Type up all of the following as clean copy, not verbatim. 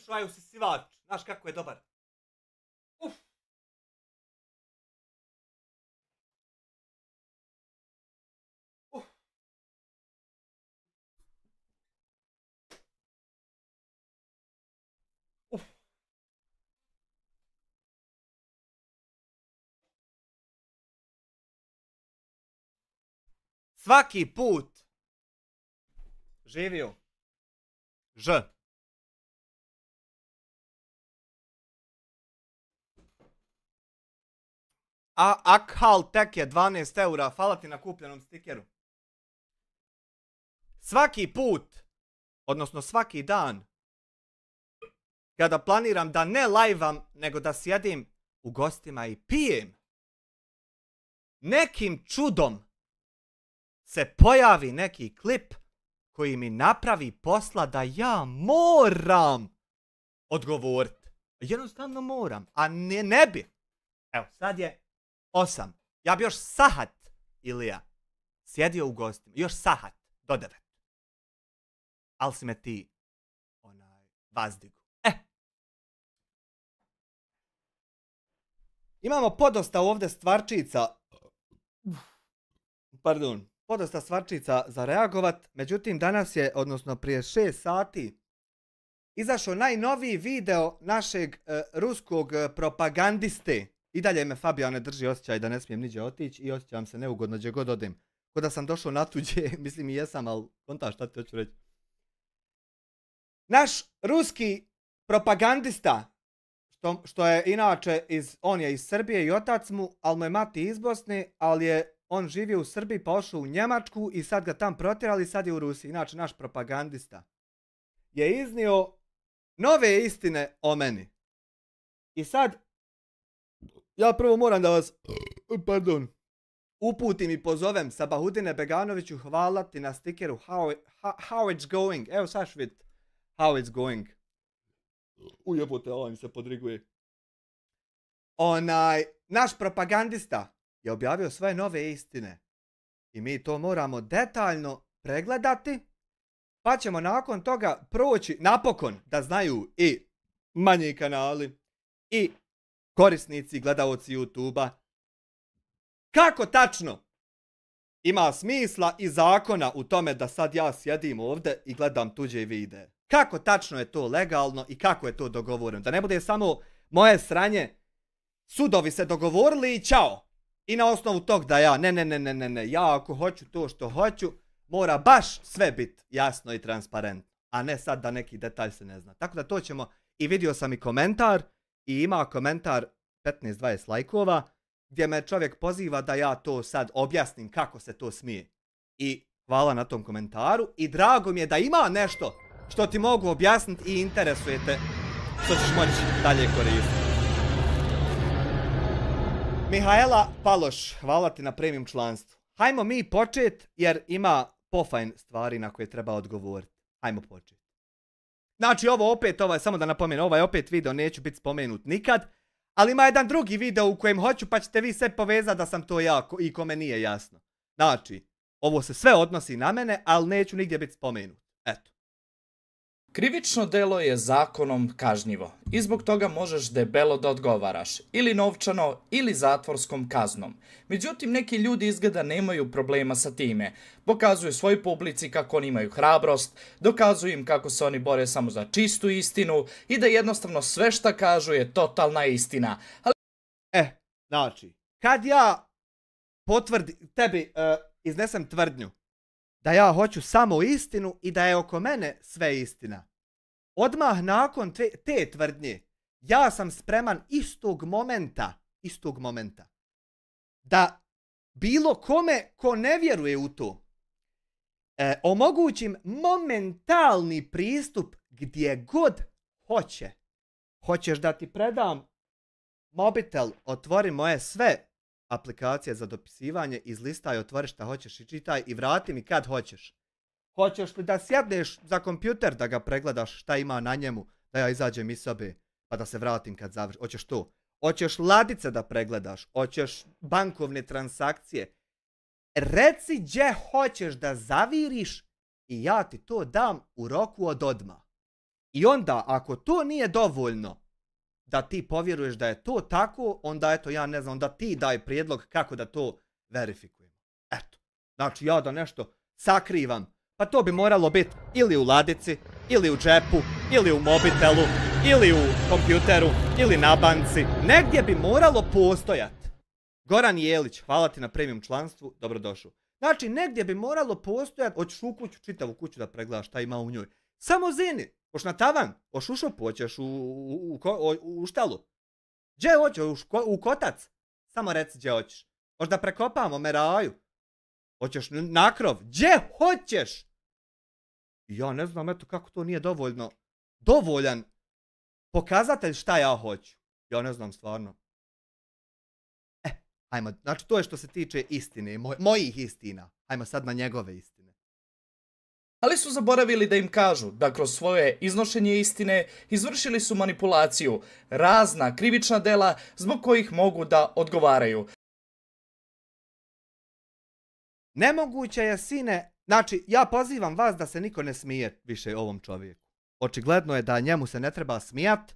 obično aj usisivač. Znaš kako je dobar. Uf. Uf. Uf. Svaki put. Živio. Ž. A Akhal tek je 12 eura, hvala ti na kupljenom stikeru. Svaki put, odnosno svaki dan, kada planiram da ne lajvam, nego da sjedim u gostima i pijem, nekim čudom se pojavi neki klip koji mi napravi posla da ja moram odgovoriti. Jednostavno moram, a ne bi. Evo, sad je 8. Ja bi još sahat, Ilija, sjedio u gostima. Još sahat, do 9. Ali si me ti, vazdigu. Imamo podosta ovdje stvarčica. Pardon. Podosta stvarčica za reagovat. Međutim, danas je, odnosno prije 6 sati, izašao najnoviji video našeg ruskog propagandiste. I dalje me Fabijane drži osjećaj da ne smijem niđe otići i osjećam se neugodno gdje god odem. Ko da sam došao na tuđe, mislim i jesam, ali konta šta ti hoću reći. Naš ruski propagandista, što je inače, on je iz Srbije i otac mu, ali mu je mati iz Bosne, ali je on živio u Srbiji pa ošao u Njemačku i sad ga tam protjerali i sad je u Rusiji. Inače, naš propagandista je iznio nove istine o meni. I sad, ja prvo moram da vas, uputim i pozovem Sabahudine Beganoviću, hvala ti na stikeru how it's going. Evo saš vid how it's going. Ujebote, ovo mi se podriguje. Naš propagandista je objavio svoje nove istine. I mi to moramo detaljno pregledati. Pa ćemo nakon toga proći, napokon, da znaju i manji kanali, i korisnici, gledaoci YouTube-a, kako tačno ima smisla i zakona u tome da sad ja sjedim ovdje i gledam tuđe videe. Kako tačno je to legalno i kako je to dogovoreno. Da ne bude samo moje sranje, sudovi se dogovorili i čao. I na osnovu tog da ja, ne, ja ako hoću to što hoću, mora baš sve biti jasno i transparentno. A ne sad da neki detalj se ne zna. Tako da to ćemo, i vidio sam i komentar, i ima komentar 15-20 lajkova, gdje me čovjek poziva da ja to sad objasnim kako se to smije. I hvala na tom komentaru. I drago mi je da ima nešto što ti mogu objasniti i interesujete, što ćeš moći dalje koristiti. Mihajla Paloš, hvala ti na premium članstvu. Hajmo mi počet jer ima pofajn stvari na koje treba odgovoriti. Hajmo počet. Znači ovo opet, samo da napomenem, ovaj opet video neću biti spomenut nikad. Ali ima jedan drugi video u kojem hoću pa ćete vi sve povezati da sam to ja i kome nije jasno. Znači, ovo se sve odnosi na mene, ali neću nigdje biti spomenut. Eto. Krivično delo je zakonom kažnjivo i zbog toga možeš debelo da odgovaraš, ili novčano ili zatvorskom kaznom. Međutim, neki ljudi izgleda nemaju problema sa time. Pokazuju svoj publici kako oni imaju hrabrost, dokazuju im kako se oni bore samo za čistu istinu i da jednostavno sve šta kažu je totalna istina. Znači, kad ja tebi iznesem tvrdnju da ja hoću samo istinu i da je oko mene sve istina, odmah nakon te tvrdnje ja sam spreman istog momenta da bilo kome ko ne vjeruje u to omogućim momentalni pristup gdje god hoće. Hoćeš da ti predam mobitel, otvori moje sve aplikacije za dopisivanje, izlistaj, otvori šta hoćeš i čitaj i vrati mi kad hoćeš. Hoćeš li da sjedneš za kompjuter da ga pregledaš šta ima na njemu, da ja izađem iz sobe pa da se vratim kad završi. Hoćeš to. Hoćeš ladice da pregledaš, hoćeš bankovne transakcije. Reci gdje hoćeš da zaviriš i ja ti to dam u roku od odmah. I onda, ako to nije dovoljno da ti povjeruješ da je to tako, onda eto, ja ne znam, onda ti daj prijedlog kako da to verifikujemo. Eto, znači ja da nešto sakrivam, pa to bi moralo biti ili u ladici, ili u džepu, ili u mobitelu, ili u kompjuteru, ili na banci. Negdje bi moralo postojati. Goran Jelić, hvala ti na premium članstvu, dobrodošao. Znači, negdje bi moralo postojati, hoćeš u kuću, čitavu kuću da pregledaš šta ima u njoj. Samo zini, hoš na tavan, hoš u šupu, hoćeš u štalu. Gdje hoćeš, u kotac? Samo reci gdje hoćeš. Hoš da prekopamo meraju. Hoćeš na krov, gdje hoćeš? Ja ne znam, eto kako to nije dovoljan pokazatelj šta ja hoću. Ja ne znam stvarno. Ajmo, znači to je što se tiče istine, mojih istina. Ajmo sad na njegove istine. Ali su zaboravili da im kažu da kroz svoje iznošenje istine izvršili su manipulaciju, razna krivična dela zbog kojih mogu da odgovaraju. Nemoguće je, sine, znači ja pozivam vas da se niko ne smije više ovom čovjeku. Očigledno je da njemu se ne treba smijat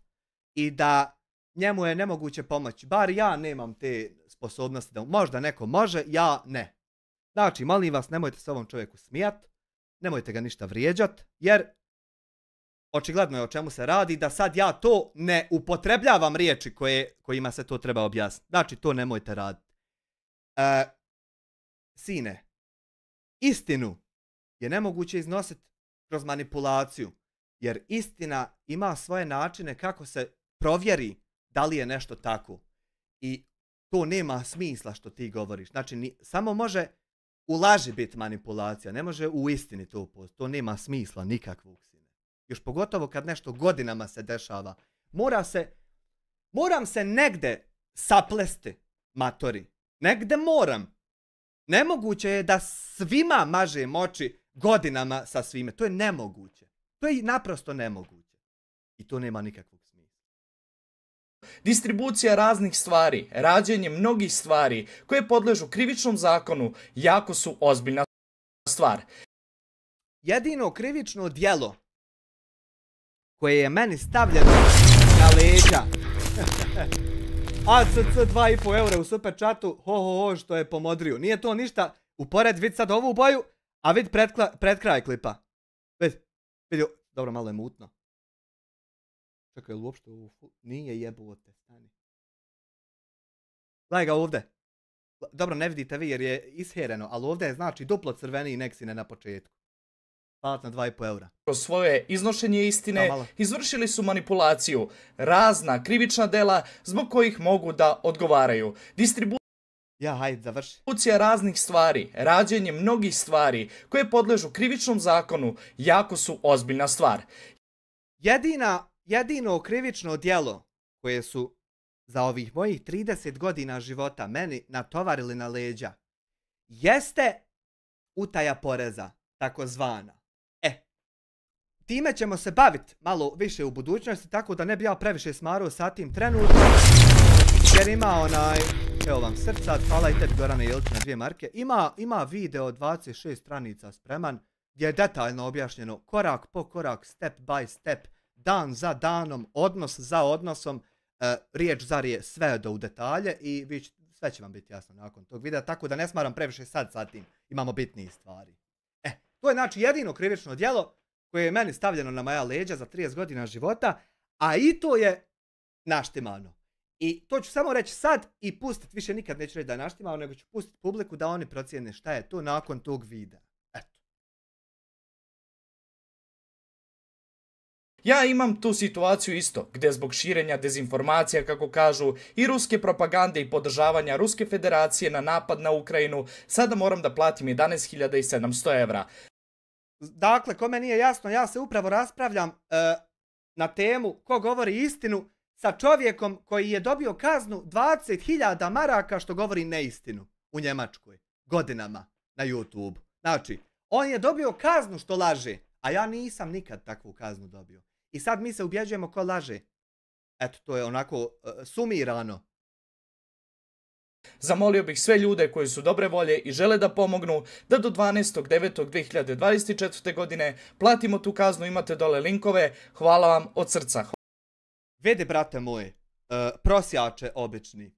i da njemu je nemoguće pomoći. Bar ja nemam te sposobnosti da možda neko može, ja ne. Znači, molim vas, nemojte se ovom čovjeku smijat, nemojte ga ništa vrijeđat, jer očigledno je o čemu se radi, da sad ja to ne upotrebljavam riječi kojima se to treba objasniti. Znači, to nemojte raditi. Sine, istinu je nemoguće iznositi kroz manipulaciju, jer istina ima svoje načine kako se provjeri da li je nešto tako. I to nema smisla što ti govoriš. Znači, samo može u laži biti manipulacija, ne može u istini to postoji. To nema smisla nikakvog, sine. Još pogotovo kad nešto godinama se dešava. Moram se negde saplesti, matori. Negde moram. Nemoguće je da svima mažem oči godinama sa svime. To je nemoguće. To je naprosto nemoguće. I to nema nikakvog smisla. Distribucija raznih stvari, rađenje mnogih stvari koje podležu krivičnom zakonu jako su ozbiljna stvar. Jedino krivično djelo koje je meni stavljeno na leđa ACC 2,5 eura u super chatu, što je pomodrio. Nije to ništa, upored vid sad ovu boju, a vid pred kraj klipa. Vidi, dobro, malo je mutno. Čekaj, ili uopšte ovo nije jebote, stani. Gledaj ga ovdje. Dobro, ne vidite vi jer je ishereno, ali ovdje je znači duplo crveniji neksine na početku. Hvala na 2,5 eura. Kroz svoje iznošenje istine izvršili su manipulaciju, razna krivična dela zbog kojih mogu da odgovaraju. Hajde, završi. Distribucija raznih stvari, rađenje mnogih stvari koje podležu krivičnom zakonu jako su ozbiljna stvar. Jedino krivično djelo koje su za ovih mojih 30 godina života meni natovarili na leđa jeste utaja poreza, takozvana. Time ćemo se baviti malo više u budućnosti, tako da ne bi ja previše smarao sa tim trenutno, jer ima evo vam srca, hvala i tebi Gorane Jelić na 2 marke, ima video 26 stranica spreman, gdje je detaljno objašnjeno korak po korak, step by step, dan za danom, odnos za odnosom, riječ za riječ, sve do u detalje i sve će vam biti jasno nakon tog videa, tako da ne smaram previše sad sa tim, imamo bitnijih stvari. To je znači jedino krivično djelo koje je meni stavljeno na moja leđa za 30 godina života, a i to je naštimano. I to ću samo reći sad i pustiti, više nikad neću reći da je naštimano, nego ću pustiti publiku da oni procijene šta je to nakon tog videa. Eto. Ja imam tu situaciju isto, gdje zbog širenja dezinformacija, kako kažu, i ruske propagande i podržavanja Ruske federacije na napad na Ukrajinu, sada moram da platim 11.700 evra. Dakle, kome nije jasno, ja se upravo raspravljam na temu ko govori istinu sa čovjekom koji je dobio kaznu 20.000 maraka što govori neistinu u Njemačkoj godinama na YouTube. Znači, on je dobio kaznu što laže, a ja nisam nikad takvu kaznu dobio. I sad mi se ubjeđujemo ko laže. Eto, to je onako sumirano. Zamolio bih sve ljude koji su dobre volje i žele da pomognu da do 12.9.2024. godine platimo tu kaznu, imate dole linkove. Hvala vam od srca. Vidi, brate moj, prosjače obični.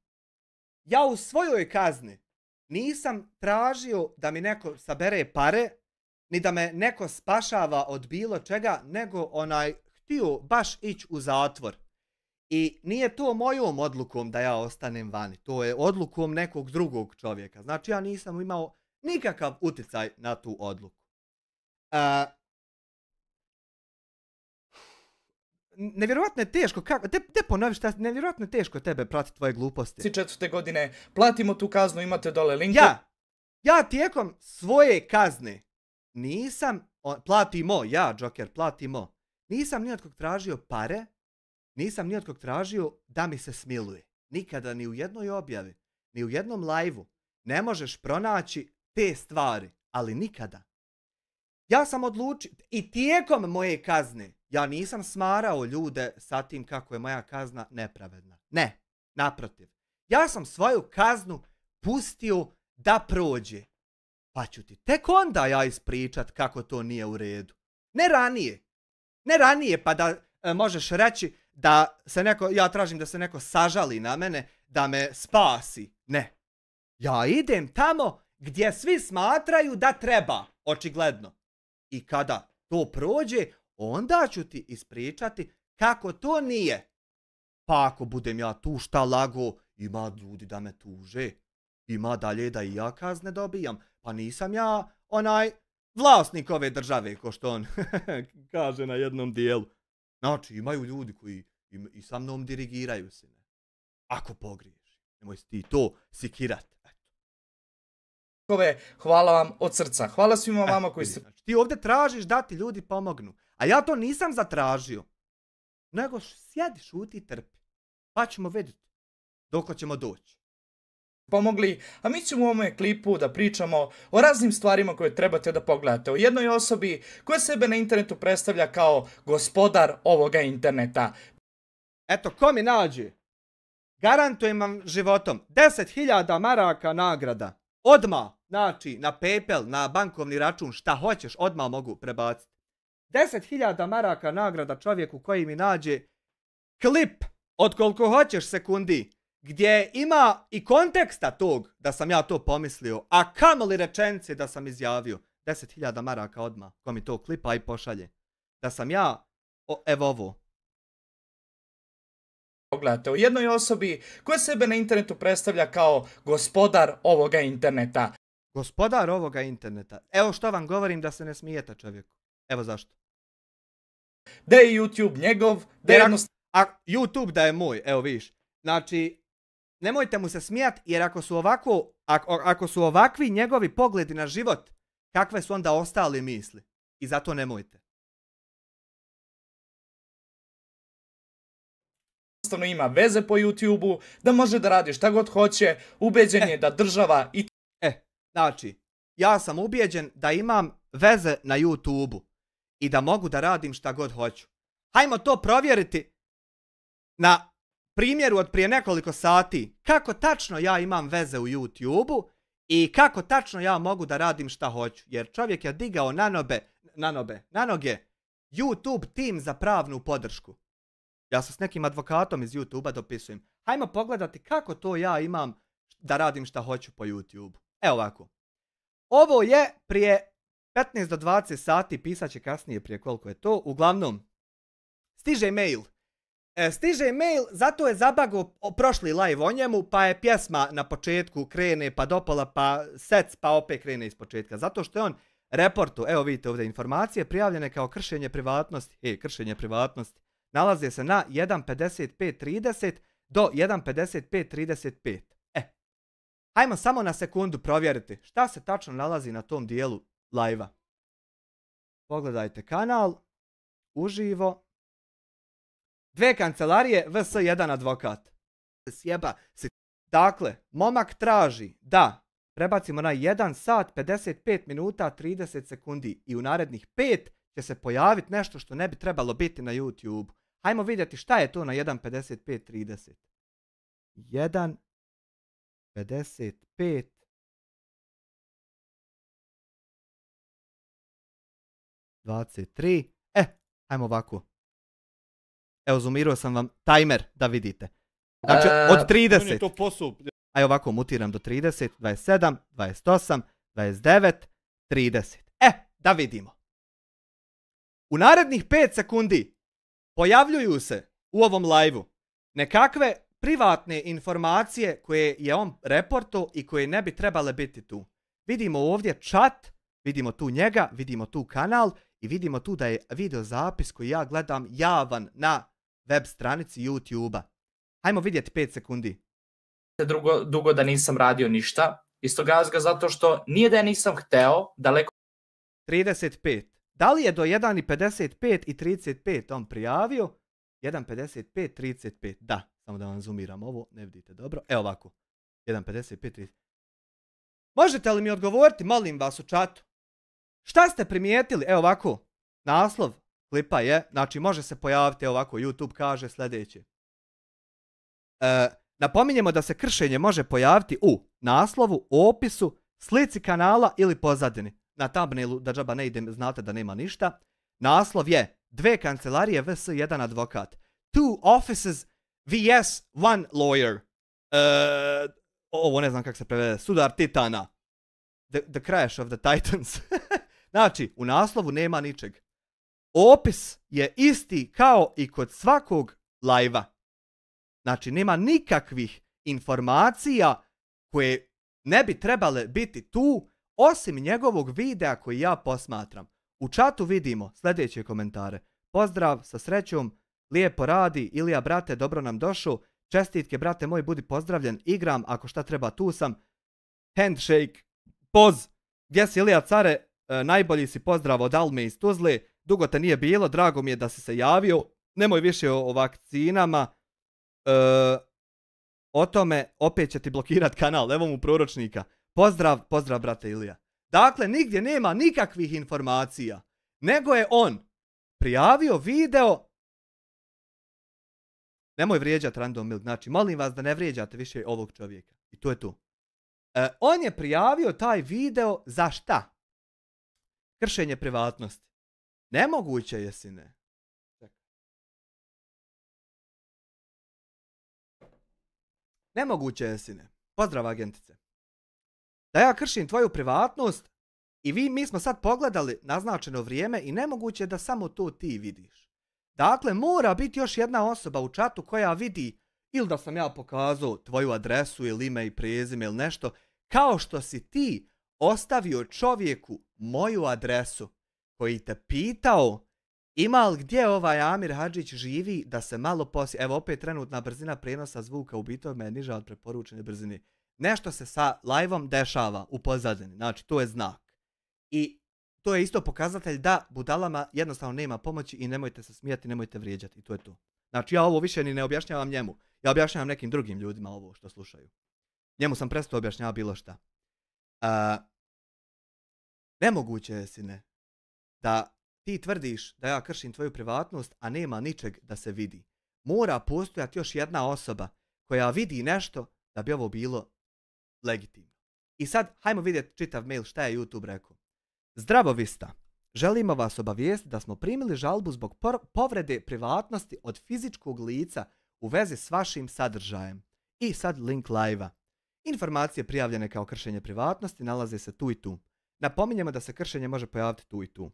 Ja u svojoj kazni nisam tražio da mi neko sabere pare, ni da me neko spašava od bilo čega, nego htio baš ići u zatvor. I nije to mojom odlukom da ja ostanem vani, to je odlukom nekog drugog čovjeka. Znači ja nisam imao nikakav utjecaj na tu odluku. Nevjerojatno je teško, te ponovi šta, nevjerojatno je teško tebe pratiti tvoje gluposti. 2024. godine platimo tu kaznu, imate dole linkove. Ja tijekom svoje kazne nisam, Joker, platimo. Nisam ni od kog tražio pare, nisam ni od kog tražio da mi se smiluje. Nikada ni u jednoj objavi, ni u jednom live-u ne možeš pronaći te stvari, ali nikada. Ja sam odlučio, i tijekom moje kazne, ja nisam smarao ljude sa tim kako je moja kazna nepravedna. Ne, naprotiv. Ja sam svoju kaznu pustio da prođe. Pa ću ti tek onda ja ispričat kako to nije u redu. Ne ranije. Ne ranije pa da možeš reći da se ja tražim da se neko sažali na mene, da me spasi. Ne. Ja idem tamo gdje svi smatraju da treba, očigledno. I kada to prođe, onda ću ti ispričati kako to nije. Pa ako budem ja tu šta lago, ima ljudi da me tuže. Ima dalje da i ja kazne dobijam. Pa nisam ja vlasnik ove države, ko što on kaže na jednom dijelu. Znači, imaju ljudi koji i sa mnom dirigiraju se. Ako pogriješ, nemoj ti to sikirat. Hvala vam od srca. Hvala svima vama koji ste... Znači, ti ovdje tražiš da ti ljudi pomognu. A ja to nisam zatražio. Nego sjedi, šuti i trpi. Pa ćemo vidjeti dok ćemo doći. Pomogli, a mi ćemo u ovome klipu da pričamo o raznim stvarima koje trebate da pogledate. O jednoj osobi koja sebe na internetu predstavlja kao gospodar ovoga interneta. Eto, ko mi nađe? Garantujem vam životom 10.000 maraka nagrada. Odmah, znači na PayPal, na bankovni račun, šta hoćeš, odmah mogu prebaciti. 10.000 maraka nagrada čovjeku koji mi nađe klip od koliko hoćeš sekundi, gdje ima i konteksta tog da sam ja to pomislio, a kamoli rečenice da sam izjavio. 10.000 maraka odmah, ko mi to klipa i pošalje. Da sam ja, evo ovo. Pogledajte o jednoj osobi koja sebe na internetu predstavlja kao gospodar ovoga interneta. Gospodar ovoga interneta. Evo što vam govorim da se ne smijete čovjeku. Evo zašto. Da je YouTube njegov, da je a YouTube da je moj, evo vidiš. Znači, nemojte mu se smijati jer ako su ovakvi njegovi pogledi na život, kakve su onda ostali misli. I zato nemojte. Jednostavno ima veze po YouTube-u, da može da radi šta god hoće, ubeđen je da država i... Znači, ja sam ubijeđen da imam veze na YouTube-u i da mogu da radim šta god hoću. Hajmo to provjeriti na primjeru od prije nekoliko sati. Kako tačno ja imam veze u YouTube-u i kako tačno ja mogu da radim šta hoću. Jer čovjek je digao na noge YouTube tim za pravnu podršku. Ja se s nekim advokatom iz YouTube-a dopisujem. Hajmo pogledati kako to ja imam da radim šta hoću po YouTube-u. Evo ovako. Ovo je prije 15 do 20 sati, pisat će kasnije prije koliko je to. Uglavnom, stiže mail. Stiže mail, zato je zabago prošli live o njemu, pa je pjesma na početku krene, pa dopola, pa sec, pa opet krene iz početka. Zato što je on reportu, evo vidite ovdje informacije, prijavljene kao kršenje privatnosti. Kršenje privatnosti. Nalaze se na 1.55.30 do 1.55.35. Hajmo samo na sekundu provjeriti šta se tačno nalazi na tom dijelu live-a. Pogledajte kanal, uživo. 2 kancelarije, VS1 advokat. Dakle, momak traži da prebacimo na 1 sat 55 minuta 30 sekundi i u narednih 5 će se pojaviti nešto što ne bi trebalo biti na YouTube. Hajmo vidjeti šta je to na 1.55.30. 1 55. Ajmo ovako. Evo, zoomirao sam vam timer da vidite. Znači, od 30. Ajde ovako, mutiram do 30, 27, 28, 29, 30. Da vidimo. U narednih 5 sekundi pojavljuju se u ovom live-u nekakve privatne informacije koje je on reporto i koje ne bi trebale biti tu. Vidimo ovdje chat, vidimo tu njega, vidimo tu kanal i vidimo tu da je video zapis koji ja gledam javan na web stranici YouTube-a. Hajmo vidjeti 5 sekundi. Dugo da nisam radio ništa. Iz tog razloga zato što nije da ja nisam hteo, daleko... 35. Da li je do 1.55 i 35 on prijavio? 1.55, 35. Da, samo da vam zoomiram ovo, ne vidite dobro. Evo ovako. 1.55, 30. Možete li mi odgovoriti, molim vas, u čatu? Šta ste primijetili? Evo ovako. Naslov klipa je, znači može se pojaviti, evo ovako, YouTube kaže sljedeće. Napominjemo da se kršenje može pojaviti u naslovu, opisu, slici kanala ili pozadini. Na thumbnailu, da džaba ne idem, znate da nema ništa. Naslov je 2 kancelarije vs 1 advokat. 2 offices vs 1 lawyer. Ovo ne znam kako se prevede. Sudar Titana. The crash of the Titans. Znači, u naslovu nema ničeg. Opis je isti kao i kod svakog live-a. Znači, nema nikakvih informacija koje ne bi trebale biti tu, osim njegovog videa koji ja posmatram. U čatu vidimo sljedeće komentare. Pozdrav, sa srećom, lijepo radi, Ilija brate, dobro nam došao, čestitke brate moj, budi pozdravljen, igram, ako šta treba tu sam, handshake, poz, gdje si Ilija care, najbolji si, pozdrav od Alme iz Tuzle, dugo te nije bilo, drago mi je da si se javio, nemoj više o vakcinama, o tome opet će ti blokirat kanal, evo mu proročnika. Pozdrav brate Ilija. Dakle, nigdje nema nikakvih informacija, nego je on prijavio video. Nemoj vrijeđati Random Milk, znači molim vas da ne vrijeđate više ovog čovjeka. I to je tu. On je prijavio taj video za šta? Kršenje privatnosti. Nemoguće je, sine. Nemoguće je, sine. Pozdrav, agentice. Da ja kršim tvoju privatnost i mi smo sad pogledali naznačeno vrijeme i nemoguće je da samo to ti vidiš. Dakle, mora biti još jedna osoba u čatu koja vidi ili da sam ja pokazao tvoju adresu ili ime i prezime ili nešto, kao što si ti ostavio čovjeku moju adresu koji te pitao ima li gdje ovaj Amir Hadžić živi da se malo poslije. Evo opet trenutna brzina prenosa zvuka u bitove je niža od preporučene brzine. Nešto se sa live-om dešava u pozadini, znači to je znak. I to je isto pokazatelj da budalama jednostavno nema pomoći i nemojte se smijati, nemojte vrijeđati, i to je to. Znači ja ovo više ni ne objašnjavam njemu, ja objašnjavam nekim drugim ljudima ovo što slušaju. Njemu sam prestao objašnjavati bilo šta. Nemoguće je, sine, da ti tvrdiš da ja kršim tvoju privatnost, a nema ničeg da se vidi. Mora postojati još jedna osoba koja vidi nešto da bi ovo bilo legitimno. I sad, hajmo vidjeti čitav mail šta je YouTube rekao. Zdravo Vista, želimo vas obavijestiti da smo primili žalbu zbog povrede privatnosti od fizičkog lica u vezi s vašim sadržajem. I sad link live-a. Informacije prijavljene kao kršenje privatnosti nalaze se tu i tu. Napominjemo da se kršenje može pojaviti tu i tu.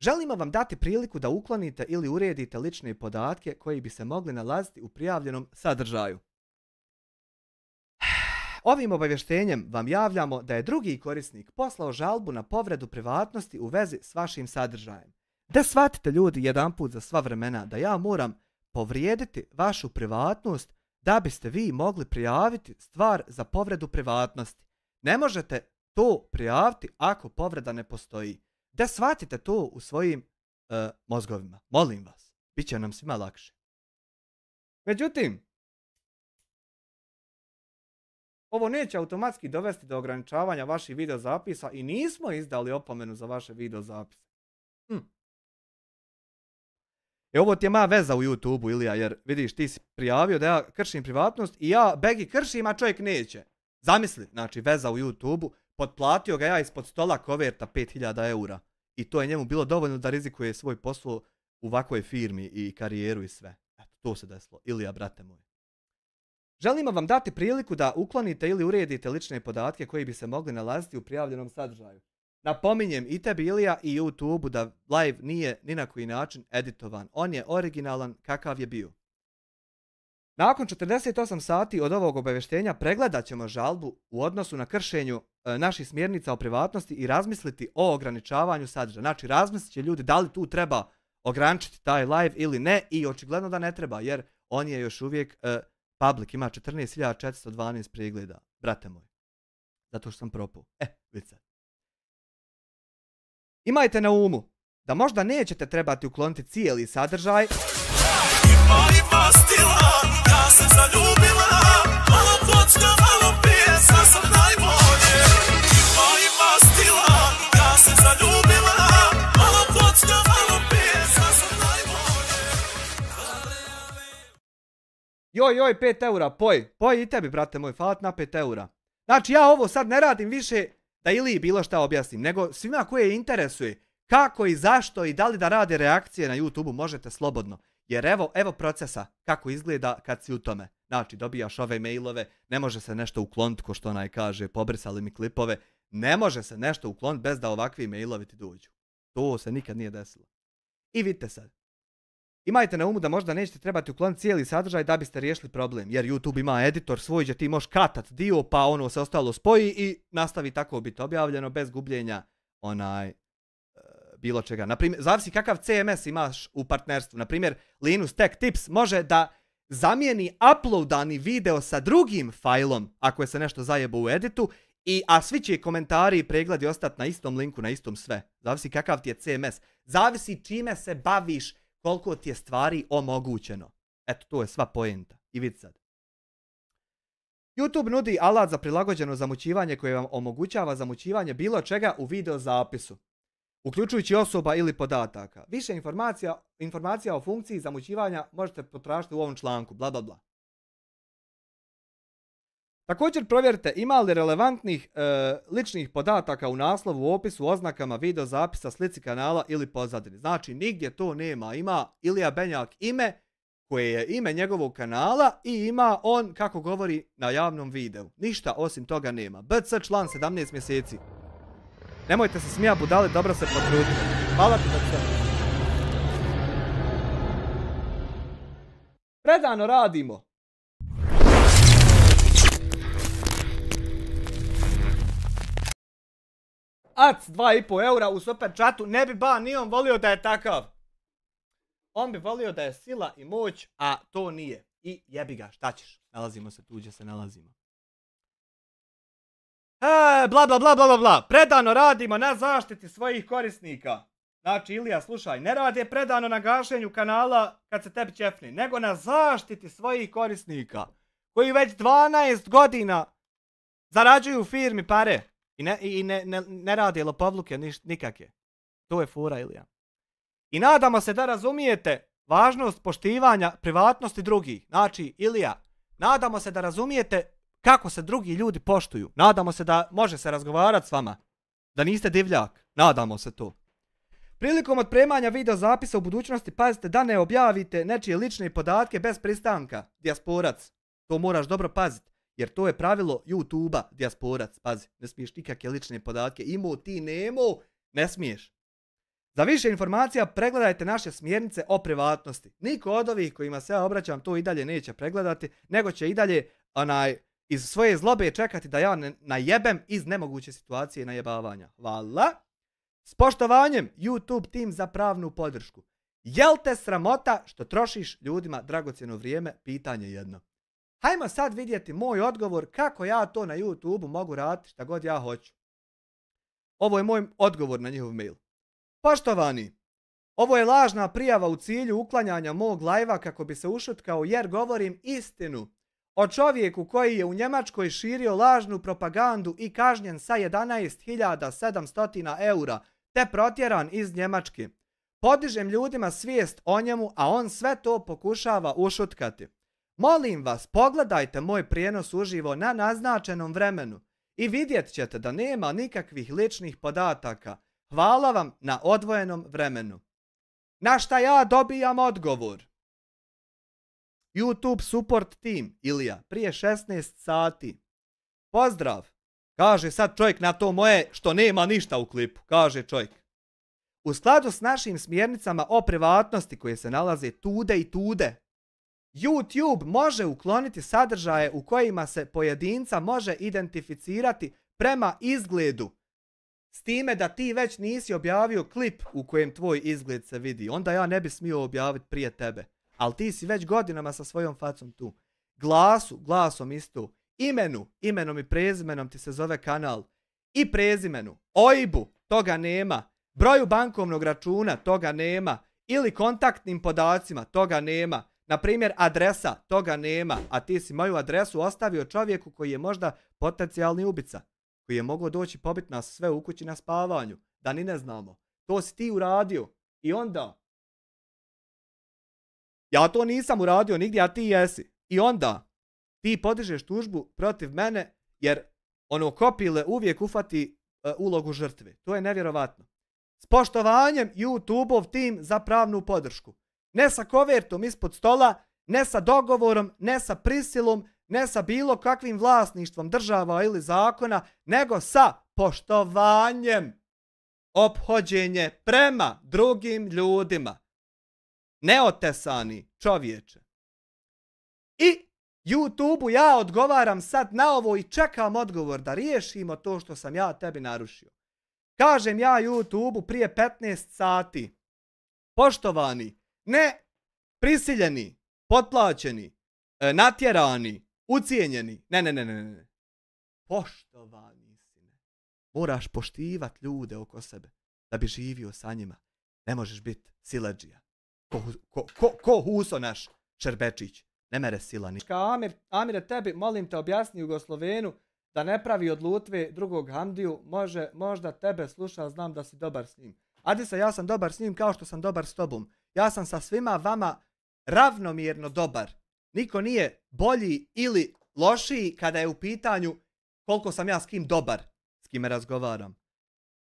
Želimo vam dati priliku da uklonite ili uredite lične podatke koji bi se mogli nalaziti u prijavljenom sadržaju. Ovim obavještenjem vam javljamo da je drugi korisnik poslao žalbu na povredu privatnosti u vezi s vašim sadržajem. Da shvatite ljudi jedanput za sva vremena da ja moram povrijediti vašu privatnost da biste vi mogli prijaviti stvar za povredu privatnosti. Ne možete to prijaviti ako povreda ne postoji. Da shvatite to u svojim mozgovima. Molim vas. Biće nam svima lakše. Međutim, ovo neće automatski dovesti do ograničavanja vaših videozapisa i nismo izdali opomenu za vaše videozapise. Ovo ti je moja veza u YouTube-u, Ilija, jer vidiš, ti si prijavio da ja kršim privatnost i ja Begi kršim, a čovjek neće. Zamisli, znači veza u YouTube-u, potplatio ga ja ispod stola koverta 5000 eura. I to je njemu bilo dovoljno da rizikuje svoj posao u ovakvoj firmi i karijeru i sve. Eto, to se desilo. Ilija, brate moj. Želimo vam dati priliku da uklonite ili uredite lične podatke koji bi se mogli nalaziti u prijavljenom sadržaju. Napominjem i tebi, Ilija, i YouTube-u da live nije ni na koji način editovan. On je originalan kakav je bio. Nakon 48 sati od ovog obavještenja pregledat ćemo žalbu u odnosu na kršenju naših smjernica o privatnosti i razmisliti o ograničavanju sadržaja. Znači, razmislit će ljudi da li tu treba ograničiti taj live ili ne i očigledno da ne treba jer on je još uvijek public, ima 14.412 pregleda, brate moj. Zato što sam propao. Vidite sad. Imajte na umu da možda nećete trebati ukloniti cijeli sadržaj. Ima stila, ja se zaljubila, malo počka, malo pije, sad sam najbolje. Ima stila, ja se zaljubila, malo počka, malo pije, sad sam najbolje. Joj, 5 eura, poj i tebi, brate moj, hvala na 5 eura. Znači, ja ovo sad ne radim više da ili bilo šta objasnim, nego svima koje interesuje kako i zašto i da li da rade reakcije na YouTube-u možete slobodno. Jer evo procesa kako izgleda kad si u tome. Znači, dobijaš ove mailove, ne može se nešto ukloniti, ko što onaj kaže, pobrisali mi klipove. Ne može se nešto ukloniti bez da ovakvi mailovi ti dođu. To se nikad nije desilo. I vidite sad. Imajte na umu da možda nećete trebati ukloniti cijeli sadržaj da biste riješili problem. Jer YouTube ima editor svoj gdje ti možeš katat dio pa ono se ostalo spoji i nastavi tako biti objavljeno bez gubljenja bilo čega. Naprimjer, zavisi kakav CMS imaš u partnerstvu. Naprimjer, Linus Tech Tips može da zamijeni uploadani video sa drugim fajlom ako je se nešto zajebo u editu, a svi će komentari i pregledi ostati na istom linku, na istom sve. Zavisi kakav ti je CMS. Zavisi čime se baviš, koliko ti je stvari omogućeno. Eto, to je sva poenta. I vidi sad. YouTube nudi alat za prilagođeno zamućivanje koje vam omogućava zamućivanje bilo čega u video zapisu, uključujući osoba ili podataka. Više informacija o funkciji zamućivanja možete potražiti u ovom članku, bla bla bla. Također provjerite ima li relevantnih ličnih podataka u naslovu, opisu, oznakama, video zapisa, slici kanala ili pozadini. Znači, nigdje to nema. Ima Ilija Benjak ime, koje je ime njegovog kanala i ima on, kako govori, na javnom videu. Ništa osim toga nema. BC član 17 mjeseci. Nemojte se smijati budali, dobro se potrudite. Hvala ti BC. Predano radimo. Ac, 2,5 eura u super chatu, ne bi ni on volio da je takav. On bi volio da je sila i moć, a to nije. I jebi ga, šta ćeš? Nalazimo se tu gdje se nalazimo. Bla bla bla bla bla. Predano radimo na zaštiti svojih korisnika. Znači, Ilija, slušaj, ne rade predano na gašenju kanala kad se tebi ćefni, nego na zaštiti svojih korisnika, koji već 12 godina zarađuju u firmi pare. I ne radi lopovluke nikakve. To je fura, Ilija. I nadamo se da razumijete važnost poštivanja privatnosti drugih. Znači, Ilija, nadamo se da razumijete kako se drugi ljudi poštuju. Nadamo se da može se razgovarati s vama. Da niste divljak. Nadamo se to. Prilikom otpremanja video zapisa u budućnosti pazite da ne objavite nečije lične podatke bez pristanka. Dijasporac. To moraš dobro paziti. Jer to je pravilo YouTube-a, dijasporac. Pazi, ne smiješ nikakve lične podatke. Imao ti, nemao, ne smiješ. Za više informacija pregledajte naše smjernice o privatnosti. Niko od ovih kojima se ja obraćam to i dalje neće pregledati, nego će i dalje iz svoje zlobe čekati da ja najebem iz nemoguće situacije najebavanja. Hvala. S poštovanjem, YouTube tim za pravnu podršku. Jel te sramota što trošiš ljudima dragocjeno vrijeme? Pitanje jedno. Hajmo sad vidjeti moj odgovor kako ja to na YouTube mogu raditi šta god ja hoću. Ovo je moj odgovor na njihov mail. Poštovani, ovo je lažna prijava u cilju uklanjanja mog lajva kako bi se ušutkao jer govorim istinu o čovjeku koji je u Njemačkoj širio lažnu propagandu i kažnjen sa 11.700 eura te protjeran iz Njemačke. Podižem ljudima svijest o njemu, a on sve to pokušava ušutkati. Molim vas, pogledajte moj prijenos uživo na naznačenom vremenu i vidjet ćete da nema nikakvih ličnih podataka. Hvala vam na odvojenom vremenu. Na šta ja dobijam odgovor? YouTube support team, Ilija, prije 16 sati. Pozdrav. Kaže sad čovjek na to moje što nema ništa u klipu. Kaže čovjek. U skladu s našim smjernicama o privatnosti koje se nalaze tude i tude, YouTube može ukloniti sadržaje u kojima se pojedinca može identificirati prema izgledu. S time da ti već nisi objavio klip u kojem tvoj izgled se vidi. Onda ja ne bi smio objaviti prije tebe. Ali ti si već godinama sa svojom facom tu. Glasom isto. Imenom i prezimenom ti se zove kanal. I prezimenu. OIB-u, toga nema. Broju bankovnog računa, toga nema. Ili kontaktnim podacima, toga nema. Na primjer, adresa, toga nema. A ti si moju adresu ostavio čovjeku koji je možda potencijalni ubica. Koji je mogao doći pobiti nas sve u kući na spavanju. Da ni ne znamo. To si ti uradio. I onda... Ja to nisam uradio nigdje, a ti jesi. I onda ti podižeš tužbu protiv mene jer ono kopile uvijek ufati ulogu žrtve. To je nevjerovatno. S poštovanjem YouTube-ov tim za pravnu podršku. Ne sa kovertom ispod stola, ne sa dogovorom, ne sa prisilom, ne sa bilo kakvim vlasništvom država ili zakona, nego sa poštovanjem. Ophođenje prema drugim ljudima. Neotesani čovječe. I YouTube-u ja odgovaram sad na ovo i čekam odgovor da riješimo to što sam ja tebi narušio. Kažem ja YouTube-u prije 15 sati. Poštovani, ne prisiljeni, potplaćeni, natjerani, ucijenjeni. Ne. Poštovani sine. Moraš poštivati ljude oko sebe da bi živio sa njima. Ne možeš biti siledžija. Ko huso naš Šerbečić. Ne mere sila ni. Amire, tebi molim te objasni Jugoslovenu da ne pravi od Lutve drugog Hamdiju. Možda tebe sluša, znam da si dobar s njim. Adisa, ja sam dobar s njim kao što sam dobar s tobom. Ja sam sa svima vama ravnomjerno dobar. Niko nije bolji ili lošiji kada je u pitanju koliko sam ja s kim dobar, s kime razgovaram.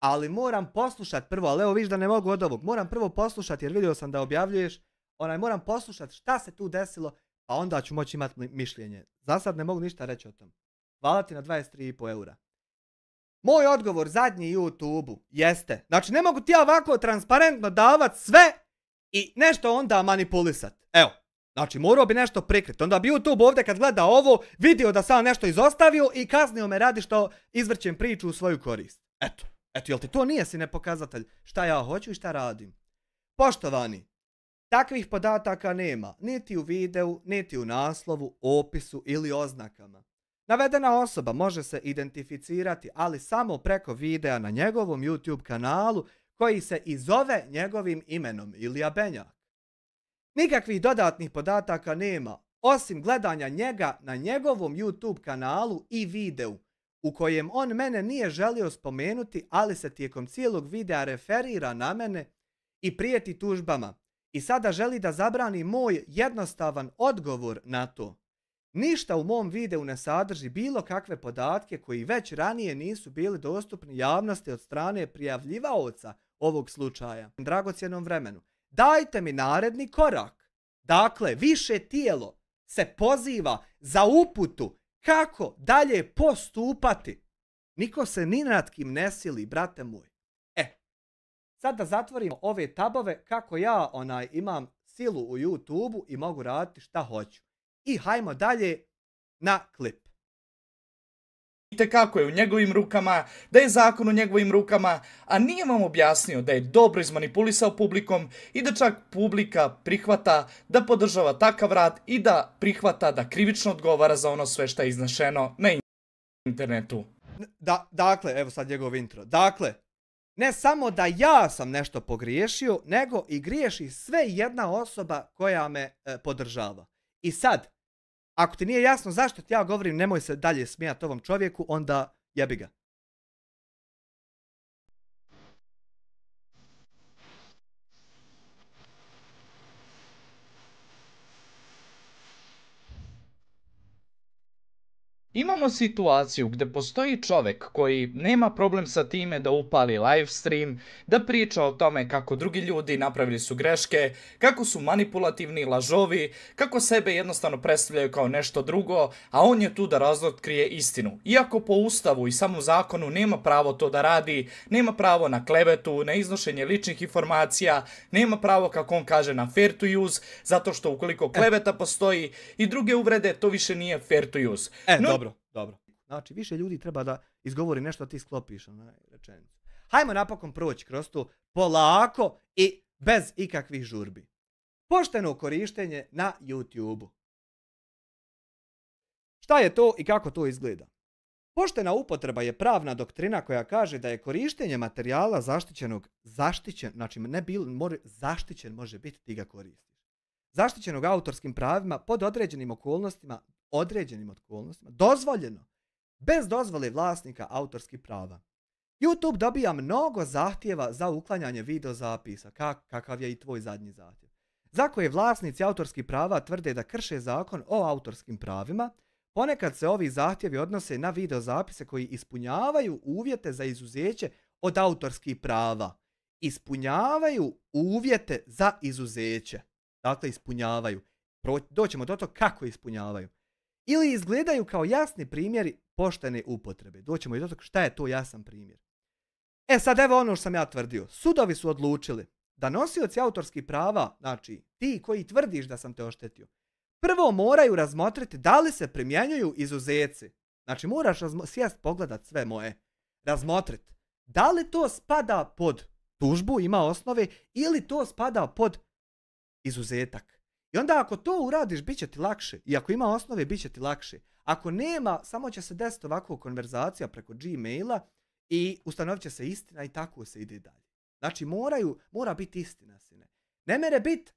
Ali moram poslušati prvo, ali evo viš da ne mogu od ovog. Moram prvo poslušati jer vidio sam da objavljuješ. Moram poslušati šta se tu desilo, pa onda ću moći imati mišljenje. Za sad ne mogu ništa reći o tom. Hvala ti na 23,5 eura. Moj odgovor zadnji YouTube-u jeste, znači ne mogu ti ja ovako transparentno davat sve i nešto onda manipulisat. Evo, znači morao bi nešto prikriti. Onda bi YouTube ovdje kad gleda ovo vidio da sam nešto izostavio i kaznio me radi što izvrćem priču u svoju korist. Eto, jel ti to nije sine pokazatelj šta ja hoću i šta radim? Poštovani, takvih podataka nema niti u videu, niti u naslovu, opisu ili oznakama. Navedena osoba može se identificirati, ali samo preko videa na njegovom YouTube kanalu koji se i zove njegovim imenom Ilija Benjak. Nikakvih dodatnih podataka nema, osim gledanja njega na njegovom YouTube kanalu i videu, u kojem on mene nije želio spomenuti, ali se tijekom cijelog videa referira na mene i prijeti tužbama. I sada želi da zabrani moj jednostavan odgovor na to. Ništa u mom videu ne sadrži bilo kakve podatke koji već ranije nisu bili dostupni javnosti od strane prijavljivaoca ovog slučaja. U dragocjenom vremenu. Dajte mi naredni korak. Dakle, više tijelo se poziva za uputu kako dalje postupati. Niko se ni nad kim ne sili, brate moj. Sad da zatvorimo ove tabove kako ja imam silu u YouTube-u i mogu raditi šta hoću. I hajmo dalje na klip. Vidite kako je u njegovim rukama, da je zakon u njegovim rukama, a nije vam objasnio da je dobro izmanipulisao publikom i da čak publika prihvata da podržava takav rad i da prihvata da krivično odgovara za ono sve što je iznešeno na internetu. Dakle, evo sad njegov intro. Dakle, ne samo da ja sam nešto pogriješio, nego i griješi sve jedna osoba koja me podržava. I sad, ako ti nije jasno zašto ti ja govorim nemoj se dalje smijati ovom čovjeku, onda jebi ga. imamo situaciju gdje postoji čovjek koji nema problem sa time da upali live stream, da priča o tome kako drugi ljudi napravili su greške, kako su manipulativni lažovi, kako sebe jednostavno predstavljaju kao nešto drugo, a on je tu da razotkrije istinu. Iako po ustavu i samom zakonu nema pravo to da radi, nema pravo na klevetu, na iznošenje ličnih informacija, nema pravo, kako on kaže, na fair to use, zato što ukoliko kleveta postoji i druge uvrede, to više nije fair to use. Dobro. Znači, više ljudi treba da izgovori nešto, a ti sklopiš onaj rečenicu. Hajmo napokon proći kroz to polako i bez ikakvih žurbi. Pošteno korištenje na YouTube-u. Šta je to i kako to izgleda? Poštena upotreba je pravna doktrina koja kaže da je korištenje materijala zaštićen može biti, ti ga koristiš. Zaštićenog autorskim pravima pod određenim okolnostima, dozvoljeno, bez dozvole vlasnika autorskih prava. YouTube dobija mnogo zahtjeva za uklanjanje videozapisa, kakav je i tvoj zadnji zahtjev, za koje vlasnici autorskih prava tvrde da krše zakon o autorskim pravima. Ponekad se ovi zahtjevi odnose na videozapise koji ispunjavaju uvjete za izuzeće od autorskih prava. Ispunjavaju uvjete za izuzeće. Dakle, ispunjavaju. Doćemo do toga kako ispunjavaju. Ili izgledaju kao jasni primjeri poštene upotrebe. Doćemo i do toga šta je to jasan primjer. Sad evo ono što sam ja tvrdio. Sudovi su odlučili da nosioci autorskih prava, znači ti koji tvrdiš da sam te oštetio, prvo moraju razmotriti da li se primjenjuju izuzeci. Znači moraš sjest, pogledat sve moje. Razmotriti. Da li to spada pod tužbu, ima osnove, ili to spada pod izuzetak. I onda ako to uradiš, bit će ti lakše. I ako ima osnove, bit će ti lakše. Ako nema, samo će se desiti ovakva konverzacija preko Gmaila i ustanovit će se istina i tako se ide dalje. Znači mora biti istina, sine. Ne mere biti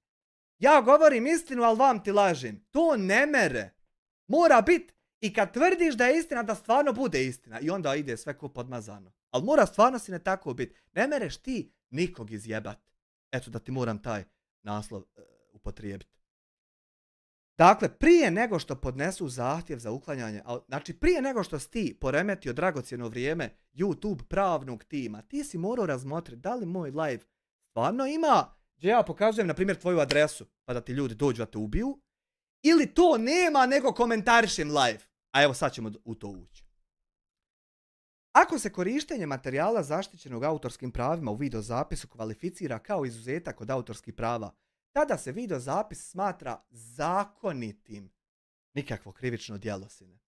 ja govorim istinu, ali vam ti lažem. To ne mere. Mora biti i kad tvrdiš da je istina, da stvarno bude istina. I onda ide sve ko podmazano. Ali mora stvarno si ne tako biti. Ne mereš ti nikog izjebat. Eto da ti moram taj naslov upotrijebiti. Dakle, prije nego što podnesu zahtjev za uklanjanje, znači prije nego što si ti poremetio dragocjeno vrijeme YouTube pravnog tima, ti si morao razmotriti da li moj live stvarno ima, gdje ja pokazujem, na primjer, tvoju adresu, pa da ti ljudi dođu da te ubiju, ili to nema, nego komentarišem live. A evo sad ćemo u to ući. Ako se korištenje materijala zaštićenog autorskim pravima u videozapisu kvalificira kao izuzetak od autorskih prava, tada se videozapis smatra zakonitim. Nikakvo krivično djelo, sine.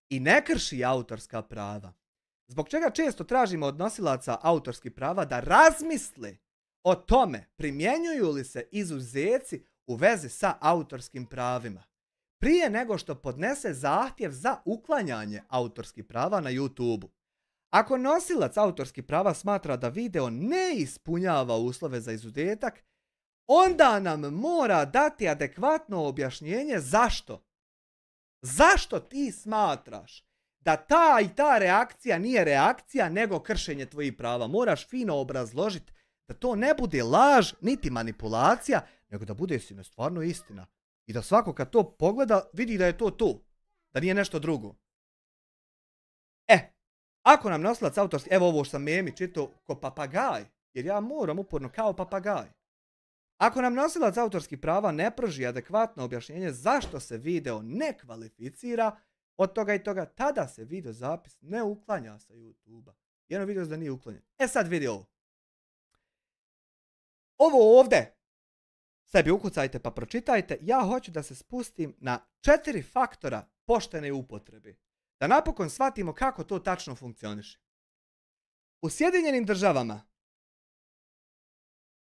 I ne krši autorska prava. Zbog čega često tražimo od nosilaca autorskih prava da razmisle o tome primjenjuju li se izuzeci u vezi sa autorskim pravima prije nego što podnese zahtjev za uklanjanje autorskih prava na YouTube-u. Ako nosilac autorskih prava smatra da video ne ispunjava uslove za izuzetak, onda nam mora dati adekvatno objašnjenje zašto. Zašto ti smatraš da ta i ta reakcija nije reakcija nego kršenje tvojih prava. Moraš fino obrazložiti da to ne bude laž niti manipulacija, nego da bude stvarno istina. I da svako kad to pogleda vidi da je to to. Da nije nešto drugo. Ako nam nosilac autorski, evo ovo što sam memi čitao ko papagaj, jer ja moram uporno kao papagaj. Ako nam nosilac autorskih prava ne pruži adekvatno objašnjenje zašto se video ne kvalificira od toga i toga, tada se video zapis ne uklanja sa YouTube-a. Jedno video da nije uklonjen. Sad vidi ovo. Ovo ovdje sebi ukucajte pa pročitajte. Ja hoću da se spustim na 4 faktora poštene upotrebe. Da napokon shvatimo kako to tačno funkcioniše. U Sjedinjenim Državama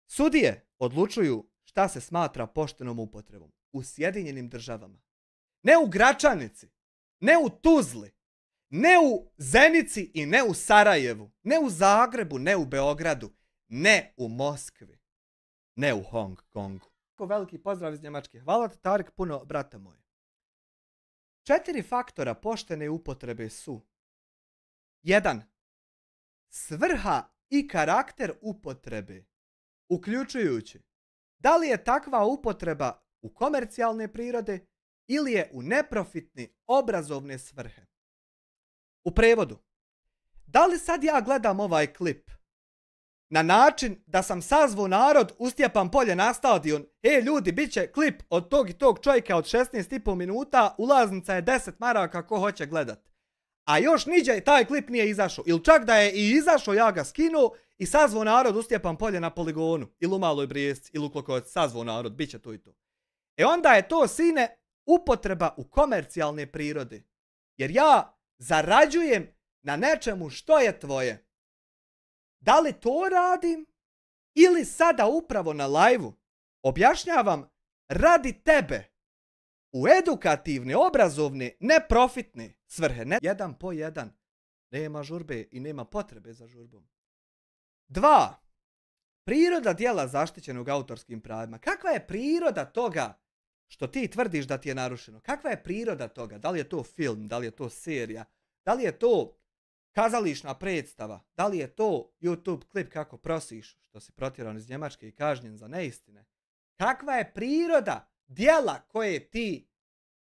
sudije odlučuju šta se smatra poštenom upotrebom. U Sjedinjenim Državama. Ne u Gračanici, ne u Tuzli, ne u Zenici i ne u Sarajevu, ne u Zagrebu, ne u Beogradu, ne u Moskvi, ne u Hong Kongu. Veliki pozdrav iz Njemačke. Hvala ti, Tarik, puno, brate moje. 4 faktora poštene upotrebe su: 1. Svrha i karakter upotrebe, uključujući da li je takva upotreba u komercijalne prirode ili je u neprofitne obrazovne svrhe. U prevodu. Da li sad ja gledam ovaj klip na način da sam sazvao narod u Stjepan Polje na stadion, ljudi, bit će klip od tog i tog čovjeka od 16,5 minuta, ulaznica je 10 maraka, ko hoće gledat. A još niđe taj klip nije izašao. Ili čak da je i izašao, ja ga skinuo i sazvao narod u Stjepan Polje na poligonu. Ili u Maloj Brijesci, ili u Klokovac, sazvao narod, bit će to i to. Onda je to, sine, upotreba u komercijalne prirode. Jer ja zarađujem na nečemu što je tvoje. Da li to radim? Ili sada upravo na live-u objašnjavam radi tebe u edukativne, obrazovne, neprofitne svrhe. Ne, jedan po jedan. Nema žurbe i nema potrebe za žurbom. 2. Priroda djela zaštićenog autorskim pravima. Kakva je priroda toga što ti tvrdiš da ti je narušeno? Kakva je priroda toga? Da li je to film? Da li je to serija? Da li je to kazališna predstava? Da li je to YouTube klip kako prosiš, što si protjeran iz Njemačke i kažnjen za neistine? Kakva je priroda djela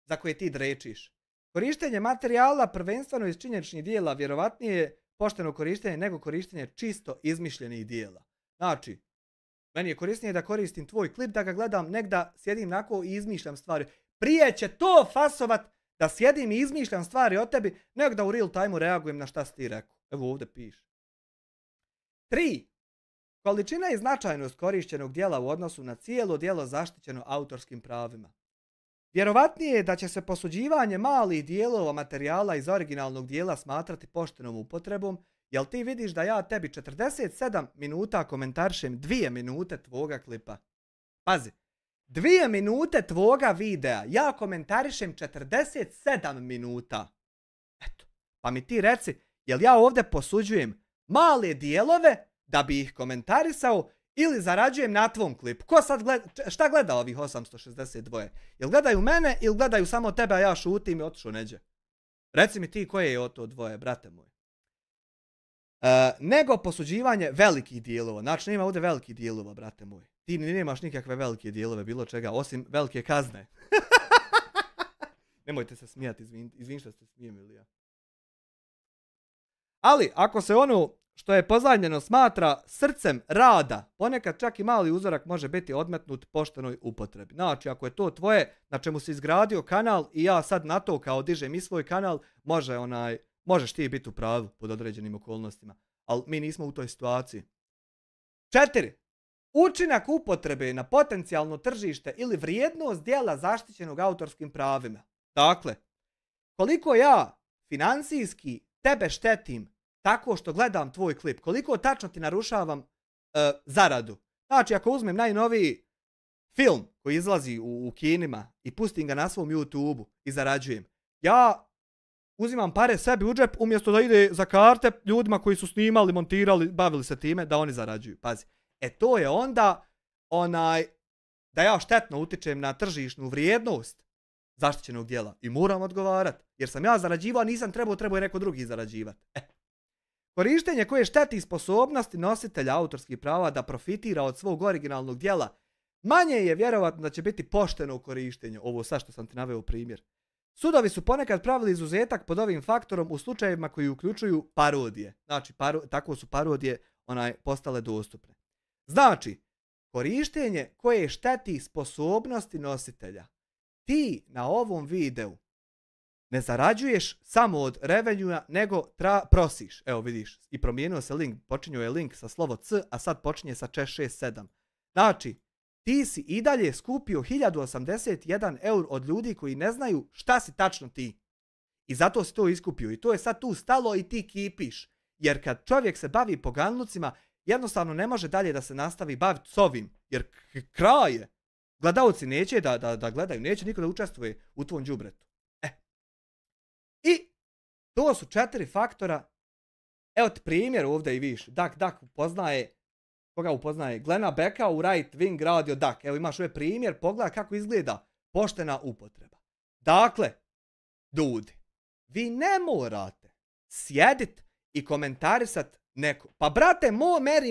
za koje ti drečiš? Korištenje materijala prvenstveno iz činjeničnih dijela vjerovatnije je pošteno korištenje nego korištenje čisto izmišljenih dijela. Znači, meni je korisnije da koristim tvoj klip, da ga gledam, nek da sjedim nako i izmišljam stvari. Prije će to fasovat da sjedim i izmišljam stvari o tebi, nego da u real time-u reagujem na šta si ti rekao. Evo ovdje piše. 3. Količina i značajnost korištenog dijela u odnosu na cijelo dijelo zaštićeno autorskim pravima. Vjerovatnije je da će se posuđivanje malih dijelova materijala iz originalnog dijela smatrati poštenom upotrebom, jel ti vidiš da ja tebi 47 minuta komentarišem 2 minute tvoga klipa. Pazi, 2 minute tvoga videa, ja komentarišem 47 minuta. Eto, pa mi ti reci, jel ja ovdje posuđujem male dijelove da bi ih komentarisao ili zarađujem na tvom klipu? Ko sad šta gleda ovih 862? Jel gledaju mene ili gledaju samo tebe, a ja šutim i otišao neđe? Reci mi ti koje je o to dvoje, brate moj. Nego posuđivanje velikih dijelova. Znači, nema ovdje velikih dijelova, brate moj. Ti nemaš nikakve velike dijelove bilo čega, osim velike kazne. Nemojte se smijati, izvin što ste smijem ili ja. Ali, ako se ono što je pozajmljeno smatra srcem rada, ponekad čak i mali uzorak može biti odmetnut poštenoj upotrebi. Znači, ako je to tvoje, na čemu si izgradio kanal i ja sad na to kao dižem i svoj kanal, možeš ti biti u pravu pod određenim okolnostima. Ali mi nismo u toj situaciji. 4. Učinak upotrebe na potencijalno tržište ili vrijednost djela zaštićenog autorskim pravima. Dakle, koliko ja financijski tebe štetim tako što gledam tvoj klip, koliko tačno ti narušavam zaradu. Znači, ako uzmem najnoviji film koji izlazi u kinima i pustim ga na svom YouTube-u i zarađujem, ja uzimam pare sebi u džep umjesto da ide za karte ljudima koji su snimali, montirali, bavili se time da oni zarađuju. Pazi, to je onda da ja štetno utičem na tržišnu vrijednost zaštićenog djela i moram odgovarati. Jer sam ja zarađivao, nisam trebao je neko drugi zarađivati. Korištenje koje šteti sposobnosti nositelja autorskih prava da profitira od svog originalnog djela, manje je vjerovatno da će biti pošteno korištenje. Ovo sad što sam ti naveo primjer. Sudovi su ponekad pravili izuzetak pod ovim faktorom u slučajevima koji uključuju parodije. Znači, tako su parodije postale dostupne. Znači, korištenje koje šteti sposobnosti nositelja. Ti na ovom videu ne zarađuješ samo od revenue-a, nego prosiš. Evo vidiš, i promijenio se link, počinio je link sa slovo C, a sad počinje sa 667. Znači, ti si i dalje skupio 1081 eur od ljudi koji ne znaju šta si tačno ti. I zato si to iskupio. I to je sad tu stalo i ti kipiš. Jer kad čovjek se bavi poganlucima, jednostavno ne može dalje da se nastavi baviti s ovim. Jer kraj je. Gledalci neće da gledaju, neće niko da učestvuje u tvom đubretu. I to su 4 faktora. Evo ti primjer ovdje i viš. Duck upoznaje, koga upoznaje? Glena Becka u Right Wing radio Duck. Evo imaš ovaj primjer, pogledaj kako izgleda poštena upotreba. Dakle, ljudi, vi ne morate sjedit i komentarisat neko. Pa brate,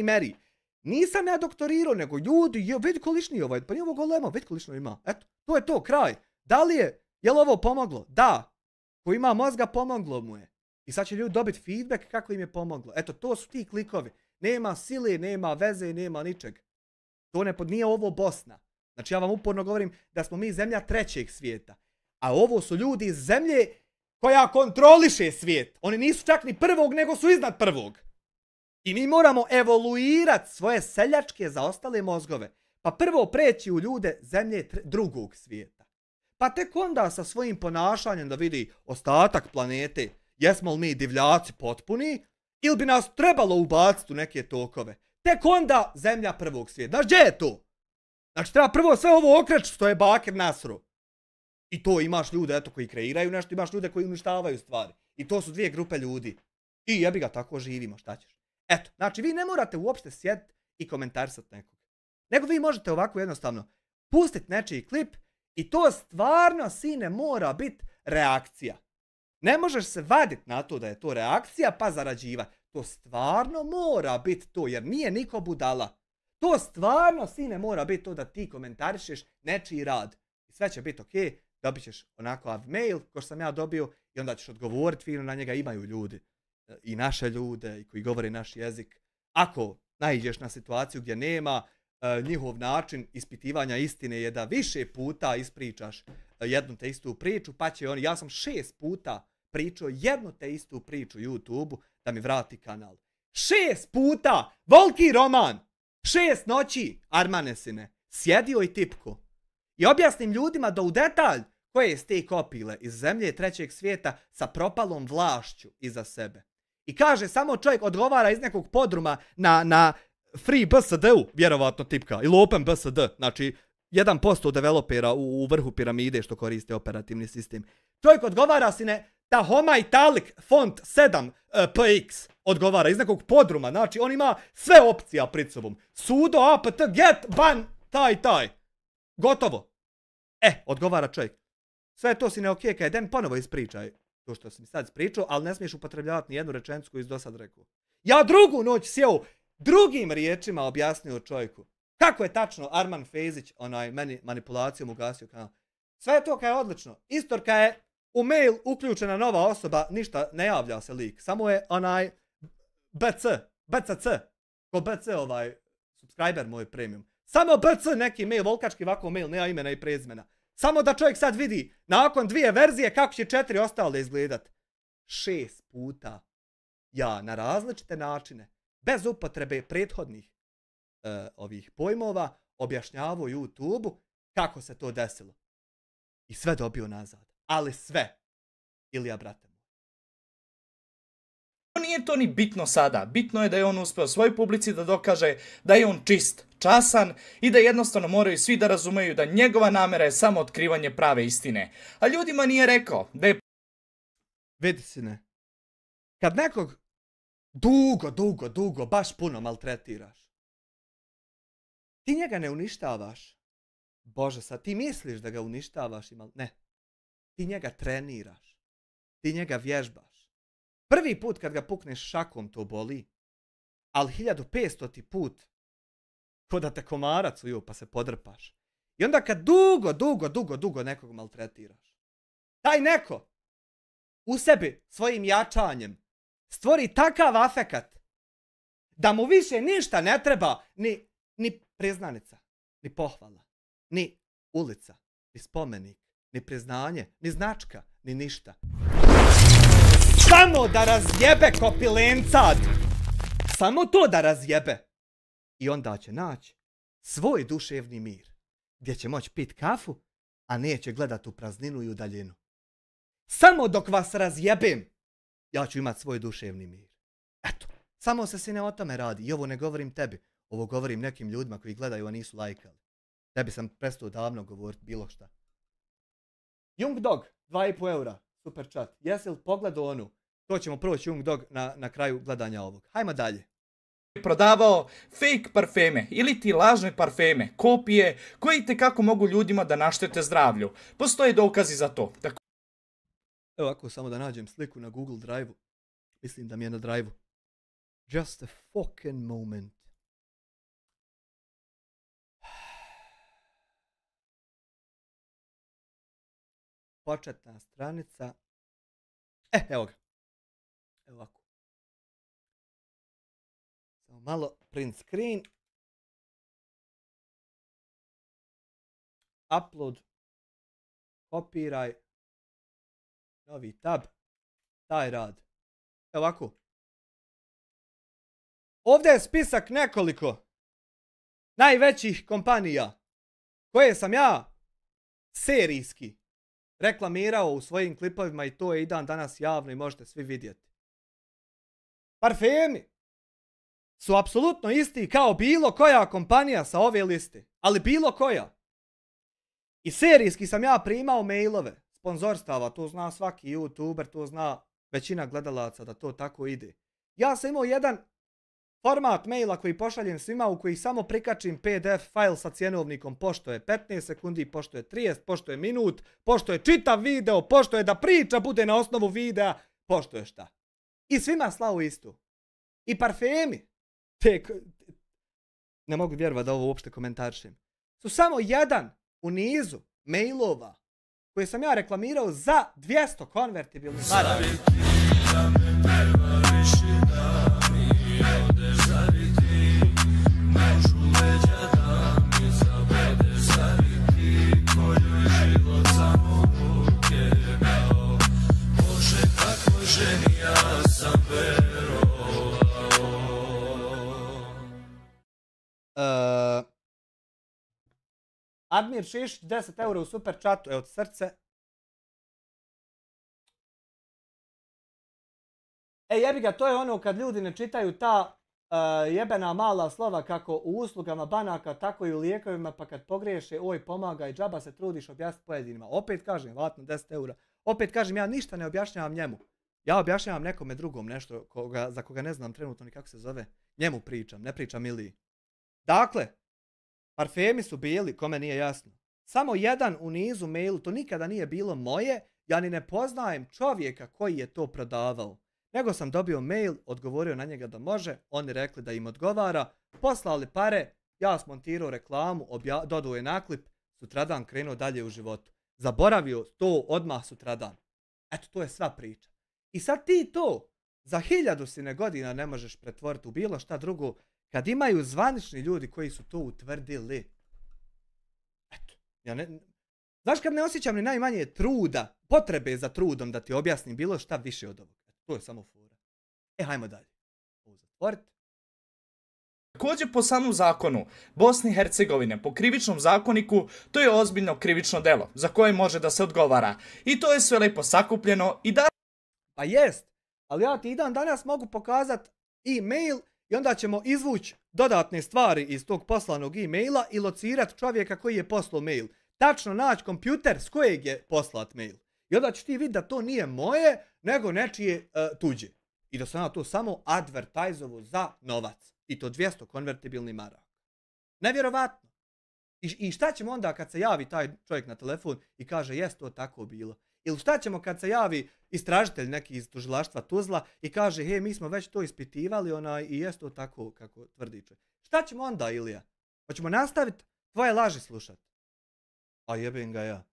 Meri, nisam ja doktorirao, nego ljudi, vidi količni ovaj, pa nije ovo golemo, vidi količno ima. Eto, to je to, kraj. Da li je li ovo pomoglo? Da. Ko ima mozga, pomoglo mu je. I sad će ljudi dobiti feedback kako im je pomoglo. Eto, to su ti klikovi. Nema sile, nema veze, nema ničeg. To nije ovo Bosna. Znači ja vam uporno govorim da smo mi zemlja trećeg svijeta. A ovo su ljudi iz zemlje koja kontroliše svijet. Oni nisu čak ni prvog, nego su iznad prvog. I mi moramo evoluirati svoje seljačke zaostale mozgove. Pa prvo preći u ljude zemlje drugog svijeta. Pa tek onda sa svojim ponašanjem da vidi ostatak planete, jesmo li mi divljaci potpuni, ili bi nas trebalo ubaciti u neke tokove. Tek onda zemlja prvog svijeta. Znaš gdje je to? Znači treba prvo sve ovo okreći što je Bakir Nasru. I to imaš ljude eto, koji kreiraju nešto, imaš ljude koji uništavaju stvari. I to su dvije grupe ljudi. I jebi ga, tako živimo, šta ćeš. Eto, znači vi ne morate uopšte sjediti i komentarisati nekog. Nego vi možete ovako jednostavno pustiti nečiji klip i to stvarno, sine, mora biti reakcija. Ne možeš se vaditi na to da je to reakcija pa zarađivati. To stvarno mora biti to, jer nije niko budala. To stvarno, sine, mora biti to da ti komentarišeš nečiji rad. I sve će biti okej, dobit ćeš onako mail ko što sam ja dobio i onda ćeš odgovoriti fino na njega. Imaju ljudi i naše ljude i koji govore naš jezik. Ako naiđeš na situaciju gdje nema, njihov način ispitivanja istine je da više puta ispričaš jednu te istu priču, pa će oni, ja sam 6 puta pričao jednu te istu priču YouTube-u da mi vrati kanal. 6 puta! Volki roman! 6 noći, Armanesine, sjedio i tipko. I objasnim ljudima da u detalj koje ste kopile iz zemlje trećeg svijeta sa propalom vlašću iza sebe. I kaže, samo čovjek odgovara iz nekog podruma na free BSD-u, vjerovatno tipka, ili open BSD, znači 1% developera u vrhu piramide što koriste operativni sistem. Čovjek odgovara si ne Tahoma Italic font 7 px odgovara iz nekog podruma, znači on ima sve opcija pred sobom. Sudo apt get ban taj. Gotovo. Odgovara čovjek. Sve to si ne okej, kaj den ponovo ispričaj to što sam sad ispričao, ali ne smiješ upotrebljavati ni jednu rečenicu koju si do sad rekao. Ja drugu noć sjeo, drugim riječima objasnio čovjeku kako je tačno Arman Fejzić meni manipulacijom ugasio kanal. Sve je to kaj je odlično. Istorka je u mail uključena nova osoba, ništa, ne javlja se lik. Samo je BCC, ko BC subscriber moj premium. Samo BC neki mail, volkački ovako mail, nema imena i prezimena. Samo da čovjek sad vidi, nakon 2 verzije, kako će 4 ostale izgledat. 6 puta ja na različite načine, bez upotrebe prethodnih ovih pojmova, objašnjavao YouTube-u kako se to desilo. I sve dobio nazad. Ali sve. Ilija, brate moj. Nije to ni bitno sada. Bitno je da je on uspeo svojoj publici da dokaže da je on čist, časan i da jednostavno moraju svi da razumeju da njegova namera je samo otkrivanje prave istine. A ljudima nije rekao da je... Vidi, sine, kad nekog dugo, baš puno maltretiraš, ti njega ne uništavaš. Bože, sad ti misliš da ga uništavaš i ne. Ti njega treniraš. Ti njega vježbaš. Prvi put kad ga pukneš šakom to boli, ali 1500 put ko da te komarac uju pa se podrpaš. I onda kad dugo nekog maltretiraš, taj neko u sebi svojim jačanjem stvori takav afekat da mu više ništa ne treba, ni priznanica, ni pohvala, ni ulica, ni spomenik, ni priznanje, ni značka, ni ništa. Samo da razjebe kopilencad! Samo to da razjebe! I onda će naći svoj duševni mir, gdje će moći pit kafu, a neće gledat u prazninu i u daljinu. Samo dok vas razjebem, ja ću imat svoj duševni mir. Eto, samo se sine o tome radi. I ovo ne govorim tebi, ovo govorim nekim ljudima koji gledaju, a nisu lajkali. Tebi sam prestao davno govoriti bilo šta. Young Dog, 2,5 eura, super chat. Jesi li pogledao onu? To ćemo proći Young Dog na kraju gledanja ovog. Hajmo dalje. Prodavao fake parfeme ili ti lažne parfeme, kopije koji tekako mogu ljudima da naštete zdravlju. Postoje dokazi za to. Evo ako samo da nađem sliku na Google Drive-u. Mislim da mi je na Drive-u. Just a fucking moment. Početna stranica. Evo ga. Evo ovako. Samo malo print screen. Upload. Kopiraj. Novi tab. Taj rad. Evo ovako. Ovdje je spisak nekoliko najvećih kompanija koje sam ja serijski reklamirao u svojim klipovima i to je i dan danas javno i možete svi vidjeti. Parfemi su apsolutno isti kao bilo koja kompanija sa ove liste, ali bilo koja. I serijski sam ja primao mailove sponzorstava, to zna svaki youtuber, to zna većina gledalaca da to tako ide. Ja sam imao jedan format maila koji pošaljem svima u koji samo prikačim PDF file sa cjenovnikom, pošto je 15 sekundi, pošto je 30, pošto je minut, pošto je čitav video, pošto je da priča bude na osnovu videa, pošto je šta. I svima slao isto. I parfemi, ne mogu vjerovati da ovo uopšte komentarišem, su samo jedan u nizu mailova koje sam ja reklamirao za 200 konvertibilnih maraka. Admir Šišić, 10 eura u super chatu, evo srce. Jebi ga, to je ono kad ljudi ne čitaju ta jebena mala slova kako u uslugama banaka, tako i u lijekovima, pa kad pogriješe, oj pomagaj, džaba se trudiš objasniti pojedinima. Opet kažem, vatno 10 eura. Opet kažem, ja ništa ne objašnjavam njemu. Ja objašnjavam nekome drugom nešto za koga ne znam trenutno ni kako se zove. Njemu pričam, ne pričam Iliji. Dakle, parfemi su bili, kome nije jasno, samo jedan u nizu mailu, to nikada nije bilo moje, ja ni ne poznajem čovjeka koji je to prodavao. Nego sam dobio mail, odgovorio na njega da može, oni rekli da im odgovara, poslali pare, ja smontirao reklamu, dodao je naklip, sutradan krenuo dalje u životu. Zaboravio to odmah sutradan. Eto, to je sva priča. I sad ti to za 1000 godina ne možeš pretvoriti u bilo šta drugo, kad imaju zvanični ljudi koji su to utvrdili. Eto, ja ne... Znaš kad ne osjećam ni najmanje truda, potrebe za trudom da ti objasnim bilo šta više od ovog. To je samo fora. Hajmo dalje. Ovo zatvoriti. Također po samom zakonu Bosne i Hercegovine, po krivičnom zakoniku, to je ozbiljno krivično delo za koje može da se odgovara. I to je sve lepo sakupljeno i da... Pa jest, ali ja ti i dan danas mogu pokazati e-mail i onda ćemo izvući dodatne stvari iz tog poslanog e-maila i locirati čovjeka koji je poslao mail. Tačno naći kompjuter s kojeg je poslat mail. I onda ćeš ti vidjeti da to nije moje, nego nečije tuđe. I da sam ja to samo advertajzovo za novac. I to 200 konvertibilnih maraka. Nevjerovatno. I šta ćemo onda kad se javi taj čovjek na telefon i kaže jes to tako bilo? Ili šta ćemo kad se javi istražitelj neki iz tužilaštva Tuzla i kaže he mi smo već to ispitivali i jes to tako kako tvrdi čovjek. Šta ćemo onda, Ilija? Hoćemo nastaviti tvoje laži slušati? A jebem ga ja.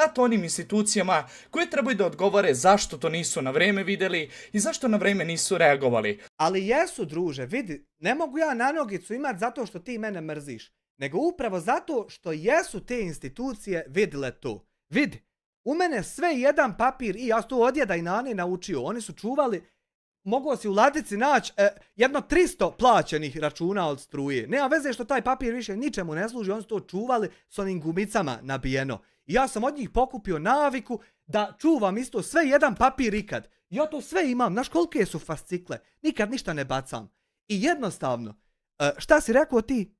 Zato onim institucijama koje trebaju da odgovore zašto to nisu na vrijeme vidjeli i zašto na vrijeme nisu reagovali. Ali jesu, druže, vidi, ne mogu ja na nogicu imati zato što ti mene mrziš, nego upravo zato što jesu te institucije vidjele to. Vidi, u mene sve jedan papir i ja sam to od djeda i nane naučio, oni su čuvali, mogu si u ladici naći jedno 300 plaćenih računa od struje. Nema veze što taj papir više ničemu ne služi, oni su to čuvali s onim gumicama nabijeno. I ja sam od njih pokupio naviku da čuvam isto sve jedan papir ikad. Ja to sve imam, znaš kolike su fascikle, nikad ništa ne bacam. I jednostavno, šta si rekao ti?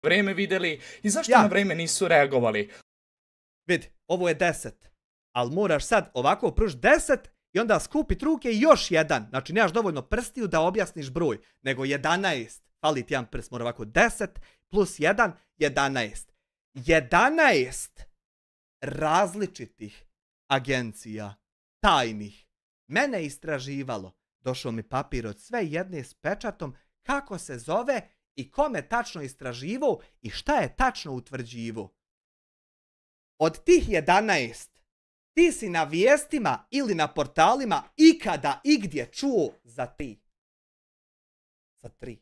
Vrijeme vidjeli i zašto na vrijeme nisu reagovali. Vidi, ovo je 10, ali moraš sad ovako pruž 10 i onda skupiti ruke i još jedan. Znači nemaš dovoljno prstiju da objasniš broj, nego 11. Fali ti jedan prst, mora ovako 10 plus 1, 11. 11 različitih agencija, tajnih, mene istraživalo. Došao mi papir od sve jedne s pečatom kako se zove i kome tačno istraživao i šta je tačno utvrđivao. Od tih 11, Ti si na vijestima ili na portalima ikada igdje čuo za 3. Za 3.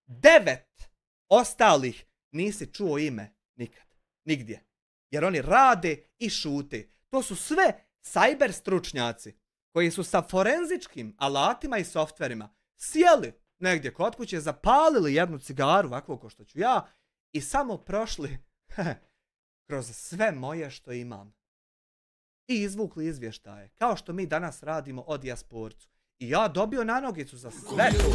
9 ostalih nisi čuo ime nikad. Nigdje. Jer oni rade i šute. To su sve cyber stručnjaci koji su sa forenzičkim alatima i softverima sjeli negdje kod kuće, zapalili jednu cigaru, ovako ko što ću ja, i samo prošli kroz sve moje što imam. I izvukli izvještaje, kao što mi danas radimo o dijasporcu. I ja dobio na nogicu za sve to.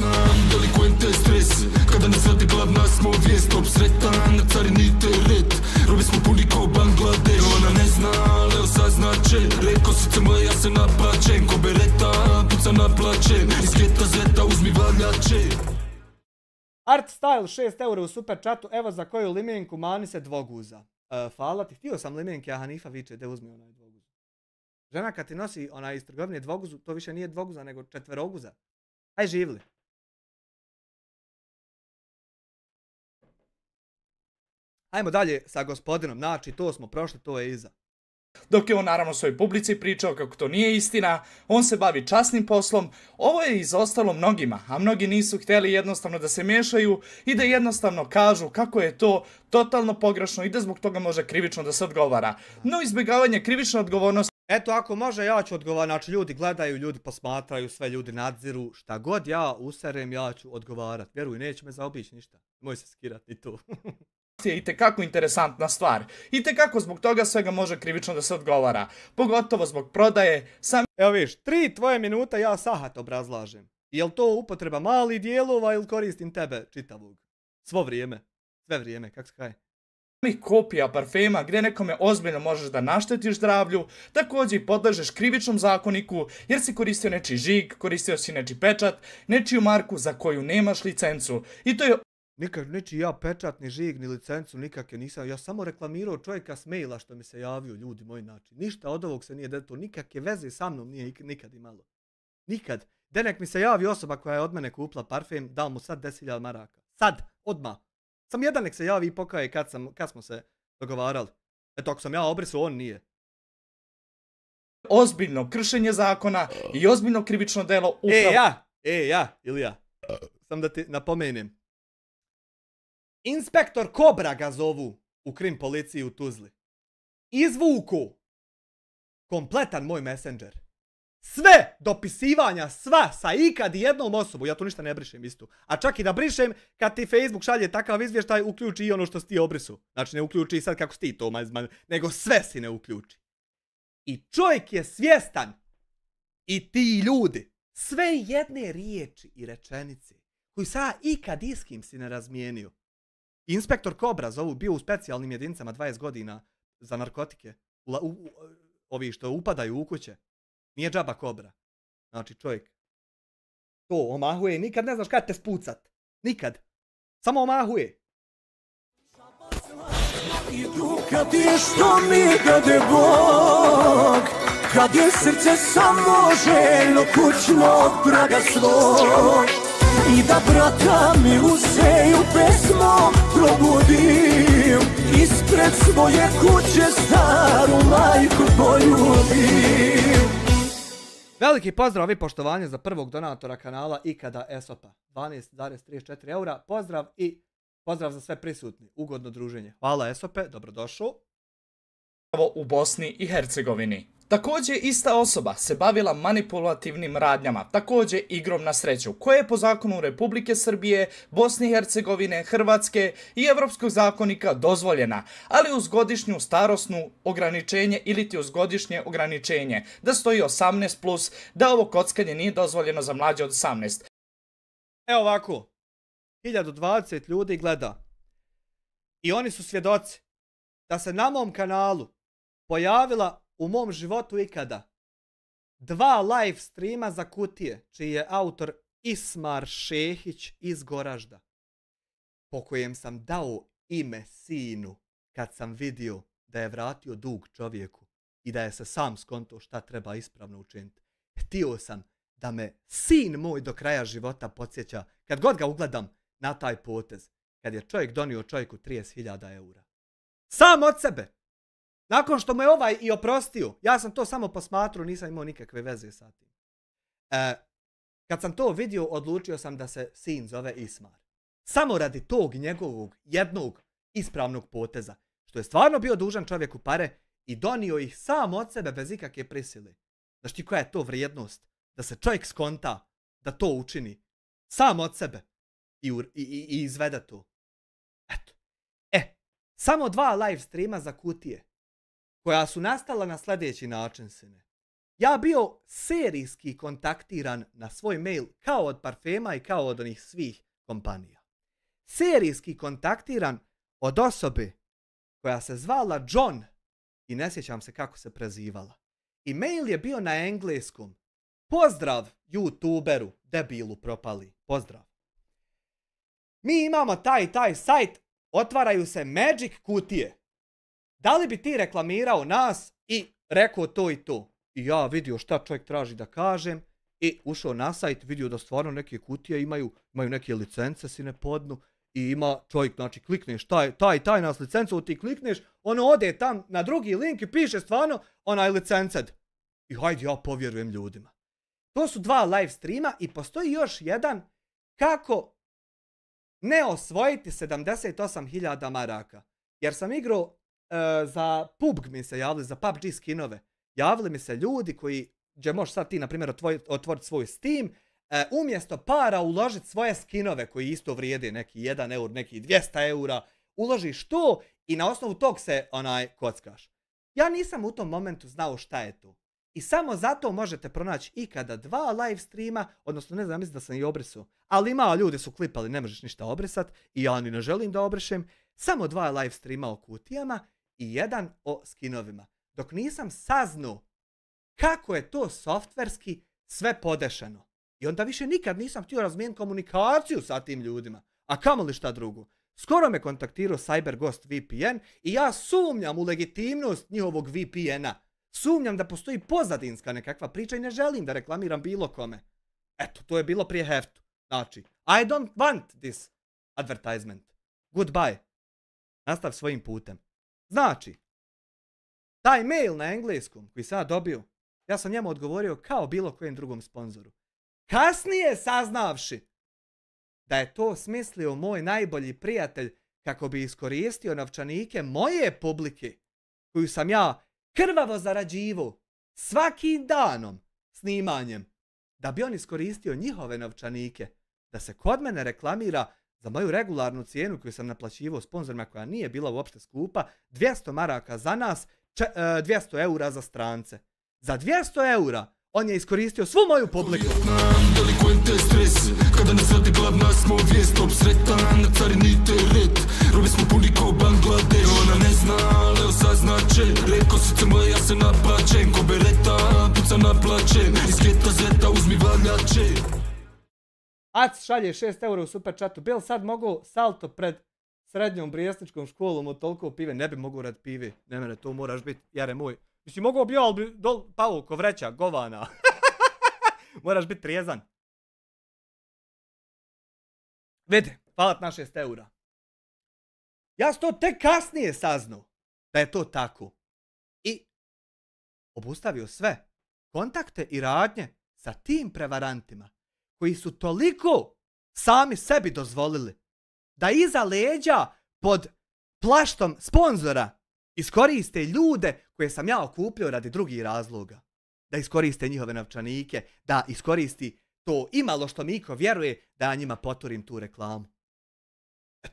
Delikvente stres, kada nas radi glavna smo vijest, top sretan, na carini teret, robi smo puni ko Bangladeš. Ona ne zna, ali evo saznače, reko srce moje ja se naplačem, ko bereta, puca naplače, iz geta zeta uzmi valjače. Art Style 6 eura u super chatu, evo za koju limenku mani se dvoguza. Hvala ti, htio sam limenke, a Hanifa viče, de uzmi onaj dvoguz. Žena kad ti nosi onaj iz trgovine dvoguzu, to više nije dvoguza nego četveroguza. Aj živli. Ajmo dalje sa gospodinom, znači to smo prošli, to je iza. Dok je on naravno svojoj publici pričao kako to nije istina, on se bavi časnim poslom, ovo je izostalo mnogima, a mnogi nisu htjeli jednostavno da se miješaju i da jednostavno kažu kako je to totalno pogrešno i da zbog toga može krivično da se odgovara. No izbjegavanje krivične odgovornosti. Eto, ako može, ja ću odgovarati, znači ljudi gledaju, ljudi posmatraju, sve ljudi nadziru, šta god ja userem, ja ću odgovarati. Vjeruj, neće me zaobići ništa, moj se skirati ni tu. Je itekako interesantna stvar. Itekako zbog toga svega može krivično da se odgovara. Pogotovo zbog prodaje. Evo viš, 3 tvoje minuta ja sahat obrazlažem. Jel to upotreba malih dijelova ili koristim tebe čitavog? Svo vrijeme. Sve vrijeme, kak se kaj? Kopija parfema gdje nekome ozbiljno možeš da naštetiš zdravlju, također i podležeš krivičnom zakoniku jer si koristio nečiji žig, koristio si nečiji pečat, nečiju marku za koju nemaš licencu. I to je nikak neći ja pečat, ni žig, ni licencu, nikak je nisam. Ja samo reklamirao čovjeka s maila što mi se javio, ljudi moji, znači. Ništa od ovog se nije deto, nikakve veze sa mnom nije nikad imalo. Nikad. Denek mi se javi osoba koja je od mene kupila parfem, dao mu sad 10.000 maraka. Sad, odmah. Sam jedan nek se javi i pokaje kad smo se dogovarali. Eto, ako sam ja obrisao, on nije. Ozbiljno kršenje zakona i ozbiljno krivično delo upravo... Ilija, sam da ti napomenem. Inspektor Kobra ga zovu u krim policiji u Tuzli. Izvuku kompletan moj messenger. Sve dopisivanja, sva sa ikad i jednom osobu, ja tu ništa ne brišem isto. A čak i da brišem, kad ti Facebook šalje takav izvještaj, uključi i ono što si ti obrisu. Znači ne uključi sad kako si ti to, nego sve si ne uključi. I čovjek je svjestan, i ti ljudi, sve jedne riječi i rečenice, koju sa ikad i s kim si ne razmijenio. Inspektor Kobra zovu, bio u specijalnim jedinicama 20 godina za narkotike. Ovi što upadaju u kuće. Nije džaba Kobra. Znači čovjek. To omahuje, nikad ne znaš kad te spucat. Nikad. Samo omahuje. Kad je što mi dade Bog, kad je srce samo željno kućnog praga svog, i da brata mi useju pesmom probudim, ispred svoje kuće staru majku poljubim. Veliki pozdrav i poštovanje za prvog donatora kanala ikada ESOP-a. 12,34 eura. Pozdrav i pozdrav za sve prisutni. Ugodno druženje. Hvala ESOP-e, dobrodošao. U Bosni i Hercegovini. Također ista osoba se bavila manipulativnim radnjama, također igrom na sreću, koja je po zakonu Republike Srbije, Bosne i Hercegovine, Hrvatske i Evropskog zakonika dozvoljena, ali uz godišnju starosnu ograničenje ili ti uz godišnje ograničenje, da stoji 18+, da ovo kockanje nije dozvoljeno za mlađe od 18. Evo ovako, 1020 ljudi gleda i oni su svjedoci da se na mom kanalu pojavila u mom životu ikada 2 live streama za kutije, čiji je autor Ismar Šehić iz Goražda, po kojem sam dao ime sinu kad sam vidio da je vratio dug čovjeku i da je se sam skonto šta treba ispravno učiniti. Htio sam da me sin moj do kraja života podsjeća, kad god ga ugledam, na taj potez, kad je čovjek donio čovjeku 30.000 eura. Sam od sebe! Nakon što mu je ovaj i oprostio, ja sam to samo posmatrao, nisam imao nikakve veze sa tim. Kad sam to vidio, odlučio sam da se sin zove Ismar. Samo radi tog njegovog jednog ispravnog poteza, što je stvarno bio dužan čovjeku pare i donio ih sam od sebe bez ikakve prisile. Znaš ti koja je to vrijednost? Da se čovjek skonta da to učini sam od sebe i izvede to. Eto. Samo 2 live streama za kutije koja su nastala na sljedeći način, sine. Ja bio serijski kontaktiran na svoj mail kao od parfema i kao od onih svih kompanija. Serijski kontaktiran od osobe koja se zvala John i ne sjećam se kako se prezivala. I mail je bio na engleskom. Pozdrav YouTuberu, debilu propali. Pozdrav. Mi imamo taj sajt, otvaraju se Magic kutije. Da li bi ti reklamirao nas i rekao to i to? I ja vidio šta čovjek traži da kažem i ušao na sajt, vidio da stvarno neke kutije imaju neke licence si ne podnu i ima čovjek, znači klikneš taj nas licencu, ti klikneš, ono ode tam na drugi link i piše stvarno onaj licenced. I hajde ja povjerujem ljudima. To su 2 live streama i postoji još jedan kako ne osvojiti 78.000 maraka. Jer sam igrao za PUBG mi se javili, za PUBG skinove. Javili mi se ljudi koji, gdje možeš sad ti, na primjer, otvoriti svoj Steam, umjesto para uložiti svoje skinove koji isto vrijede neki 1 eur, neki 200 eura, uložiš to i na osnovu tog se kockaš. Ja nisam u tom momentu znao šta je to. I samo zato možete pronaći ikada 2 live streama, odnosno ne znam, mislim da sam i obrisao, ali ima, ljudi su klipali, ne možeš ništa obrisat i ja ni ne želim da obrišem, samo 2 live streama o kutijama i 1 o skinovima. Dok nisam saznao kako je to softverski sve podešeno. I onda više nikad nisam htio razmijeniti komunikaciju sa tim ljudima. A kamoli šta drugo. Skoro me kontaktirao CyberGhost VPN i ja sumnjam u legitimnost njihovog VPN-a. Sumnjam da postoji pozadinska nekakva priča i ne želim da reklamiram bilo kome. Eto, to je bilo prije heftu. Znači, I don't want this advertisement. Goodbye. Nastav svojim putem. Znači, taj mail na engleskom koji sam ja dobio, ja sam njemu odgovorio kao bilo kojem drugom sponzoru. Kasnije saznavši da je to smislio moj najbolji prijatelj kako bi iskoristio novčanike moje publike, koju sam ja krvavo zarađivao svakim danom snimanjem, da bi on iskoristio njihove novčanike, da se kod mene reklamira za moju regularnu cijenu koju sam naplaćivao sponzorima koja nije bila uopšte skupa, 200 maraka za nas, 200 eura za strance. Za 200 eura on je iskoristio svu moju publiku. Delikvente stres, kada nas radi glavna smo vijest, obsretan, na carini teret, robi smo puni ko Bangladeš, ona ne zna, ali osaznače, redko srce moje, ja se naplačem, ko bereta, puca naplačem, iz geta zeta uzmi valjače. Ac šalje 6 eura u super chatu, bil sad mogu salto pred srednjom brijesničkom školom od toliko pive, ne bi mogu rad pive, ne mene, to moraš biti, jare moj. Mislim, mogu bi, ali bi pao ko vreća, govana. Moraš biti trijezan. Vidi, hvala na 6 eura. Ja sam to tek kasnije saznao da je to tako. I obustavio sve kontakte i radnje sa tim prevarantima koji su toliko sami sebi dozvolili da iza leđa pod plaštom sponzora iskoriste ljude koje sam ja okupljao radi drugih razloga. Da iskoriste njihove novčanike, da iskoristi to imalo što Miko vjeruje da ja njima poturim tu reklamu.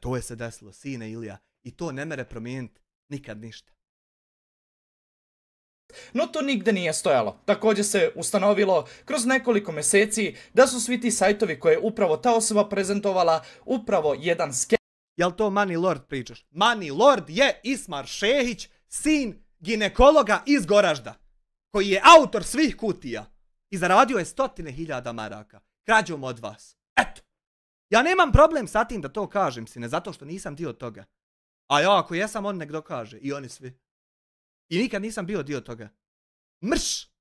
To je se desilo, sine Ilija, i to ne mere promijeniti nikad ništa. No to nigde nije stojalo. Također se ustanovilo kroz nekoliko mjeseci da su svi ti sajtovi koje je upravo ta osoba prezentovala upravo jedan skem. Jel to Money Lord pričaš? Money Lord je Ismar Šehić, sin ginekologa iz Goražda, koji je autor svih kutija i zaradio je 100.000 maraka krađom od vas. Eto, ja nemam problem sa tim da to kažem, sine, zato što nisam dio toga. A ja ako jesam, on nek dokaže, i oni svi. I nikad nisam bio dio toga. Mrš!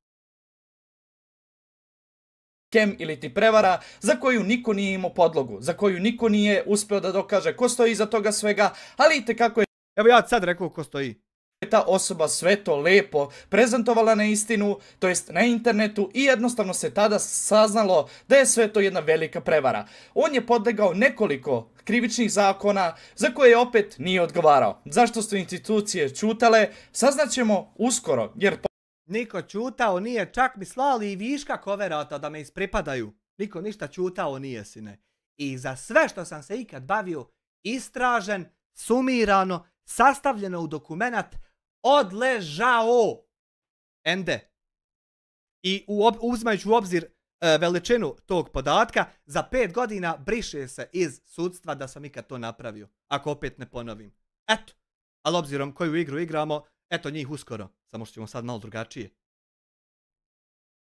Skem ili ti prevara za koju niko nije imao podlogu, za koju niko nije uspio da dokaže ko stoji iza toga svega, ali itekako je... Evo ja sad rekao ko stoji. ta osoba sve to lepo prezentovala na istinu, to jest na internetu, i jednostavno se tada saznalo da je sve to jedna velika prevara. On je podlegao nekoliko krivičnih zakona za koje opet nije odgovarao. Zašto su institucije ćutale, saznaćemo uskoro, jer niko ćutao nije, čak mi slali i viška koverata da me ispripadaju. Niko ništa ćutao nije, sine. I za sve što sam se ikad bavio, istražen, sumirano, sastavljeno u dokumenat, odležao. Ende. I uzimajući u obzir veličinu tog podatka, za 5 godina briše se iz sudstva da sam ikad to napravio. Ako opet ne ponovim. Eto. Ali obzirom koju igru igramo, eto njih uskoro. Samo što ćemo sad malo drugačije.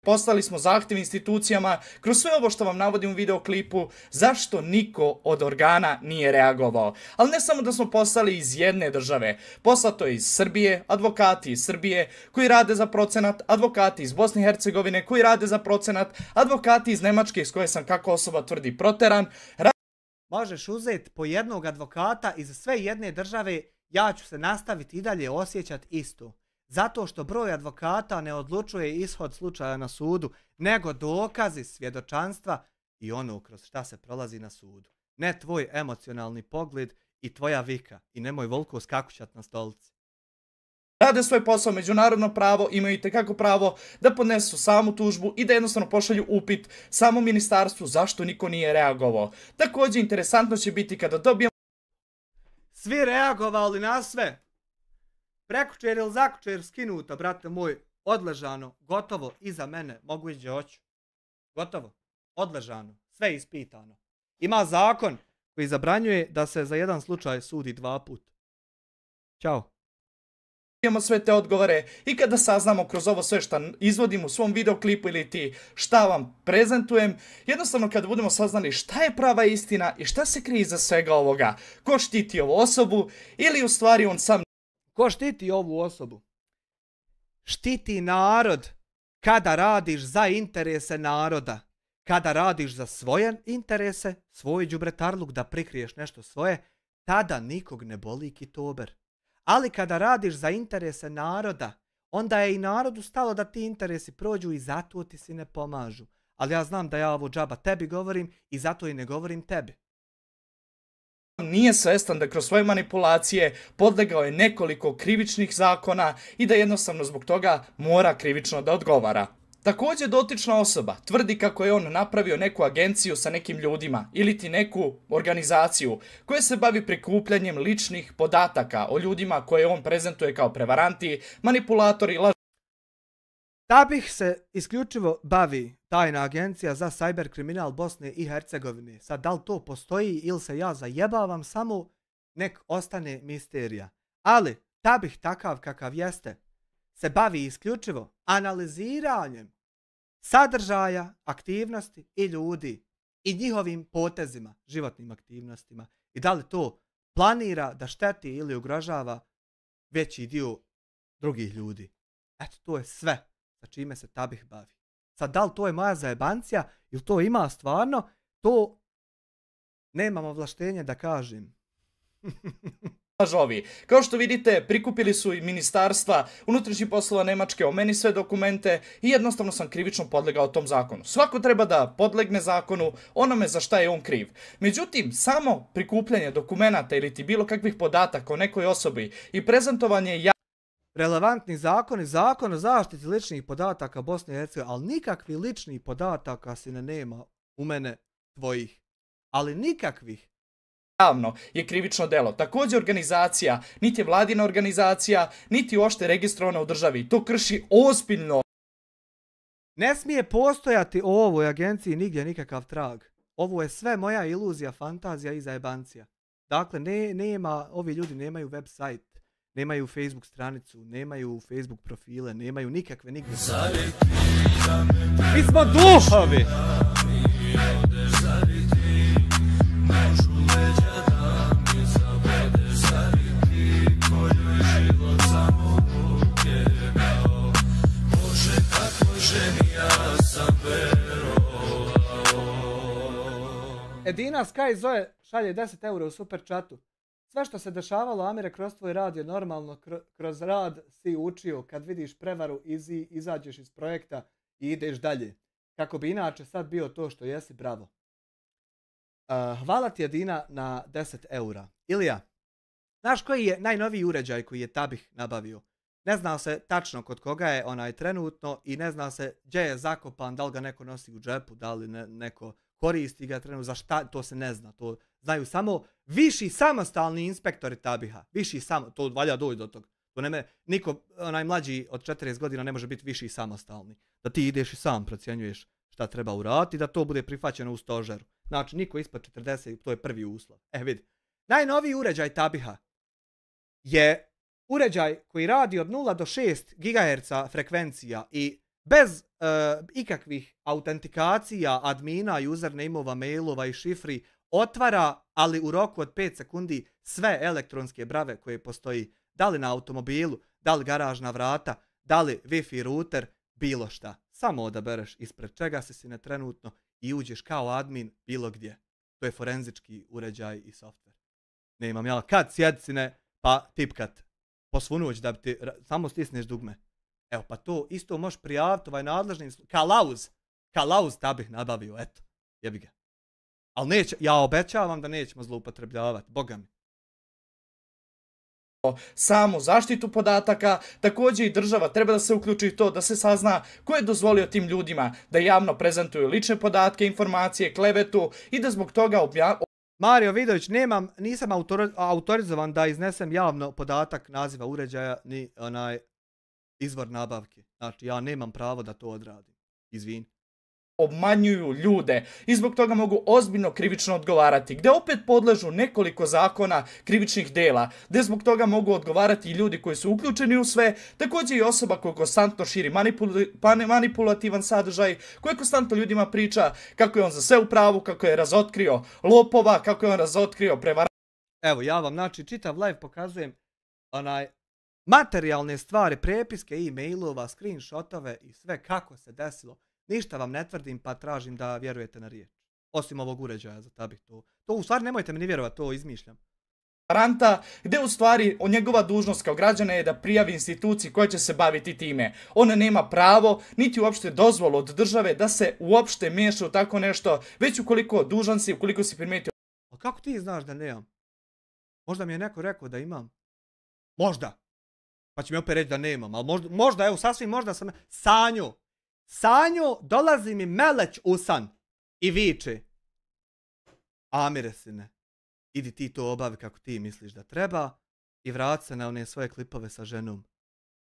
Poslali smo zahtjev institucijama kroz sve ovo što vam navodim u videoklipu, zašto niko od organa nije reagovao. Ali ne samo da smo poslali iz jedne države, poslato je iz Srbije, advokati iz Srbije koji rade za procenat, advokati iz Bosne i Hercegovine koji rade za procenat, advokati iz Nemačke iz koje sam, kako osoba tvrdi, proteran. Možeš uzeti po jednog advokata iz sve jedne države, ja ću se nastaviti i dalje osjećati isto. Zato što broj advokata ne odlučuje ishod slučaja na sudu, nego dokazi, svjedočanstva i ono kroz šta se prolazi na sudu. Ne tvoj emocionalni pogled i tvoja vika. I nemoj volko skakućat na stolici. Rade svoj posao, međunarodno pravo, imaju itekako pravo da podnesu samu tužbu i da jednostavno pošalju upit samom ministarstvu zašto niko nije reagovao. Također interesantno će biti kada dobijemo... Svi reagovali na sve. Prekučer ili zakučer skinuto, brate moj, odležano, gotovo, iza mene, mogu ići hoću. Gotovo, odležano, sve ispitano. Ima zakon koji zabranjuje da se za jedan slučaj sudi 2 puta. Ćao. Imamo sve te odgovore i kada saznamo kroz ovo sve što izvodim u svom videoklipu ili ti šta vam prezentujem, jednostavno kada budemo saznali šta je prava istina i šta se krije iza svega ovoga, ko štiti ovu osobu ili u stvari on sam... Ko štiti ovu osobu? Štiti narod kada radiš za interese naroda. Kada radiš za svoje interese, svoj đubretarluk da prikriješ nešto svoje, tada nikog ne boli kitober. Ali kada radiš za interese naroda, onda je i narodu stalo da ti interesi prođu i zato ti si ne pomažu. Ali ja znam da ja ovo džaba tebi govorim i zato i ne govorim tebi. Nije svestan da kroz svoje manipulacije podlegao je nekoliko krivičnih zakona i da jednostavno zbog toga mora krivično da odgovara. Također dotična osoba tvrdi kako je on napravio neku agenciju sa nekim ljudima ili ti neku organizaciju koja se bavi prikupljanjem ličnih podataka o ljudima koje on prezentuje kao prevaranti, manipulatori, Tabih se isključivo bavi tajna agencija za cyber kriminal Bosne i Hercegovine. Sad, da li to postoji ili se ja zajebavam, samo nek ostane misterija. Ali, Tabih takav kakav jeste se bavi isključivo analiziranjem sadržaja, aktivnosti i ljudi i njihovim potezima, životnim aktivnostima. I da li to planira da šteti ili ugrožava veći dio drugih ljudi. Eto, to je sve sa čime se Tabih bavi. Sad, da li to je moja zajebancija ili to ima stvarno, to nemam ovlaštenje da kažem. lažovi. Kao što vidite, prikupili su i ministarstva unutrašnjih poslova Nemačke o meni sve dokumente i jednostavno sam krivično podlegao tom zakonu. Svako treba da podlegne zakonu onome za šta je on kriv. Međutim, samo prikupljanje dokumenata ili ti bilo kakvih podataka o nekoj osobi i prezentovanje relevantni zakoni, zakon o zaštiti ličnih podataka Bosne i Hercegovine, ali nikakvi ličnih podataka si ne nema u mene tvojih. Ali nikakvih. Javno je krivično delo. Također organizacija, niti je vladina organizacija, niti uopšte registrovana u državi. To krši ozbiljno. Ne smije postojati o ovoj agenciji nigdje nikakav trag. Ovo je sve moja iluzija, fantazija i zajebancija. Dakle, nema, ovi ljudi nemaju website, nemaju Facebook stranicu, nemaju Facebook profile, nemaju nikakve nigdje. Mi smo duhovi! Edina Sky Zoe šalje 10 € u super chatu. Sve što se dešavalo, Amire, kroz tvoj rad je normalno, kroz rad si učio, kad vidiš prevaru, izađeš iz projekta i ideš dalje. Kako bi inače sad bio to što jesi, bravo. Hvala ti, Edina, na 10 eura. Ilija, znaš koji je najnoviji uređaj koji je Tabih nabavio? Ne zna se tačno kod koga je onaj trenutno i ne zna se gdje je zakopan, da li ga neko nosi u džepu, da li neko koristi ga trenutno, za šta, to se ne zna. To znaju samo viši samostalni inspektori Tabiha. To valja doći do toga. To niko, onaj mlađi od 40 godina ne može biti viši samostalni. Da ti ideš i sam procjenjuješ šta treba uraditi, da to bude prihvaćeno u stožeru. Znači, niko ispod 40, to je prvi uslov. Vidi. Najnoviji uređaj Tabiha je uređaj koji radi od 0 do 6 GHz frekvencija i bez ikakvih autentikacija, admina, username-ova, mailova i šifri otvara, ali u roku od 5 sekundi, sve elektronske brave koje postoji, da li na automobilu, da li garažna vrata, da li Wi-Fi router, bilo šta. Samo odabereš ispred čega si ne trenutno i uđeš kao admin bilo gdje. To je forenzički uređaj i softver. Nemam ja kad sjedi sine pa tipkat po svu noć da bi ti samo stisneš dugme. Evo pa to isto možeš prijaviti ovaj nadležni Kalauz Tabih nabavio, eto, jebi ga. Ali neće, ja obećavam da nećemo zloupotrebljavati, boga mi. Samu zaštitu podataka, također i država treba da se uključi u to da se sazna ko je dozvolio tim ljudima da javno prezentuju lične podatke, informacije, klevetu i da zbog toga Mario Vidović, nisam autorizovan da iznesem javno podatak naziva uređaja ni onaj izvor nabavke. Znači, ja nemam pravo da to odradim. Izvini. Obmanjuju ljude i zbog toga mogu ozbiljno krivično odgovarati, gdje opet podležu nekoliko zakona krivičnih dela, gdje zbog toga mogu odgovarati i ljudi koji su uključeni u sve, također i osoba koja konstantno širi manipulativan sadržaj, koja konstantno ljudima priča kako je on za sve u pravu, kako je razotkrio lopova, kako je on razotkrio prevaranta. Evo, ja vam, znači, čitav live pokazujem onaj materijalne stvari, prepiske e-mailova, screenshotove i sve kako se desilo. Ništa vam ne tvrdim pa tražim da vjerujete na riječ. Osim ovog uređaja za Tabih to. To u stvari nemojte mi ni vjerovati, to izmišljam. Gdje u stvari njegova dužnost kao građana je da prijavi instituciji koja će se baviti time. Ona nema pravo, niti uopšte dozvolu od države da se uopšte miješa u tako nešto, već ukoliko dužan si, ukoliko si primetio. A kako ti znaš da nemam? Možda mi je neko rekao da imam. Možda. Pa će mi opet reći da nemam, ali možda, evo sasvim možda sam... Sanjo, dolazi mi meleć u san i viče: Amire sine, idi ti to obavi kako ti misliš da treba i vrati se na one svoje klipove sa ženom.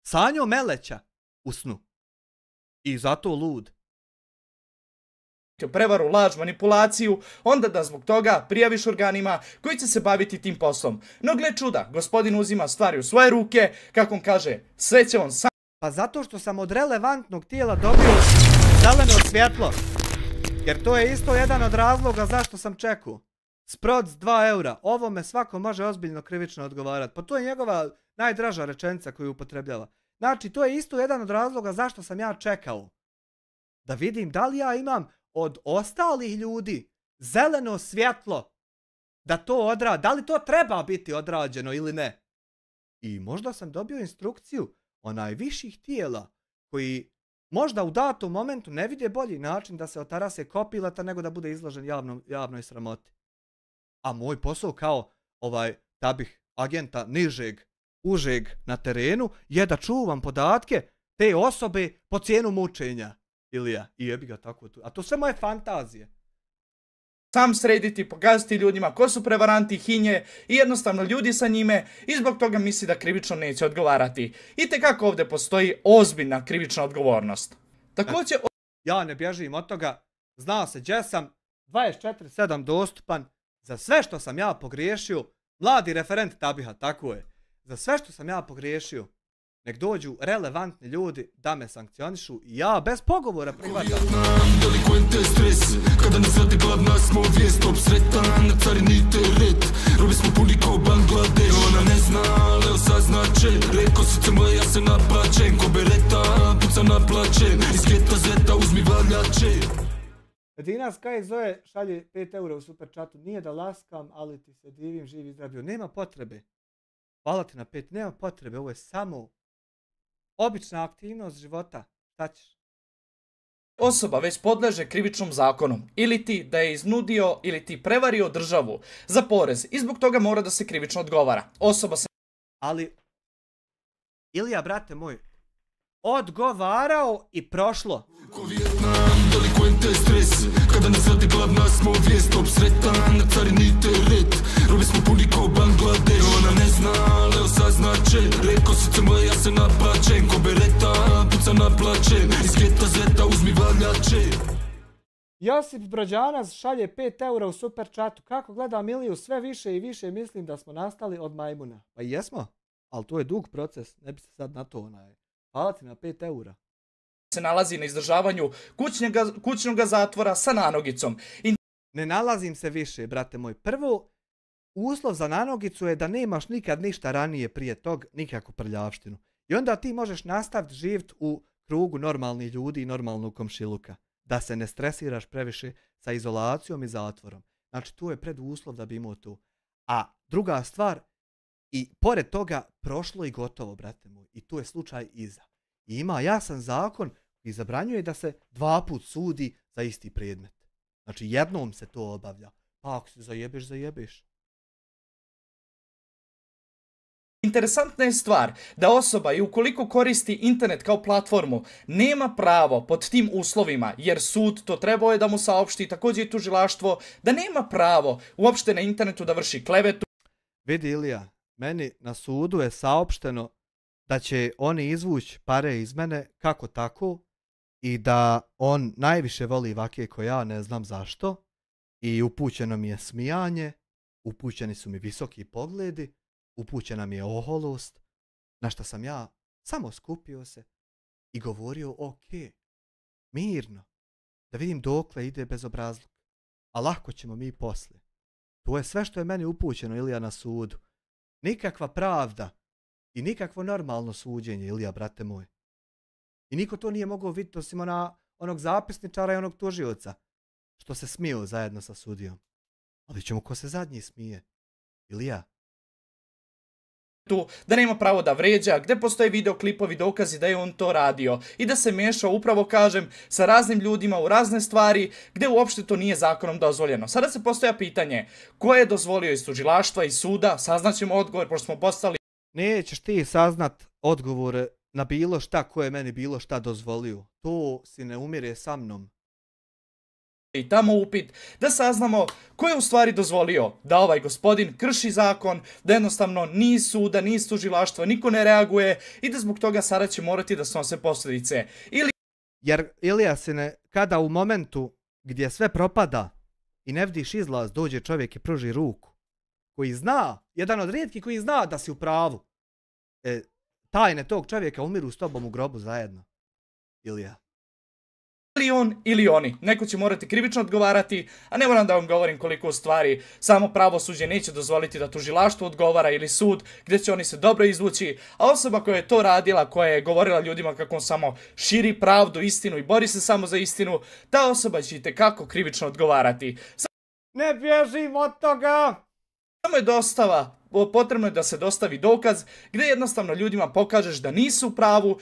Sanjo meleća u snu. I zato lud. Prevaru, laž, manipulaciju, onda da zbog toga prijaviš organima koji će se baviti tim poslom. No gle čuda, gospodin uzima stvari u svoje ruke, kako on kaže, sve će on sam. Pa zato što sam od relevantnog tijela dobio zeleno svjetlo. Jer to je isto jedan od razloga zašto sam čekao. Sproc 2 eura. Ovo me svako može ozbiljno krivično odgovarati. Pa to je njegova najdraža rečenica koju upotrebljava. Znači, to je isto jedan od razloga zašto sam ja čekao. Da vidim da li ja imam od ostalih ljudi zeleno svjetlo da to odradi. Da li to treba biti odrađeno ili ne? I možda sam dobio instrukciju onaj viših tijela koji možda u datom momentu ne vide bolji način da se otarase kopilata nego da bude izložen javnoj sramoti. A moj posao kao Tabih agenta nižeg, užeg na terenu je da čuvam podatke te osobe po cijenu mučenja. Ilija, i jebi ga tako tu. A to sve moje fantazije. Sam srediti, pokazati ljudima ko su prevaranti, hinje i jednostavno ljudi sa njime i zbog toga misli da krivično neće odgovarati. I tekako ovdje postoji ozbiljna krivična odgovornost. Također... Ja ne bježim od toga, zna se gdje sam, 24/7 dostupan, za sve što sam ja pogriješio, mladi referent Tabiha, tako je, za sve što sam ja pogriješio, nek dođu relevantni ljudi da me sankcionišu i ja bez pogovora prihvatam. Delikvente stres, kada nas radi glavna smo vijest, top sretan, carinite red, robi smo puni ko Bangladeš. Ona ne zna, ali osaznače, reko srce moje ja se naplačem, ko bereta, puca naplačem, iz geta zeta uzmi valjače. Dinas kaj Zoe šalje 5 eura u super chatu. Nije da laskam, ali ti se divim, živi zdravio. Nema potrebe. Hvala ti na 5. Nema potrebe. Ovo je samo obična aktivnost života. Šta ćeš? Osoba već podleže krivičnom zakonu, ili ti da je iznudio ili ti prevario državu za porez i zbog toga mora da se krivično odgovara. Osoba se Ali, Ilija, brate moj, odgovarao i prošlo. Ko Vijetnam, delikvente stres. Kada nas vrati glavna smo vijest. Top sretan, na carini teret. Robi smo puni ko Bangladeš. Ona ne zna, Leo saznače. Reko srce moje, ja se naplačem. Ko bereta, puca naplačem. Iz geta zeta uzmi valjače. Josip Brođanac šalje 5 eura u super chatu. Kako gledam Iliju sve više i više mislim da smo nastali od majmuna. Pa i jesmo, ali to je dug proces. Ne bi se sad na to Hvala ti na 5 eura. nalazi na izdržavanju kućnog zatvora sa nanogicom. Ne nalazim se više, brate moj. Prvo, uslov za nanogicu je da nemaš nikad ništa ranije prije tog, nikakvu prljavštinu. I onda ti možeš nastaviti živjeti u krugu normalnih ljudi i normalnog komšiluka. Da se ne stresiraš previše sa izolacijom i zatvorom. Znači, tu je preduslov da bi imao to. A druga stvar, i pored toga, prošlo i gotovo, brate moj. I tu je slučaj iza. I ima jasan zakon koji zabranjuje da se 2 put sudi za isti predmet. Znači, jednom se to obavlja. Pa ako se zajebeš, zajebeš. Interesantna je stvar da osoba i ukoliko koristi internet kao platformu nema pravo pod tim uslovima, jer sud to trebao je da mu saopšti, također i tužilaštvo, da nema pravo uopšte na internetu da vrši klevetu. Vidi Ilija, meni na sudu je saopšteno da će oni izvući pare iz mene kako tako i da on najviše voli vake ko ja, ne znam zašto, i upućeno mi je smijanje, upućeni su mi visoki pogledi, upućena mi je oholost, na što sam ja samo skupio se i govorio ok, mirno, da vidim dokle ide bezobrazluk, a lako ćemo mi poslije. To je sve što je meni upućeno, Ilija, na sudu. Nikakva pravda i nikakvo normalno suđenje, Ilija, brate moj. I niko to nije mogao vidjeti osim onog zapisničara i onog tužioca, što se smio zajedno sa sudijom. Ali ćemo ko se zadnji smije. Ilija. Da nema pravo da vređa, gdje postoje videoklipovi, dokazi da je on to radio i da se miješao, upravo kažem, sa raznim ljudima u razne stvari gdje uopšte to nije zakonom dozvoljeno. Sada se postoja pitanje, ko je dozvolio iz tužilaštva i suda, saznaćemo odgovor, pošto smo postali... Nećeš ti saznat odgovore na bilo šta ko je meni bilo šta dozvolio. To si ne umire sa mnom. I tamo upit da saznamo ko je u stvari dozvolio da ovaj gospodin krši zakon, da jednostavno ni suda, ni tužilaštva, niko ne reaguje i da zbog toga sada će morati da snose posljedice. Jer, Ilija, sine, kada u momentu gdje sve propada i ne vidiš izlaz, dođe čovjek i pruži ruku, koji zna, jedan od rijetkih koji zna da si u pravu, tajne tog čovjeka umiru s tobom u grobu zajedno. Ilija. Ili on ili oni. Neko će morati krivično odgovarati, a ne moram da vam govorim koliko u stvari samo pravosuđe neće dozvoliti da tužilaštvo odgovara ili sud, gdje će oni se dobro izvući, a osoba koja je to radila, koja je govorila ljudima kako on samo širi pravdu, istinu i bori se samo za istinu, ta osoba će itekako krivično odgovarati. Ne bježim od toga! Samo je potrebno je da se dostavi dokaz gdje jednostavno ljudima pokažeš da nisu u pravu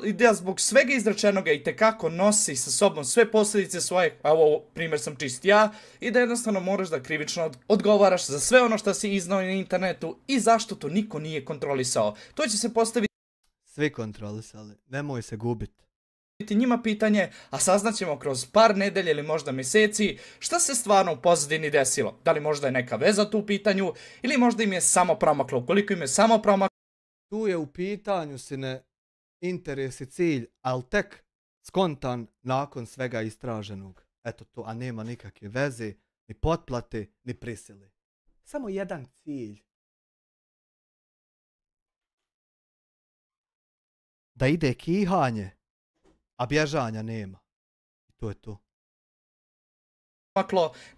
i da zbog svega izrečenoga itekako nosi sa sobom sve posljedice svoje, a ovo primjer sam čist ja, i da jednostavno moraš da krivično odgovaraš za sve ono što si iznao na internetu i zašto to niko nije kontrolisao. To će se postaviti Svi kontrolisali, nemoj se gubiti. Njima pitanje, a saznaćemo kroz par nedelja ili možda mjeseci šta se stvarno u pozadini desilo. Da li možda je neka veza tu u pitanju ili možda im je samo promaklo. Ukoliko im je samo promaklo... Tu je u pitanju, sine, interes i cilj, ali tek skontan nakon svega istraženog. Eto to, a nema nikakve veze, ni potplate, ni prisile. Samo jedan cilj. Da ide kihanje, a bježanja nema. I to je to.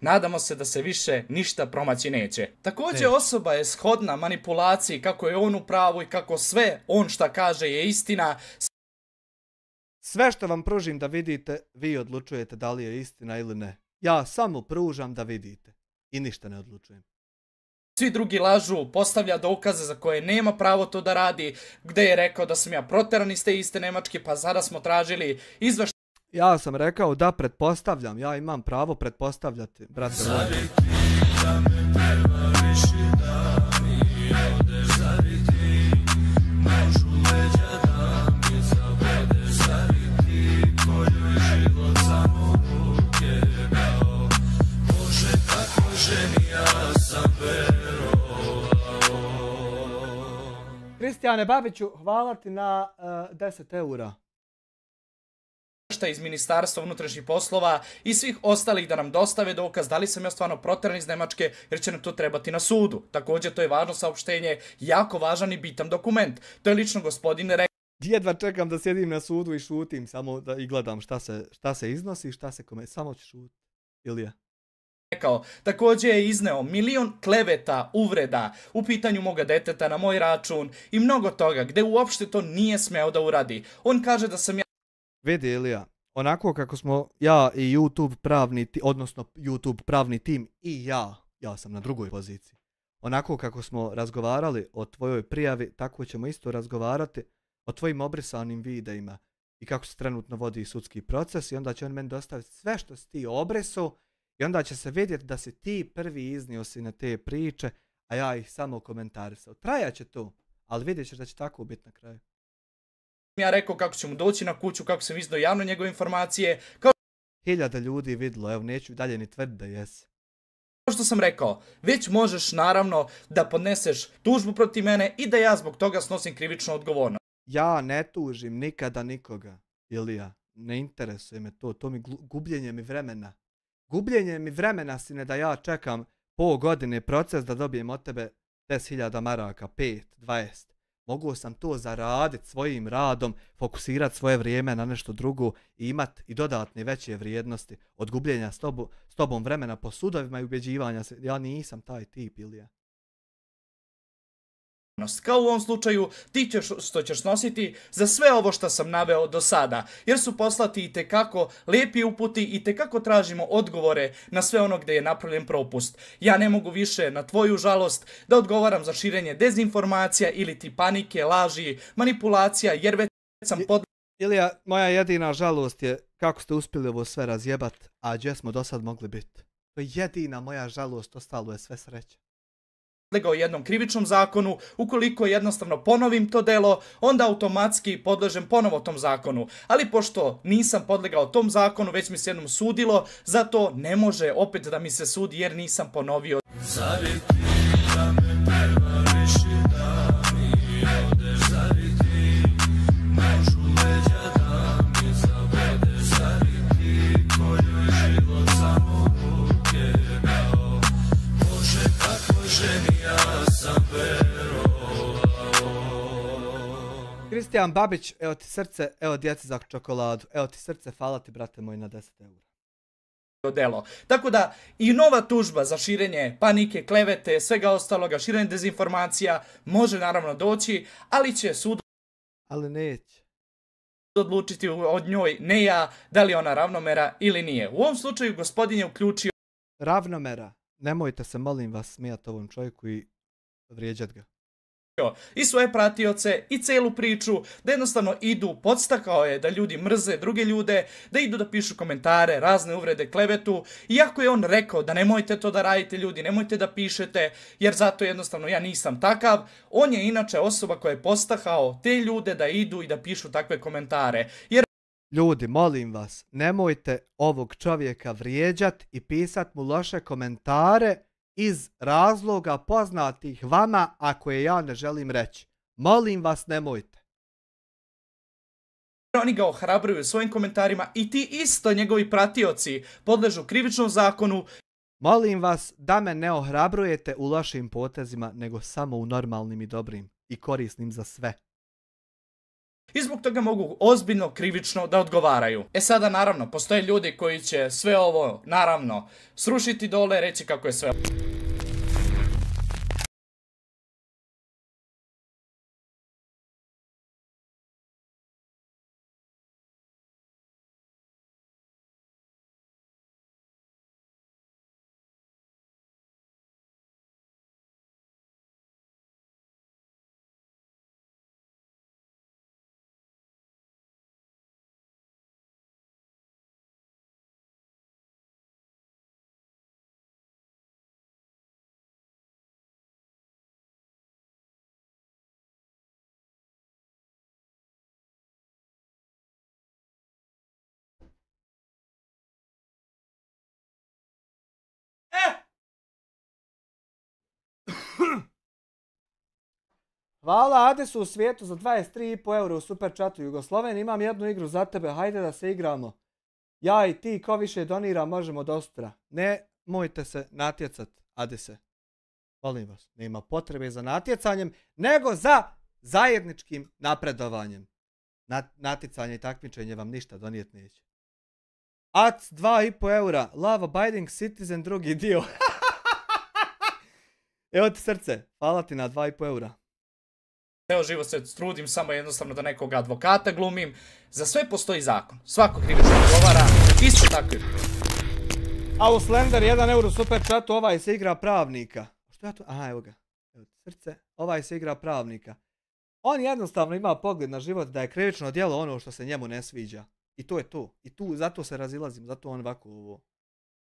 Nadamo se da se više ništa promaći neće. Također osoba je shodna manipulaciji kako je on u pravu i kako sve on šta kaže je istina. Sve što vam pružim da vidite, vi odlučujete da li je istina ili ne. Ja samo pružam da vidite i ništa ne odlučujem. Svi drugi lažu, postavlja dokaze za koje nema pravo to da radi, gde je rekao da sam ja proteran iz te iste Nemačke, pa sada smo tražili izveštaj. Ja sam rekao da pretpostavljam, ja imam pravo pretpostavljati, brate. Kristijane Babiću, hvala ti na 10 eura. Iz Ministarstva unutrašnjih poslova i svih ostalih da nam dostave dokaz da li sam ja stvarno proteran iz Nemačke, jer će nam to trebati na sudu. Također, to je važno saopštenje, jako važan i bitan dokument. To je lično gospodine rekao. Jedva čekam da sjedim na sudu i šutim samo i gledam šta se iznosi, samo ću šutiti. Ilija. Također je izneo 1.000.000 kleveta, uvreda u pitanju moga deteta na moj račun i mnogo toga gde uopšte to nije smeo da uradi. On kaže da sam ja... Vidi Ilija, onako kako smo ja i YouTube pravni, odnosno YouTube pravni tim i ja sam na drugoj poziciji. Onako kako smo razgovarali o tvojoj prijavi, tako ćemo isto razgovarati o tvojim obrisanim videima i kako se trenutno vodi sudski proces i onda će on meni dostaviti sve što si ti obrisao i onda će se vidjeti da si ti prvi iznio si na te priče, a ja ih samo komentarisao. Trajaće to, ali vidjet ćeš da će tako biti na kraju. Ja rekao kako će mu doći na kuću, kako sam iznao javno njegove informacije. Kao 1000 ljudi vidjelo, evo neću dalje ni tvrditi da jesi. Kao što sam rekao, već možeš naravno da podneseš tužbu protiv mene i da ja zbog toga snosim krivičnu odgovornost. Ja ne tužim nikada nikoga, Ilija, ne interesuje me to mi gubljenje mi vremena. Gubljenje mi vremena, sine, da ja čekam pol godine proces da dobijem od tebe 10.000 maraka, 5, 20. Mogu sam to zaraditi svojim radom, fokusirati svoje vrijeme na nešto drugo i imati i dodatne veće vrijednosti od gubljenja s tobom vremena po sudovima i ubjeđivanja se. Ja nisam taj tip, Ilija. Kao u ovom slučaju, ti što ćeš snositi za sve ovo što sam naveo do sada, jer su poslati i tekako lijepi uputi i tekako tražimo odgovore na sve ono gdje je napravljen propust. Ja ne mogu više, na tvoju žalost, da odgovaram za širenje dezinformacija ili ti panike, laži, manipulacija, jer već sam Ilija, moja jedina žalost je kako ste uspjeli ovo sve razjebat, a gdje smo do sad mogli biti. To je jedina moja žalost, ostalo je sve sreća. Podlegao jednom krivičnom zakonu, ukoliko jednostavno ponovim to delo, onda automatski podležem ponovo tom zakonu. Ali pošto nisam podlegao tom zakonu, već mi se jednom sudilo, zato ne može opet da mi se sudi jer nisam ponovio. Kristijan Babić, evo ti srce, evo djeci za čokoladu, evo ti srce, hvala ti brate moj na 10 eura. Delo. Tako da i nova tužba za širenje panike, klevete, svega ostaloga, širenje dezinformacija može naravno doći, ali će sud neće odlučiti od njoj, ne ja, da li je ona ravnomera ili nije. U ovom slučaju gospodin je uključio ravnomera. Nemojte se, molim vas, smijati ovom čovjeku i vrijeđati ga. I svoje pratioce i celu priču, da jednostavno idu, podstakao je da ljudi mrze druge ljude, da idu da pišu komentare, razne uvrede, klevetu, iako je on rekao da nemojte to da radite ljudi, nemojte da pišete, jer zato jednostavno ja nisam takav. On je inače osoba koja je podstakao te ljude da idu i da pišu takve komentare. Ljudi, molim vas, nemojte ovog čovjeka vrijeđat i pisat mu loše komentare iz razloga poznatih vama, a koje ja ne želim reći. Molim vas, nemojte. Oni ga ohrabruju svojim komentarima i ti isto njegovi pratioci podležu krivičnom zakonu. Molim vas da me ne ohrabrujete u lošim potezima, nego samo u normalnim i dobrim i korisnim za sve. I zbog toga mogu ozbiljno krivično da odgovaraju. Sada naravno postoje ljudi koji će sve ovo naravno srušiti dole, reći kako je sve Hvala Adesu u svijetu za 23,5 eura u super chatu. Jugosloven, imam jednu igru za tebe, hajde da se igramo. Ja i ti, ko više donira, možemo do sutra. Ne, mojte se natjecat, Adese. Molim vas, nema potrebe za natjecanjem, nego za zajedničkim napredovanjem. Natjecanje i takmičenje vam ništa donijeti neće. Ac 2,5 eura, Love Abiding Citizen drugi dio. Evo ti srce, hvala ti na 2,5 eura. Ceo život se trudim samo jednostavno da nekog advokata glumim. Za sve postoji zakon. Svako krivično odgovara, isto tako i... Auslender 1 euro super chatu, ovaj se igra pravnika. Što ja to? Aha, evo ga. Evo ti srce, ovaj se igra pravnika. On jednostavno ima pogled na život da je krivično djelo ono što se njemu ne sviđa. I to je to. I tu, zato se razilazim, zato on ovako ovo.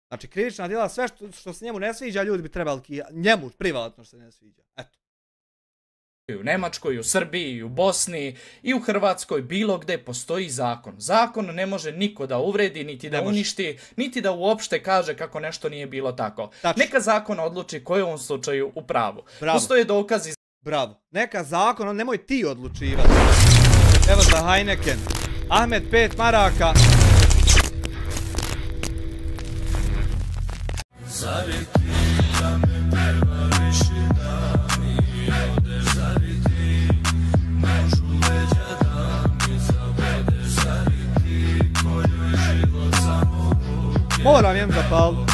Znači krivična djela, sve što se njemu ne sviđa, ljudi bi trebali njemu privatno što se ne sviđa. Eto. I u Njemačkoj, i u Srbiji, i u Bosni, i u Hrvatskoj, bilo gde postoji zakon. Zakon ne može niko da uvredi, niti da uništi, niti da uopšte kaže kako nešto nije bilo tako. Tačno. Neka zakon odluči ko je u ovom slučaju u pravu. Bravo. Postoje dokazi. Bravo. Neka zakon, nemoj ti odlučivati. Evo za Heineken. Ahmed 5 maraka. Moram jem zapaliti.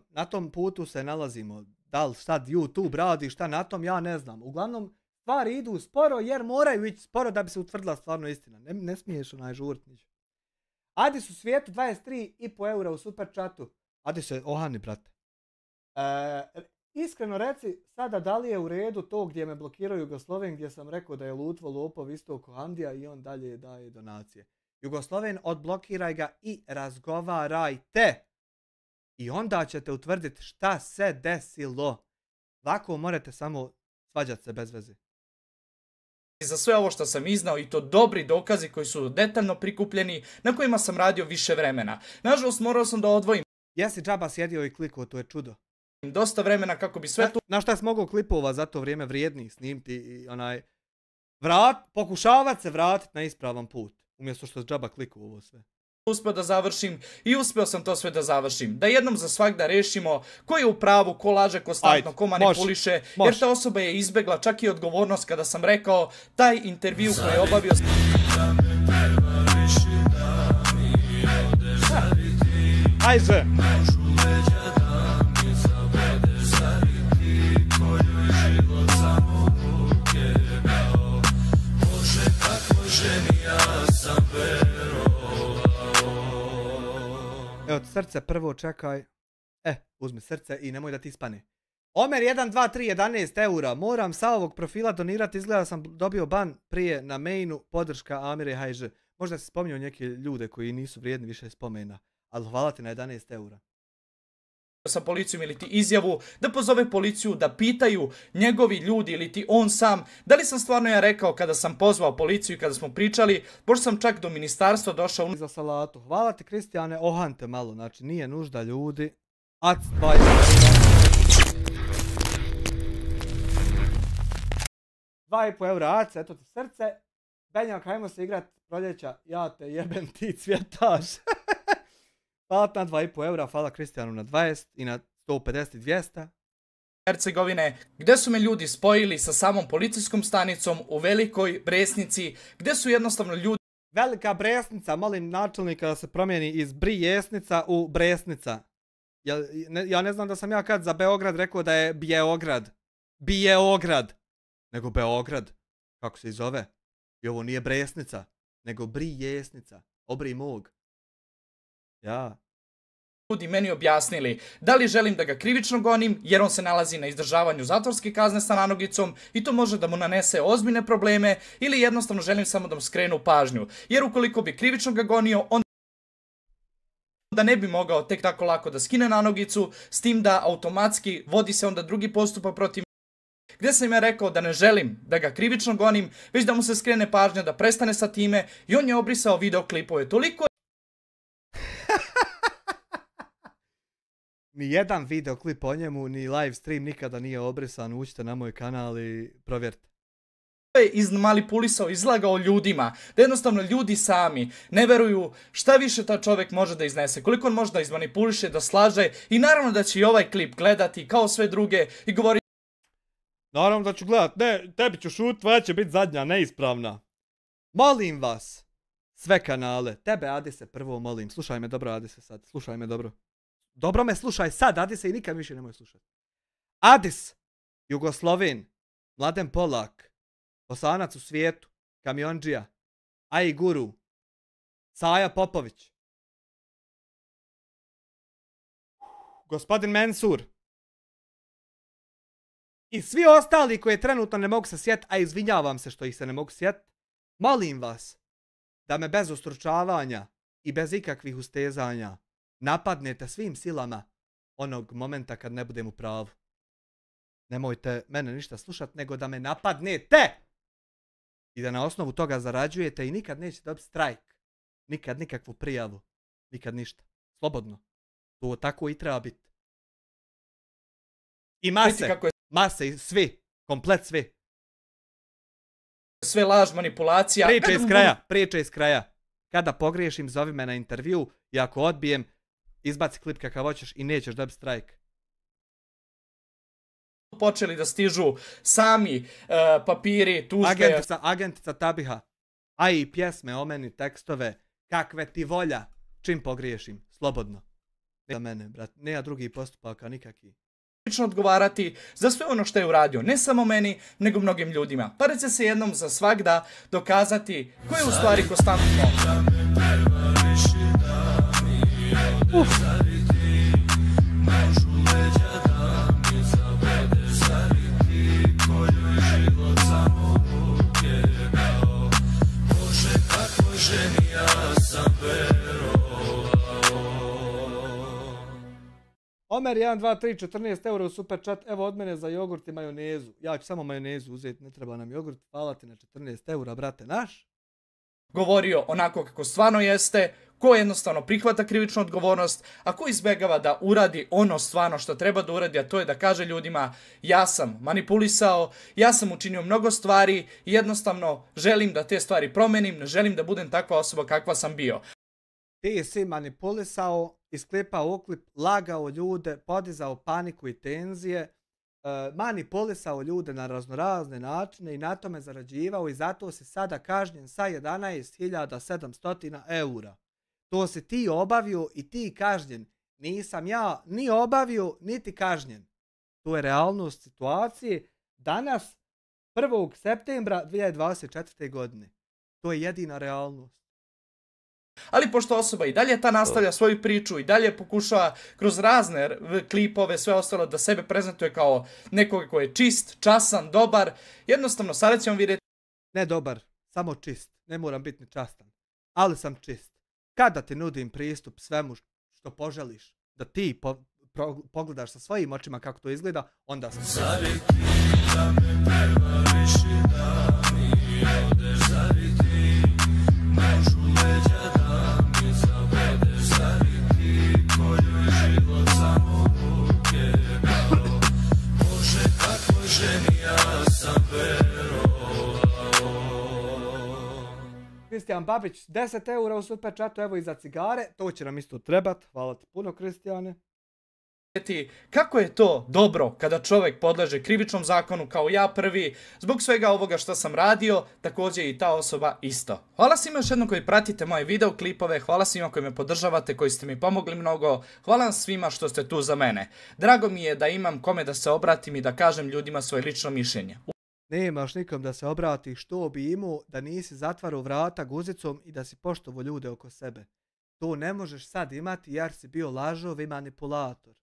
Na tom putu se nalazimo. Da li sad YouTube radi šta na tom, ja ne znam. Uglavnom, stvari idu sporo jer moraju ići sporo da bi se utvrdila stvarno istina. Ne smiješ onaj žurtnić. Adis u svijetu 23,5 eura u super chatu. Adis se ohani, brate. Iskreno reci, sada da li je u redu to gdje me blokirao Jugosloven, gdje sam rekao da je Lutvo lopov isto ko Handija i on dalje daje donacije. Jugosloven, odblokiraj ga i razgovarajte. I onda ćete utvrditi šta se desilo. Ovako morate samo svađati se bez veze. Za sve ovo što sam iznao i to dobri dokazi koji su detaljno prikupljeni, na kojima sam radio više vremena. Nažalost, morao sam da odvojim. Jesi džaba sjedio i klikao, to je čudo. Dosta vremena kako bi sve to... Na šta sam mogao klipova za to vrijeme vrijednih snimiti i onaj... Pokušavat se vratiti na ispravan put. Umjesto što džaba klikao ovo sve. Uspio da završim i uspio sam to sve da završim. Da jednom za svagda rešimo ko je u pravu, ko laže konstantno, ko manipuliše. Jer ta osoba je izbegla čak i odgovornost kada sam rekao taj intervju koji je obavio... Ajde! Evo ti srce prvo, čekaj. Uzmi srce i nemoj da ti ispane. Omer 1, 2, 3, 11 eura. Moram sa ovog profila donirati. Izgleda sam dobio ban prije na mainu. Podrška Amire Hajže. Možda si spominjao neke ljude koji nisu vrijedni više spomena. Ali hvala ti na 11 eura. Sa policijom ili ti izjavu da pozove policiju da pitaju njegovi ljudi ili ti on sam da li sam stvarno ja rekao kada sam pozvao policiju i kada smo pričali, pošto sam čak do ministarstva došao za salatu. Hvala ti Kristijane, ohante malo, znači nije nužda ljudi. Ac 2,5 eura ac, eto ti srce. Benjak, hajmo se igrat proljeća, ja te jebem ti cvjetaš. Hvala na 2,5 eura, hvala Kristijanu na 20 i na 150 i 200. Hercegovine, gdje su me ljudi spojili sa samom policijskom stanicom u Velikoj Bresnici, gdje su jednostavno ljudi... Velika Bresnica, molim načelnika da se promijeni iz Brijesnica u Bresnica. Ja ne znam da sam ja kad za Beograd rekao da je Bijeograd, nego Beograd, kako se i zove. I ovo nije Bresnica, nego Brijesnica, obri mog. Ja. Ljudi meni objasnili da li želim da ga krivično gonim jer on se nalazi na izdržavanju zatvorske kazne sa nanogicom i to može da mu nanese ozbiljne probleme ili jednostavno želim samo da mu skrenu pažnju. Jer ukoliko bi krivično ga gonio, onda ne bi mogao tek tako lako da skine nanogicu, s tim da automatski vodi se onda drugi postupak protiv gdje sam im rekao da ne želim da ga krivično gonim, već da mu se skrene pažnja da prestane sa time i on je obrisao videoklipove. Toliko Ni jedan videoklip o njemu, ni live stream nikada nije obrisan. Uđite na moj kanal i provjerite. je izmanipulisao, izlagao ljudima, da jednostavno ljudi sami ne veruju šta više ta čovjek može da iznese, koliko on može da izmanipuliše, da slaže i naravno da će i ovaj klip gledati kao sve druge i govoriti Naravno da ću gledat, ne, tebi ću šut, tvoja će biti zadnja, neispravna. Molim vas, sve kanale, tebe Adise prvo molim, slušaj me dobro Adise sad, slušaj me dobro. Dobro me slušaj sad, Adise i nikad više nemoj slušati. Adis, Jugosloven, Mladen Polak, Osanac u svijetu, Kamionđija, Aji Guru, Saja Popović, gospodin Mensur i svi ostali koji trenutno ne mogu se sjetiti, a izvinjavam se što ih se ne mogu sjetiti, molim vas da me bez ustručavanja i bez ikakvih ustezanja napadnete svim silama onog momenta kad ne budem u pravu. Nemojte mene ništa slušati, nego da me napadnete! I da na osnovu toga zarađujete i nikad nećete dobiti strajk. Nikad nikakvu prijavu. Nikad ništa. Slobodno. To tako i treba biti. I mase. kako je Mase i svi. Komplet svi. sve laž, manipulacija. Priče iz kraja. Kada pogriješim, zovi me na intervju i ako odbijem, izbaci klip kakav hoćeš i nećeš dobiti strajk. Počeli da stižu sami papiri, tužbe. Agentica Tabiha. A i pjesme o meni, tekstove. Kakve ti volja. Čim pogriješim. Slobodno. Ne za mene, brat. Nema drugih postupaka nikakvi. Lično odgovarati za sve ono što je uradio, ne samo meni, nego mnogim ljudima. Pa će se jednom za svagda dokazati ko je u stvari konstantno. Omer 1, 2, 3, 14 eura u super chat. Evo od mene za jogurt i majonezu. Ja ću samo majonezu uzeti, ne treba nam jogurt. Hvala ti na 14 eura, brate naš. Govorio onako kako stvarno jeste, ko jednostavno prihvata krivičnu odgovornost, a ko izbjegava da uradi ono stvarno što treba da uradi, a to je da kaže ljudima ja sam manipulisao, ja sam učinio mnogo stvari i jednostavno želim da te stvari promenim, ne želim da budem takva osoba kakva sam bio. Ti si manipulisao, isklepao uklip, lagao ljude, podizao paniku i tenzije, manipulisao ljude na raznorazne načine i na tome zarađivao i zato si sada kažnjen sa 11.700 eura. To si ti obavio i ti kažnjen. Nisam ja ni obavio, niti kažnjen. To je realnost situacije danas, 1. septembra 2024. godine. To je jedina realnost. Ali pošto osoba i dalje ta nastavlja svoju priču i dalje pokušava kroz razne klipove, sve ostalo da sebe prezentuje kao nekoga ko je čist, časan, dobar, jednostavno sada ćemo vidjeti. Ne dobar, samo čist, ne moram biti ni častan, ali sam čist. Kada ti nudim pristup svemu što poželiš, da ti pogledaš sa svojim očima kako to izgleda, onda sam čist. Kristijan Babić, 10 eura u super chatu, evo i za cigare, to će nam isto trebat, hvala ti puno Kristijane. Kako je to dobro kada čovjek podleže krivičnom zakonu kao ja prvi, zbog svega ovoga što sam radio, također i ta osoba isto. Hvala svima još jednom koji pratite moje videoklipove, hvala svima koji me podržavate, koji ste mi pomogli mnogo, hvala vam svima što ste tu za mene. Drago mi je da imam kome da se obratim i da kažem ljudima svoje lično mišljenje. Nemaš nikom da se obratiš, što bi imao da nisi zatvarao vrata guzicom i da si poštovo ljude oko sebe. To ne možeš sad imati jer si bio lažov i manipulator.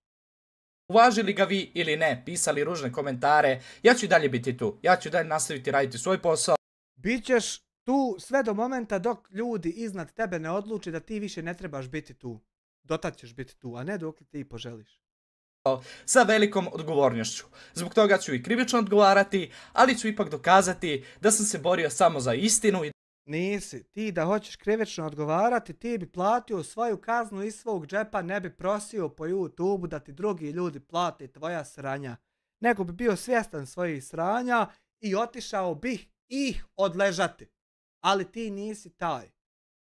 Uvažili ga vi ili ne, pisali ružne komentare, ja ću i dalje biti tu, ja ću dalje nastaviti raditi svoj posao. Bićeš tu sve do momenta dok ljudi iznad tebe ne odluči da ti više ne trebaš biti tu. Dotad ćeš biti tu, a ne dok ti poželiš. sa velikom odgovornošću. Zbog toga ću i krivično odgovarati, ali ću ipak dokazati da sam se borio samo za istinu. Nisi. Ti da hoćeš krivično odgovarati, ti bi platio svoju kaznu iz svog džepa, ne bi prosio po YouTube-u da ti drugi ljudi plate tvoja sranja. Nego bi bio svjestan svojih sranja i otišao bih ih odležati. Ali ti nisi taj.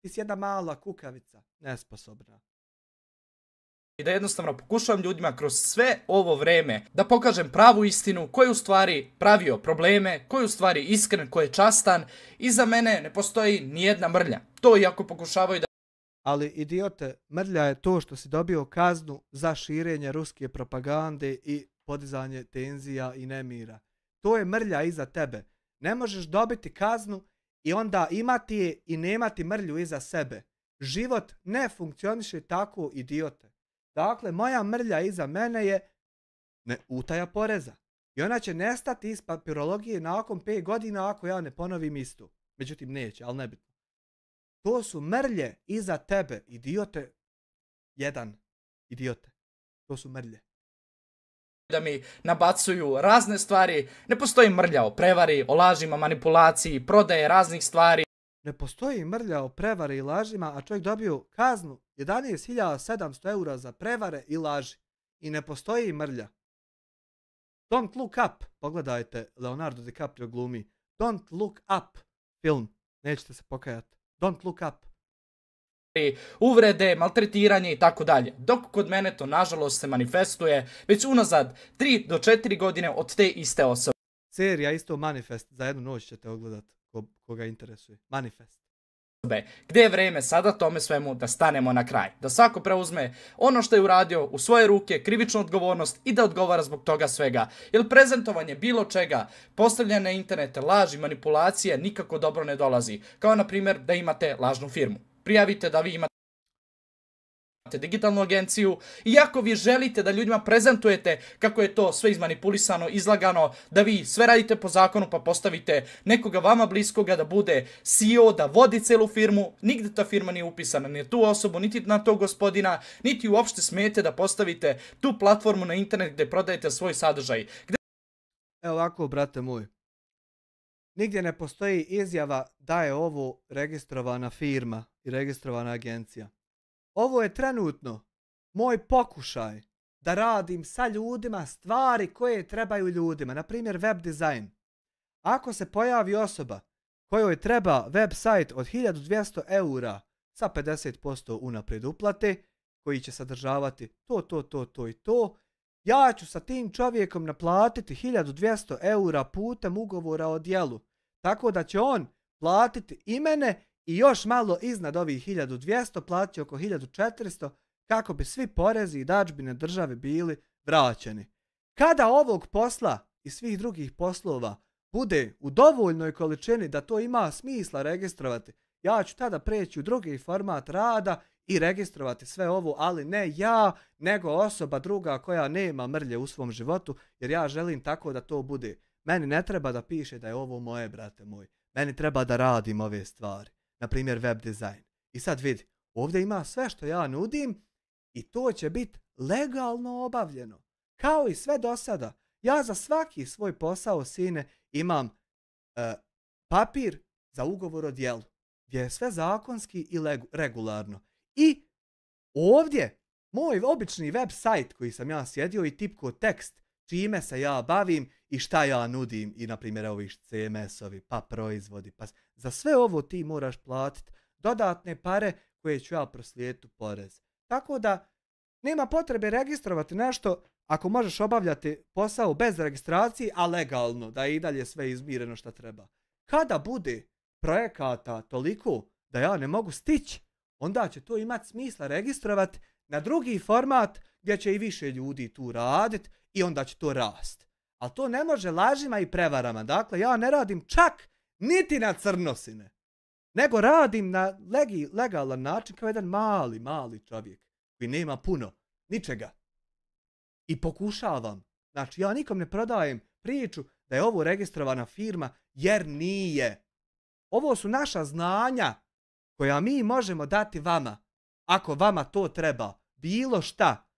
Ti si jedna mala kukavica, nesposobna. I da jednostavno pokušavam ljudima kroz sve ovo vreme da pokažem pravu istinu, ko je u stvari pravio probleme, ko je u stvari iskren, ko je častan, i za mene ne postoji nijedna mrlja. To iako pokušavaju da... Ali idiote, mrlja je to što si dobio kaznu za širenje ruske propagande i podizanje tenzija i nemira. To je mrlja iza tebe. Ne možeš dobiti kaznu i onda imati je i nemati mrlju iza sebe. Život ne funkcioniše tako, idiote. Dakle, moja mrlja iza mene je utaja poreza. I ona će nestati iz papirologije nakon 5 godina ako ja ne ponovim istu. Međutim, neće, ali nebitno. To su mrlje iza tebe, idiote. Idiote. To su mrlje. Da mi nabacuju razne stvari. Ne postoji mrlja o prevari, o lažima, manipulaciji, prodaje raznih stvari. Ne postoji mrlja o prevari i lažima, a čovjek dobio kaznu 11.700 eura za prevare i laži. I ne postoji mrlja. Don't Look Up. Pogledajte, Leonardo DiCaprio glumi. Don't Look Up film. Nećete se pokajati. Don't Look Up. Uvrede, maltretiranje i tako dalje. Dok kod mene to nažalost se manifestuje već unazad 3 do 4 godine od te iste osobe. Serija isto Manifest. Za jednu noć ćete ogledati koga interesuje. Manifest. Gdje je vreme sada tome svemu da stanemo na kraj. Da svako preuzme ono što je uradio u svoje ruke, krivičnu odgovornost i da odgovara zbog toga svega. Jer prezentovanje bilo čega, postavljanje na internete, laži, manipulacije nikako dobro ne dolazi. Kao na primjer da imate lažnu firmu. Prijavite da vi imate digitalnu agenciju i ako vi želite da ljudima prezentujete kako je to sve izmanipulisano, izlagano, da vi sve radite po zakonu pa postavite nekoga vama bliskoga da bude CEO, da vodi celu firmu, nigde ta firma nije upisana, ni tu osobu, niti na tog gospodina, niti uopšte smijete da postavite tu platformu na internet gdje prodajete svoj sadržaj. Evo ovako, brate moj. Nigdje ne postoji izjava da je ovo registrovana firma i registrovana agencija. Ovo je trenutno moj pokušaj da radim sa ljudima stvari koje trebaju ljudima. Na primjer, web dizajn. Ako se pojavi osoba kojoj treba website od 1200 eura sa 50% unaprijed uplate, koji će sadržavati to i to, ja ću sa tim čovjekom naplatiti 1200 eura putem ugovora o djelu. Tako da će on platiti i mene i još malo iznad ovih 1200, plaći oko 1400, kako bi svi porezi i dažbine države bili vraćeni. Kada ovog posla i svih drugih poslova bude u dovoljnoj količini da to ima smisla registrovati, ja ću tada preći u drugi format rada i registrovati sve ovo, ali ne ja, nego osoba druga koja nema mrlje u svom životu, jer ja želim tako da to bude. Meni ne treba da piše da je ovo moje, brate moj. Meni treba da radim ove stvari. Na primjer, web dizajn. I sad vidi, ovdje ima sve što ja nudim i to će biti legalno obavljeno. Kao i sve do sada. Ja za svaki svoj posao, sine, imam papir za ugovor o djelu, gdje je sve zakonski i regularno. I ovdje, moj obični web sajt koji sam ja sjedio i tipko tekst, čime se ja bavim i šta ja nudim, i na primjer ovi CMS-ovi, pa proizvodi, pa za sve ovo ti moraš platiti dodatne pare koje ću ja proslijediti porez. Tako da nema potrebe registrovati nešto ako možeš obavljati posao bez registracije, a legalno, da je i dalje sve izmireno što treba. Kada bude projekata toliko da ja ne mogu stići, onda će to imati smisla registrovati na drugi format gdje će i više ljudi tu raditi i onda će to rast. Ali to ne može lažima i prevarama. Dakle, ja ne radim čak niti na crnosine, nego radim na legalan način kao jedan mali čovjek koji nema puno, ničega. I pokušavam. Znači, ja nikom ne prodajem priču da je ovo registrovana firma, jer nije. Ovo su naša znanja koja mi možemo dati vama. Ako vama to treba, bilo šta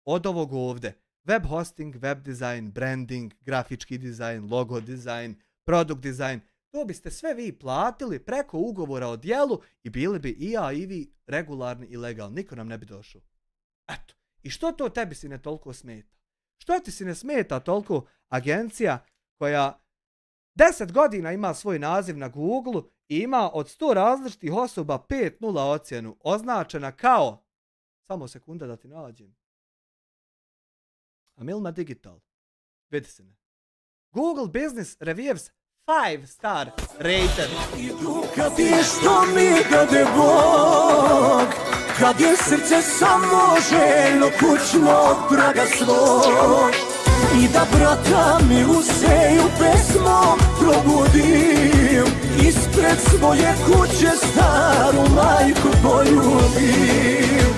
od ovog ovdje. web hosting, web design, branding, grafički dizajn, logo dizajn, produkt dizajn. To biste sve vi platili preko ugovora o djelu i bili bi i ja i vi regularni i legalni. Niko nam ne bi došao. Eto. I što to tebi si ne toliko smeta? Što ti si ne smeta toliko agencija koja 10 godina ima svoj naziv na Google i ima od 100 različitih osoba 5.0 ocjenu označena kao, samo sekunda da ti nađem, Amilma Digital. Vidi se ne. Google Business Reviews 5-star rated. Kad je što mi dade Bog, kad je srce samo željno kućno od praga svog, i da brata mi useju pesmom probudim, ispred svoje kuće staru majku poljubim.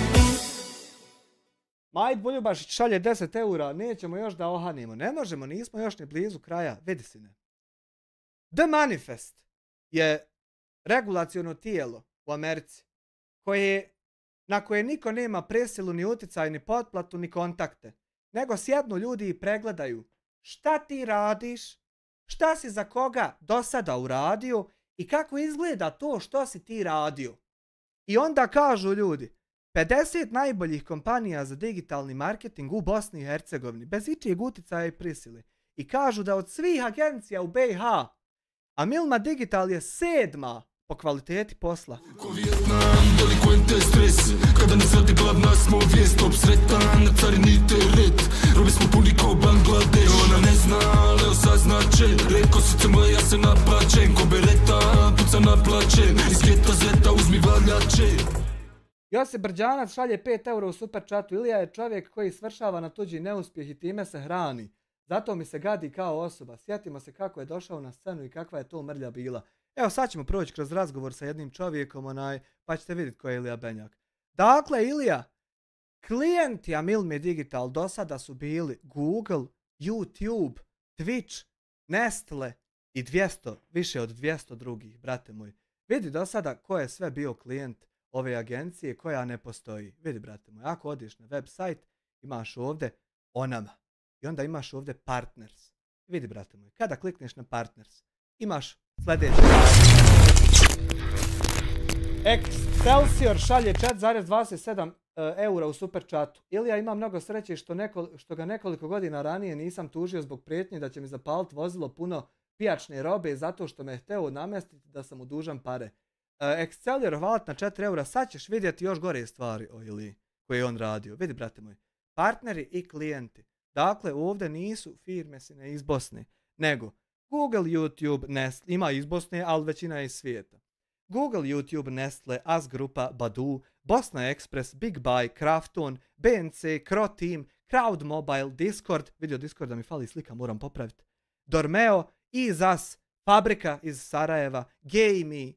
Majd Buljubašić šalje 10 eura, nećemo još da ohanimo. Ne možemo, nismo još ni blizu kraja. Vidi si ne. The Manifest je regulaciono tijelo u Americi na koje niko nema presilu, ni uticaj, ni potplatu, ni kontakte. Nego sjednu ljudi i pregledaju šta ti radiš, šta si za koga do sada uradio i kako izgleda to što si ti radio. I onda kažu ljudi, 50 najboljih kompanija za digitalni marketing u Bosni i Hercegovini, bez ičijeg uticaja i prisile. I kažu da od svih agencija u BiH, Amilma Digital je 7. po kvaliteti posla. Ko Vijetnam, delikvente stres, kada ne zvati glavna smo vijest, top sretan, na carini teret, robi smo puni kao Bangladeš, ona ne zna, ali osaznače, reko srce moje, ja se naplačem, ko bereta, puca naplačem, iz geta zeta uzmi valjače. Josip Brđanac šalje 5 eura u super chatu. Ilija je čovjek koji svršava na tuđi neuspjeh i time se hrani. Zato mi se gadi kao osoba. Sjetimo se kako je došao na scenu i kakva je to mrlja bila. Evo sad ćemo proći kroz razgovor sa jednim čovjekom, pa ćete vidjeti ko je Ilija Benjak. Dakle, Ilija, klijenti Amilme Digital do sada su bili Google, YouTube, Twitch, Nestle i više od 200 drugih, brate moj. Vidi do sada ko je sve bio klijent ove agencije koja ne postoji. Vidi, brate moj, ako odiš na website, imaš ovdje o nama. I onda imaš ovdje partners. Vidi, brate moj, kada klikneš na partners, imaš sljedeće. Excelsior šalje 4,27 eura u super chatu. Ilija, ima mnogo sreće što ga nekoliko godina ranije nisam tužio zbog prijetnje da će mi zapaliti vozilo puno pijačne robe zato što me je hteo namestiti da sam mu dužan pare. Excelsior, hvala na 4 eura. Sad ćeš vidjeti još gore stvari o Iliji koje je on radio. Vidi, brate moj, partneri i klijenti. Dakle, ovdje nisu firme sine iz Bosne, nego Google, YouTube, Nestle, ima iz Bosne, ali većina je iz svijeta. Google, YouTube, Nestle, As Grupa, Badu, Bosna Express, Big Buy, Krafton, BNC, Croteam, Crowd Mobile, Discord, vidio Discord da mi fali slika, moram popraviti, Dormeo, Izas, Fabrika iz Sarajeva, Gamey,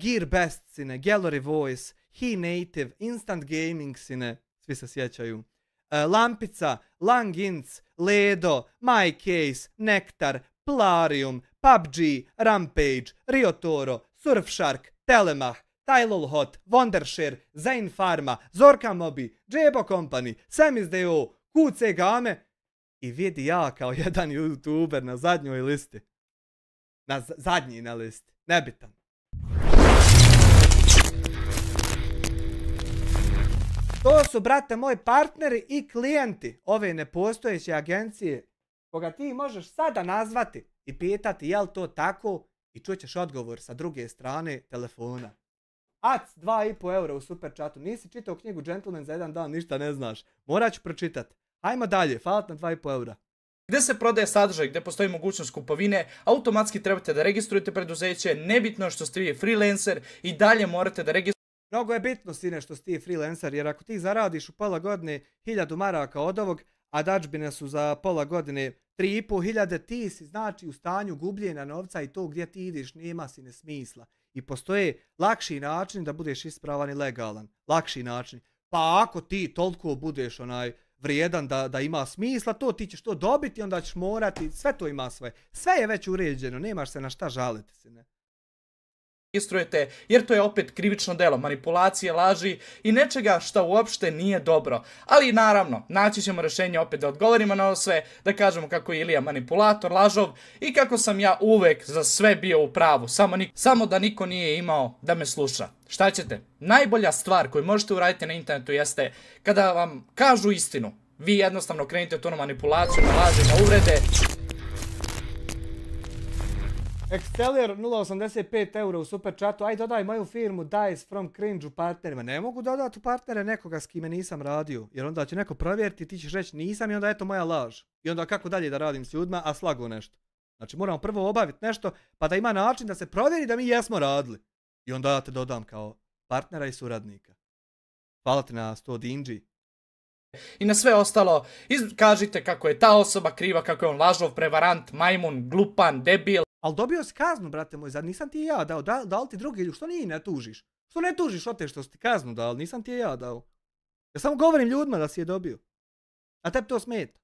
Gearbest sine, Gallery Voice, He Native, Instant Gaming sine, svi se sjećaju, Lampica, Langinc, Ledo, MyCase, Nektar, Plarium, PUBG, Rampage, Riotoro, Surfshark, Telemach, Tylol Hot, Wondershare, Zain Pharma, Zorka Mobi, Jebo Company, Semis.do, QC Game i vidi ja kao jedan youtuber na zadnjoj listi. Zadnji na listi, nebitan. To su, brate moji, partneri i klijenti ove nepostojeće agencije koga ti možeš sada nazvati i pitati je li to tako i čućeš odgovor sa druge strane telefona. Ac, 2,5 eura u super chatu. Nisi čitao knjigu Gentleman za jedan dan, ništa ne znaš. Morat ću pročitati. Hajmo dalje, hvala na 2,5 eura. Gdje se prodaje sadržaj, gdje postoji mogućnost kupovine, automatski trebate da registrujete preduzeće, nebitno što ste vi freelancer i dalje morate da registrujete. Mnogo je bitno, sine, što si ti freelancer, jer ako ti zaradiš u pola godine 1000 maraka od ovog, a dačbine su za pola godine 3500, ti si znači u stanju gubljenja novca i to gdje ti ideš nema sine smisla. I postoje lakši način da budeš ispravan i legalan. Lakši način. Pa ako ti toliko budeš vrijedan da ima smisla, to ti ćeš to dobiti, onda ćeš morati, sve to ima svoje. Sve je već uređeno, nemaš se na šta žaliti, sine. registrujete, jer to je opet krivično delo manipulacije, laži i nečega što uopšte nije dobro. Ali naravno, naći ćemo rješenje opet da odgovorimo na ovo sve, da kažemo kako je Ilija manipulator, lažov i kako sam ja uvek za sve bio u pravu, samo da niko nije imao da me sluša. Šta ćete? Najbolja stvar koju možete uraditi na internetu jeste kada vam kažu istinu. Vi jednostavno krenite tu na manipulaciju, na laži, na uvrede. Exceller 0,85 eura u super chatu. Aj dodaj moju firmu Dice from Cringe u partnerima. Ne mogu dodati u partnere nekoga s kime nisam radio. Jer onda će neko provjeriti, ti ćeš reći nisam i onda eto moja laž. I onda kako dalje da radim s ljudima, a slago nešto. Znači moramo prvo obaviti nešto pa da ima način da se provjeri da mi jesmo radili. I onda ja te dodam kao partnera i suradnika. Hvala ti na 100 dinđi. I na sve ostalo, kažite kako je ta osoba kriva, kako je on lažov, prevarant, majmun, glupan, debil. Ali dobio si kaznu, brate moj, zar nisam ti je ja dao? Da li ti drugi, što nije ne tužiš? Što ne tužiš o te što si ti kaznu dao, nisam ti je ja dao. Ja samo govorim ljudima da si je dobio. A tebi to smeta.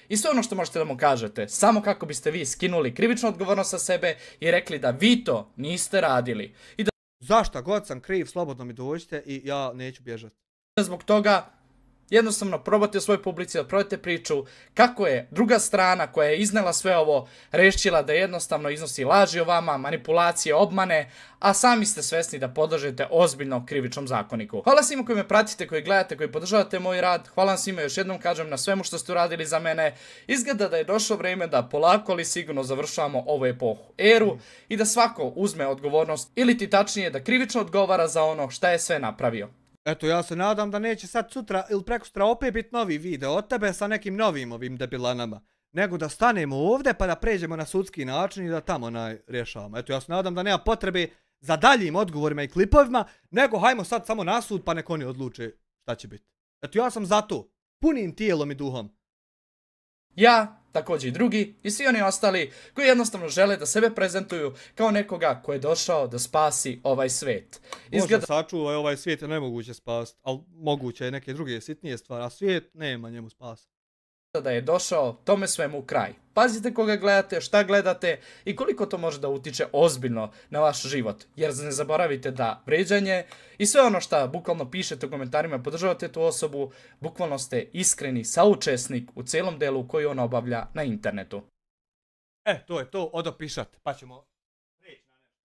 I sve ono što možete da mu kažete, samo kako biste vi skinuli krivičnu odgovornost sa sebe i rekli da vi to niste radili. I da Zašta god sam kriv, slobodno mi dođite i ja neću bježati. zbog toga jednostavno probate u svojoj publici da probate priču kako je druga strana koja je iznela sve ovo rešila da jednostavno iznosi laži o vama, manipulacije, obmane, a sami ste svesni da podležete ozbiljno krivičnom zakoniku. Hvala svima koji me pratite, koji gledate, koji podržavate moj rad. Hvala vam svima još jednom kažem na svemu što ste uradili za mene. Izgleda da je došlo vrijeme da polako ali sigurno završavamo ovu epohu, eru i da svako uzme odgovornost ili ti tačnije da krivično odgovara za ono šta je sve napravio. Eto, ja se nadam da neće sad sutra ili prekosutra opet biti novi video od tebe sa nekim novim ovim debilanama. Nego da stanemo ovdje pa da pređemo na sudski način i da tamo rješavamo. Eto, ja se nadam da nema potrebe za daljim odgovorima i klipovima, nego hajmo sad samo na sud pa nek oni odluče šta će biti. Eto, ja sam za to. Punim tijelom i duhom. Ja, također i drugi, i svi oni ostali koji jednostavno žele da sebe prezentuju kao nekoga ko je došao da spasi ovaj svet. Možda sačuvaj ovaj svijet je nemoguće spasti, ali moguće je neke druge sitnije stvari, a svijet nema njemu spasa. Da je došao tome svemu kraj. Pazite koga gledate, šta gledate i koliko to može da utiče ozbiljno na vaš život. Jer ne zaboravite da vređanje i sve ono šta bukvalno pišete u komentarima, podržavate tu osobu, bukvalno ste iskreni saučesnik u celom delu koji on obavlja na internetu. To je to, odopišat, pa ćemo reći na nešto.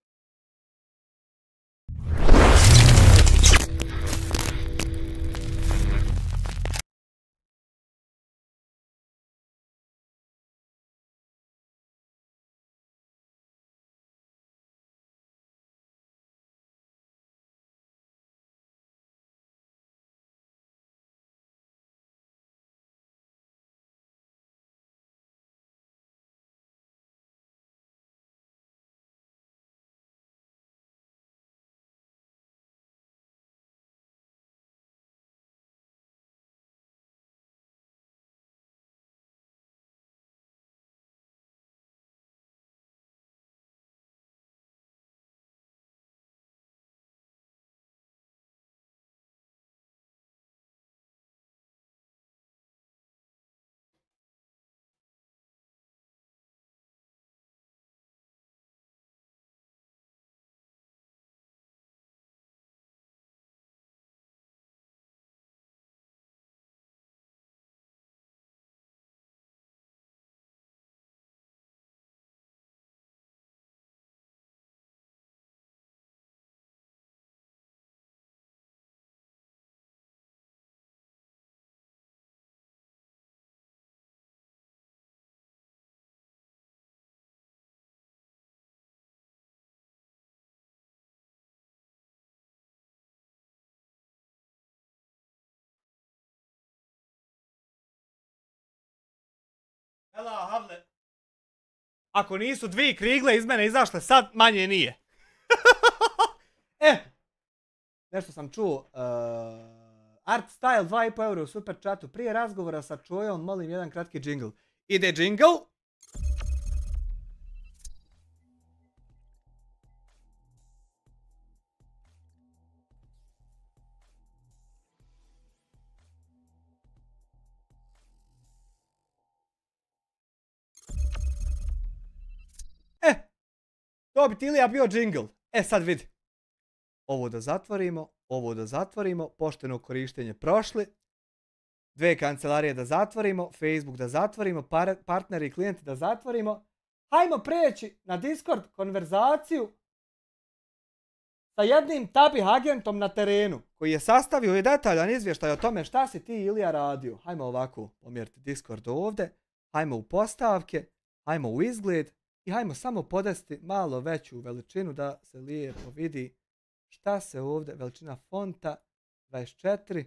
Hela, Havle. Ako nisu dvije krigle iz mene izašle sad, manje nije. Nešto sam čuo. Art Style 2,5 euro u super chatu. Prije razgovora sa Čojom molim jedan kratki džingl. Ide džingl. To bi ti Ilija bio džingl. E sad vidi. Ovo da zatvorimo, pošteno korištenje prošli. 2 kancelarije da zatvorimo, Facebook da zatvorimo, partneri i klijenti da zatvorimo. Hajmo preći na Discord konverzaciju sa jednim tabih agentom na terenu koji je sastavio i detaljan izvještaj o tome šta si ti Ilija radio. Hajmo ovako pomjeriti Discord ovdje, hajmo u postavke, hajmo u izgled i hajmo samo podesti malo veću veličinu da se lijepo vidi šta se ovdje, veličina fonta 24,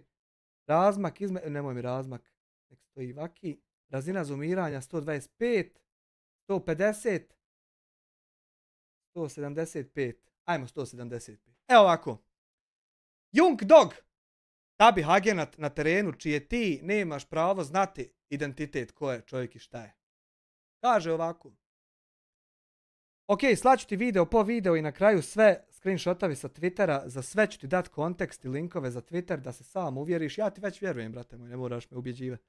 razmak nemoj mi razmak, nek stoji vaki, razina zoomiranja 125, 150, 175, ajmo 175. Evo ovako. Young Dog, tabih agenat na terenu čije ti nemaš pravo znati identitet ko je čovjek i šta je. Kaže ovako. Ok, slaću ti video po video i na kraju sve screenshotovi sa Twittera, za sve ću ti dat kontekst i linkove za Twitter da se sam uvjeriš. Ja ti već vjerujem, brate moj, ne moraš me ubjeđivati.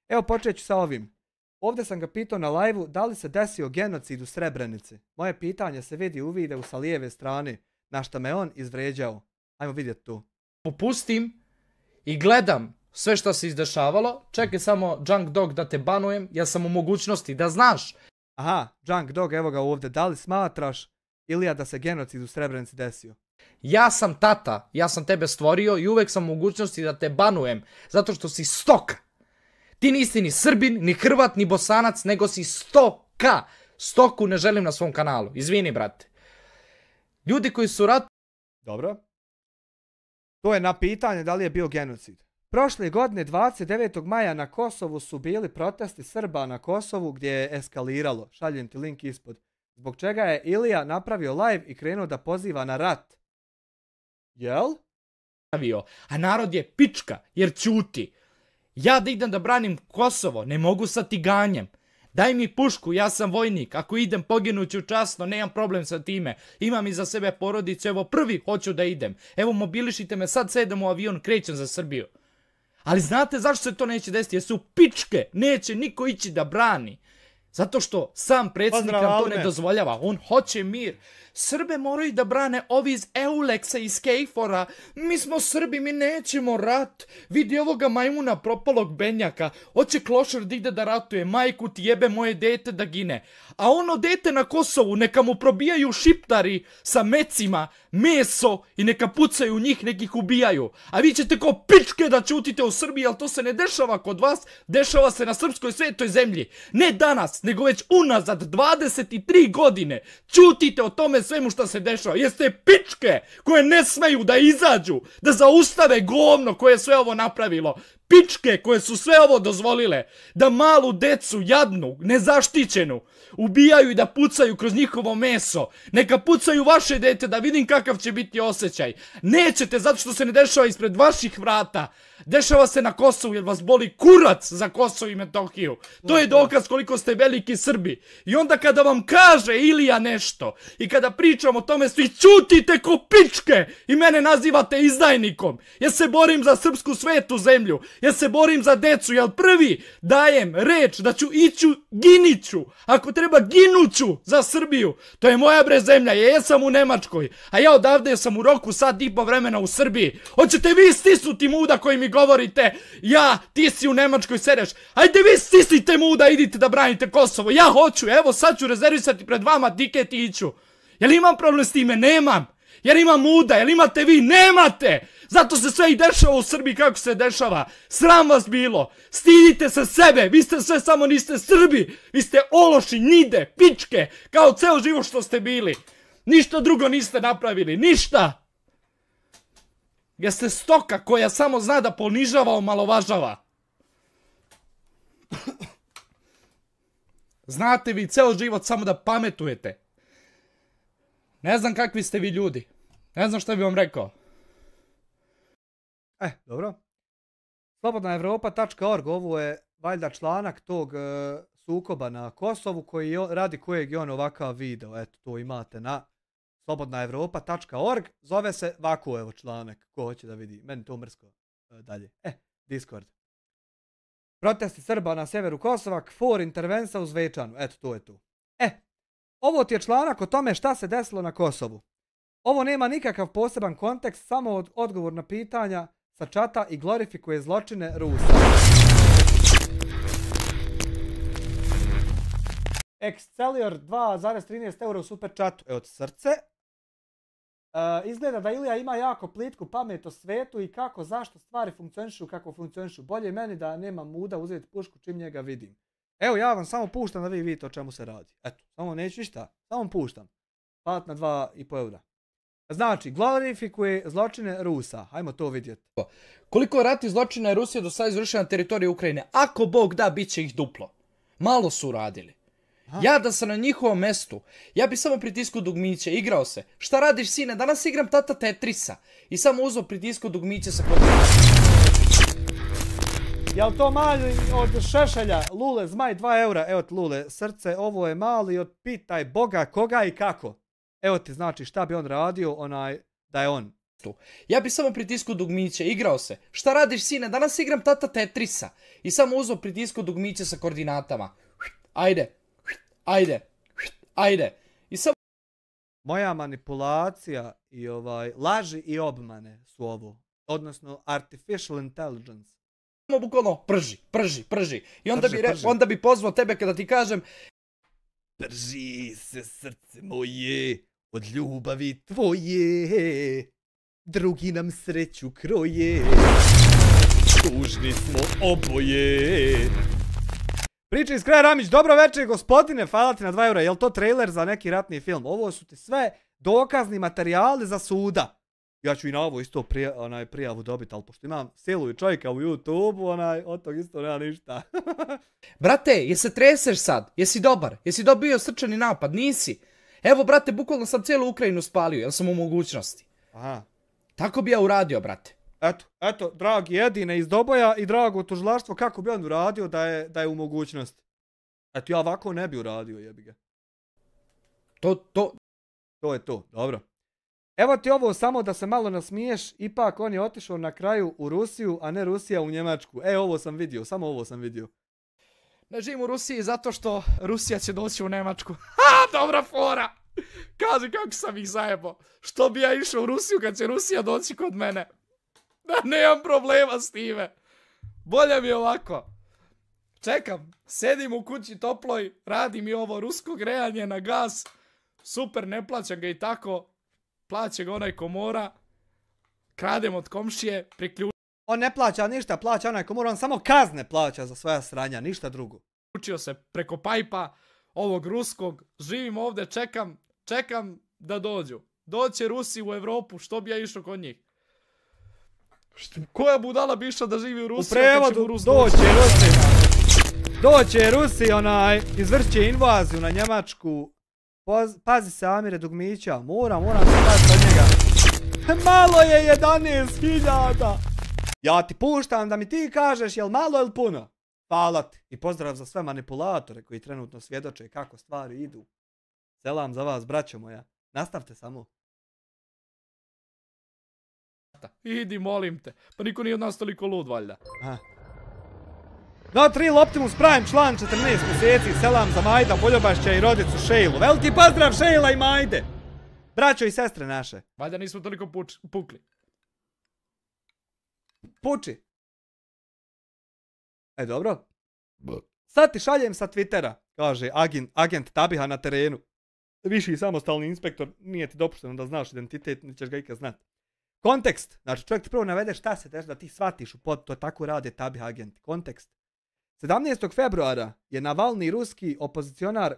Evo počet ću sa ovim. Ovdje sam ga pitao na live-u da li se desio genocid u Srebrenici. Moje pitanje se vidi u videu sa lijeve strane, na što me on izvređao. Ajmo vidjeti tu. Popustim i gledam sve što se izdešavalo. Čekaj samo Junk Dog da te banujem, ja sam u mogućnosti da znaš. Aha, Junk Dog, evo ga ovdje. Da li smatraš, Ilija, da se genocid u Srebrenici desio? Ja sam tata, ja sam tebe stvorio i uvek sam u mogućnosti da te banujem, zato što si stoka. Ti nisi ni Srbin, ni Hrvat, ni Bosanac, nego si stoka. Stoku ne želim na svom kanalu, izvini brate. Ljudi koji su Dobro. To je na pitanje da li je bio genocid. Prošle godine 29. maja na Kosovu su bili protesti Srba na Kosovu gdje je eskaliralo. Šaljem ti link ispod. Zbog čega je Ilija napravio live i krenuo da poziva na rat. Jel? A narod je pička jer ćuti. Ja da idem da branim Kosovo, ne mogu sa tiganjem. Daj mi pušku, ja sam vojnik, ako idem poginuću časno, nemam problem sa time. Imam iza sebe porodicu, evo prvi hoću da idem. Evo mobilišite me, sad sedem u avion, krećem za Srbiju. Ali znate zašto se to neće desiti? Jer su pičke, neće niko ići da brani. Zato što sam predsjednik nam to ne dozvoljava, on hoće mir. Srbe moraju da brane ovi iz Euleksa i Skejfora. Mi smo Srbi, mi nećemo rat. Vidi ovoga majmuna propalog Benjaka. Hoće klošar da ide da ratuje, majku ti jebe moje dete da gine. A ono dete na Kosovu neka mu probijaju šiptari sa mecima, meso i neka pucaju u njih, nekih ubijaju. A vi ćete ko pičke da ćutite u Srbiji, ali to se ne dešava kod vas, dešava se na srpskoj svetoj zemlji. Ne danas, nego već unazad 23 godine. Ćutite o tome svemu što se dešava. Jeste pičke koje ne smeju da izađu, da zaustave govno koje je sve ovo napravilo. Pičke koje su sve ovo dozvolile, da malu decu jadnu, nezaštićenu, ubijaju i da pucaju kroz njihovo meso. Neka pucaju vaše dete da vidim kakav će biti osjećaj. Nećete zato što se ne dešava ispred vaših vrata. Dešava se na Kosovu jer vas boli kurac za Kosovo i Metohiju. To je dokaz koliko ste veliki Srbi. I onda kada vam kaže Ilija nešto i kada pričam o tome svi ćutite ko pičke i mene nazivate izdajnikom. Ja se borim za srpsku svetu zemlju. Ja se borim za decu, jel prvi dajem reč da ću iću, giniću. Ako treba ginuću za Srbiju. To je moja bre zemlja, ja jesam u Nemačkoj. A ja odavde sam u roku sat i po vremena u Srbiji. Hoćete vi stisnuti muda koji mi govorite, ja, ti si u Nemačkoj sedeš. Ajde vi stisnite muda, idite da branite Kosovo. Ja hoću, evo sad ću rezervisati pred vama tiket i iću. Jel imam problem s time? Nemam. Jer imam muda, jel imate vi? Nemate! Zato se sve i dešava u Srbiji kako se dešava. Sram vas bilo. Stidite se sebe. Vi ste sve samo niste Srbi. Vi ste ološi, njide, pičke. Kao ceo život što ste bili. Ništa drugo niste napravili. Ništa. Jeste stoka koja samo zna da ponižava, omalovažava. Znate vi ceo život samo da pametujete. Ne znam kakvi ste vi ljudi. Ne znam šta bi vam rekao. Dobro. Slobodnaevropa.org, ovo je valjda članak tog sukoba na Kosovu radi kojeg je on ovakav video. Eto, to imate na slobodnaevropa.org. Zove se ovako evo članak. Ko hoće da vidi. Meni to mrsko. Dalje. Discord. Protesti Srba na sjeveru Kosova, KFOR intervensa u Zvečanu. Eto, to je to. Ovo ti je članak o tome šta se desilo na Kosovu. Ovo nema nikakav poseban kontekst, samo odgovor na pitanja sa čata i glorifikuje zločine Rusa. Excelior 2,13 eura u super chatu. Evo ti srce. Izgleda da Ilija ima jako plitku pamet o svetu i kako, zašto stvari funkcionišu kako funkcionišu. Bolje meni da nemam muda uzeti pušku čim njega vidim. Evo ja vam samo puštam da vi vidite o čemu se radi. Eto, samo neću ništa. Samo puštam. Plat na 2,5 eura. Znači, glorifikuje zločine Rusa. Hajmo to vidjeti. Koliko ratnih zločina je Rusija do sada izvršila na teritoriji Ukrajine? Ako Bog da, bit će ih duplo. Malo su radili. Ja da sam na njihovom mestu, ja bi samo pritiskao dugmiće, igrao se. Šta radiš, sine? Danas igram tata Tetrisa. I samo uzeo pritiskao dugmiće sa koordinatom. Jel to mali od Šešelja? Lule, zmaj 2 eura. Evo ti Lule, srce, ovo je mali od pitaj Boga koga i kako. Evo ti znači šta bi on radio, da je on. Ja bi samo pritiskao dugmiće, igrao se. Šta radiš, sine? Danas igram tata Tetrisa. I samo uzeo pritiskao dugmiće sa koordinatama. Ajde. Ajde. Ajde. I samo... Moja manipulacija i laži i obmane su ovo. Odnosno artificial intelligence. Samo bukvalno prži. I onda bi pozvao tebe kada ti kažem prži se srce moje od ljubavi tvoje. Drugi nam sreću kroje. Tužni smo oboje. Priča iz kraja Ramić, dobro večer gospodine, hvala ti na 2 eura, jel to trailer za neki ratni film? Ovo su ti sve dokazni materijali za suda. Ja ću i na ovo isto prijavu dobiti, ali pošto imam silu čovjeka u YouTube-u, od tog isto nema ništa. Brate, jesi treseš sad? Jesi dobar? Jesi dobio srčani napad? Nisi? Evo, brate, bukvalno sam cijelu Ukrajinu spalio, jer sam u mogućnosti. Aha. Tako bi ja uradio, brate. Eto, dragi Edine iz Doboja i drago tužilaštvo, kako bi on uradio da je u mogućnosti? Eto, ja ovako ne bi uradio, jebi ga. To je to, dobro. Evo ti ovo samo da se malo nasmiješ, ipak on je otišao na kraju u Rusiju, a ne Rusija u Njemačku. Ovo sam vidio, samo ovo sam vidio. Ne živim u Rusiji zato što Rusija će doći u Njemačku. Ha, dobra fora! Kaži kako sam ih zajebao. Što bi ja išao u Rusiju kad će Rusija doći kod mene? Da nemam problema s time. Bolje mi je ovako. Čekam, sedim u kući toploj, radi mi ovo rusko grejanje na gas. Super, ne plaćam ga i tako. Plaća ga onaj ko mora. Kradem od komšije, priključio. On ne plaća ništa, plaća onaj ko mora, on samo kazne plaća za svoja sranja, ništa drugo. Učio se preko pajpa ovog ruskog, živim ovdje, čekam da dođu. Doće Rusi u Evropu, što bi ja išao kod njih? Koja budala bi išao da živi u Rusiji? U prevodu doće Rusi, izvršit će invaziju na Njemačku. Pazi se Amire Dugmića, moram se paziti od njega. Malo je 11.000. Ja ti puštam da mi ti kažeš jel malo ili puno. Hvala ti. I pozdrav za sve manipulatore koji trenutno svjedoče kako stvari idu. Selam za vas, braćo moja. Nastavte samo. Idi, molim te. Pa niko nije od nas toliko lud, valjda. No, 3 Optimus Prime, član 14 mjeseci, selam za Majda, Poljobašća i rodicu Šejlu. Veliki pozdrav Šejla i Majde! Braćo i sestre naše. Valjda nismo toliko pukli. Puči. Dobro. Sad ti šaljem sa Twittera, kaže agent Tabiha na terenu. Viši samostalni inspektor, nije ti dopušteno da znaš identitet, nećeš ga ikad znat. Kontekst, znači čovjek ti prvo navede šta se teže da ti shvatiš u pod, to tako rade Tabih agenti. Kontekst. 17. februara je Navalni ruski opozicionar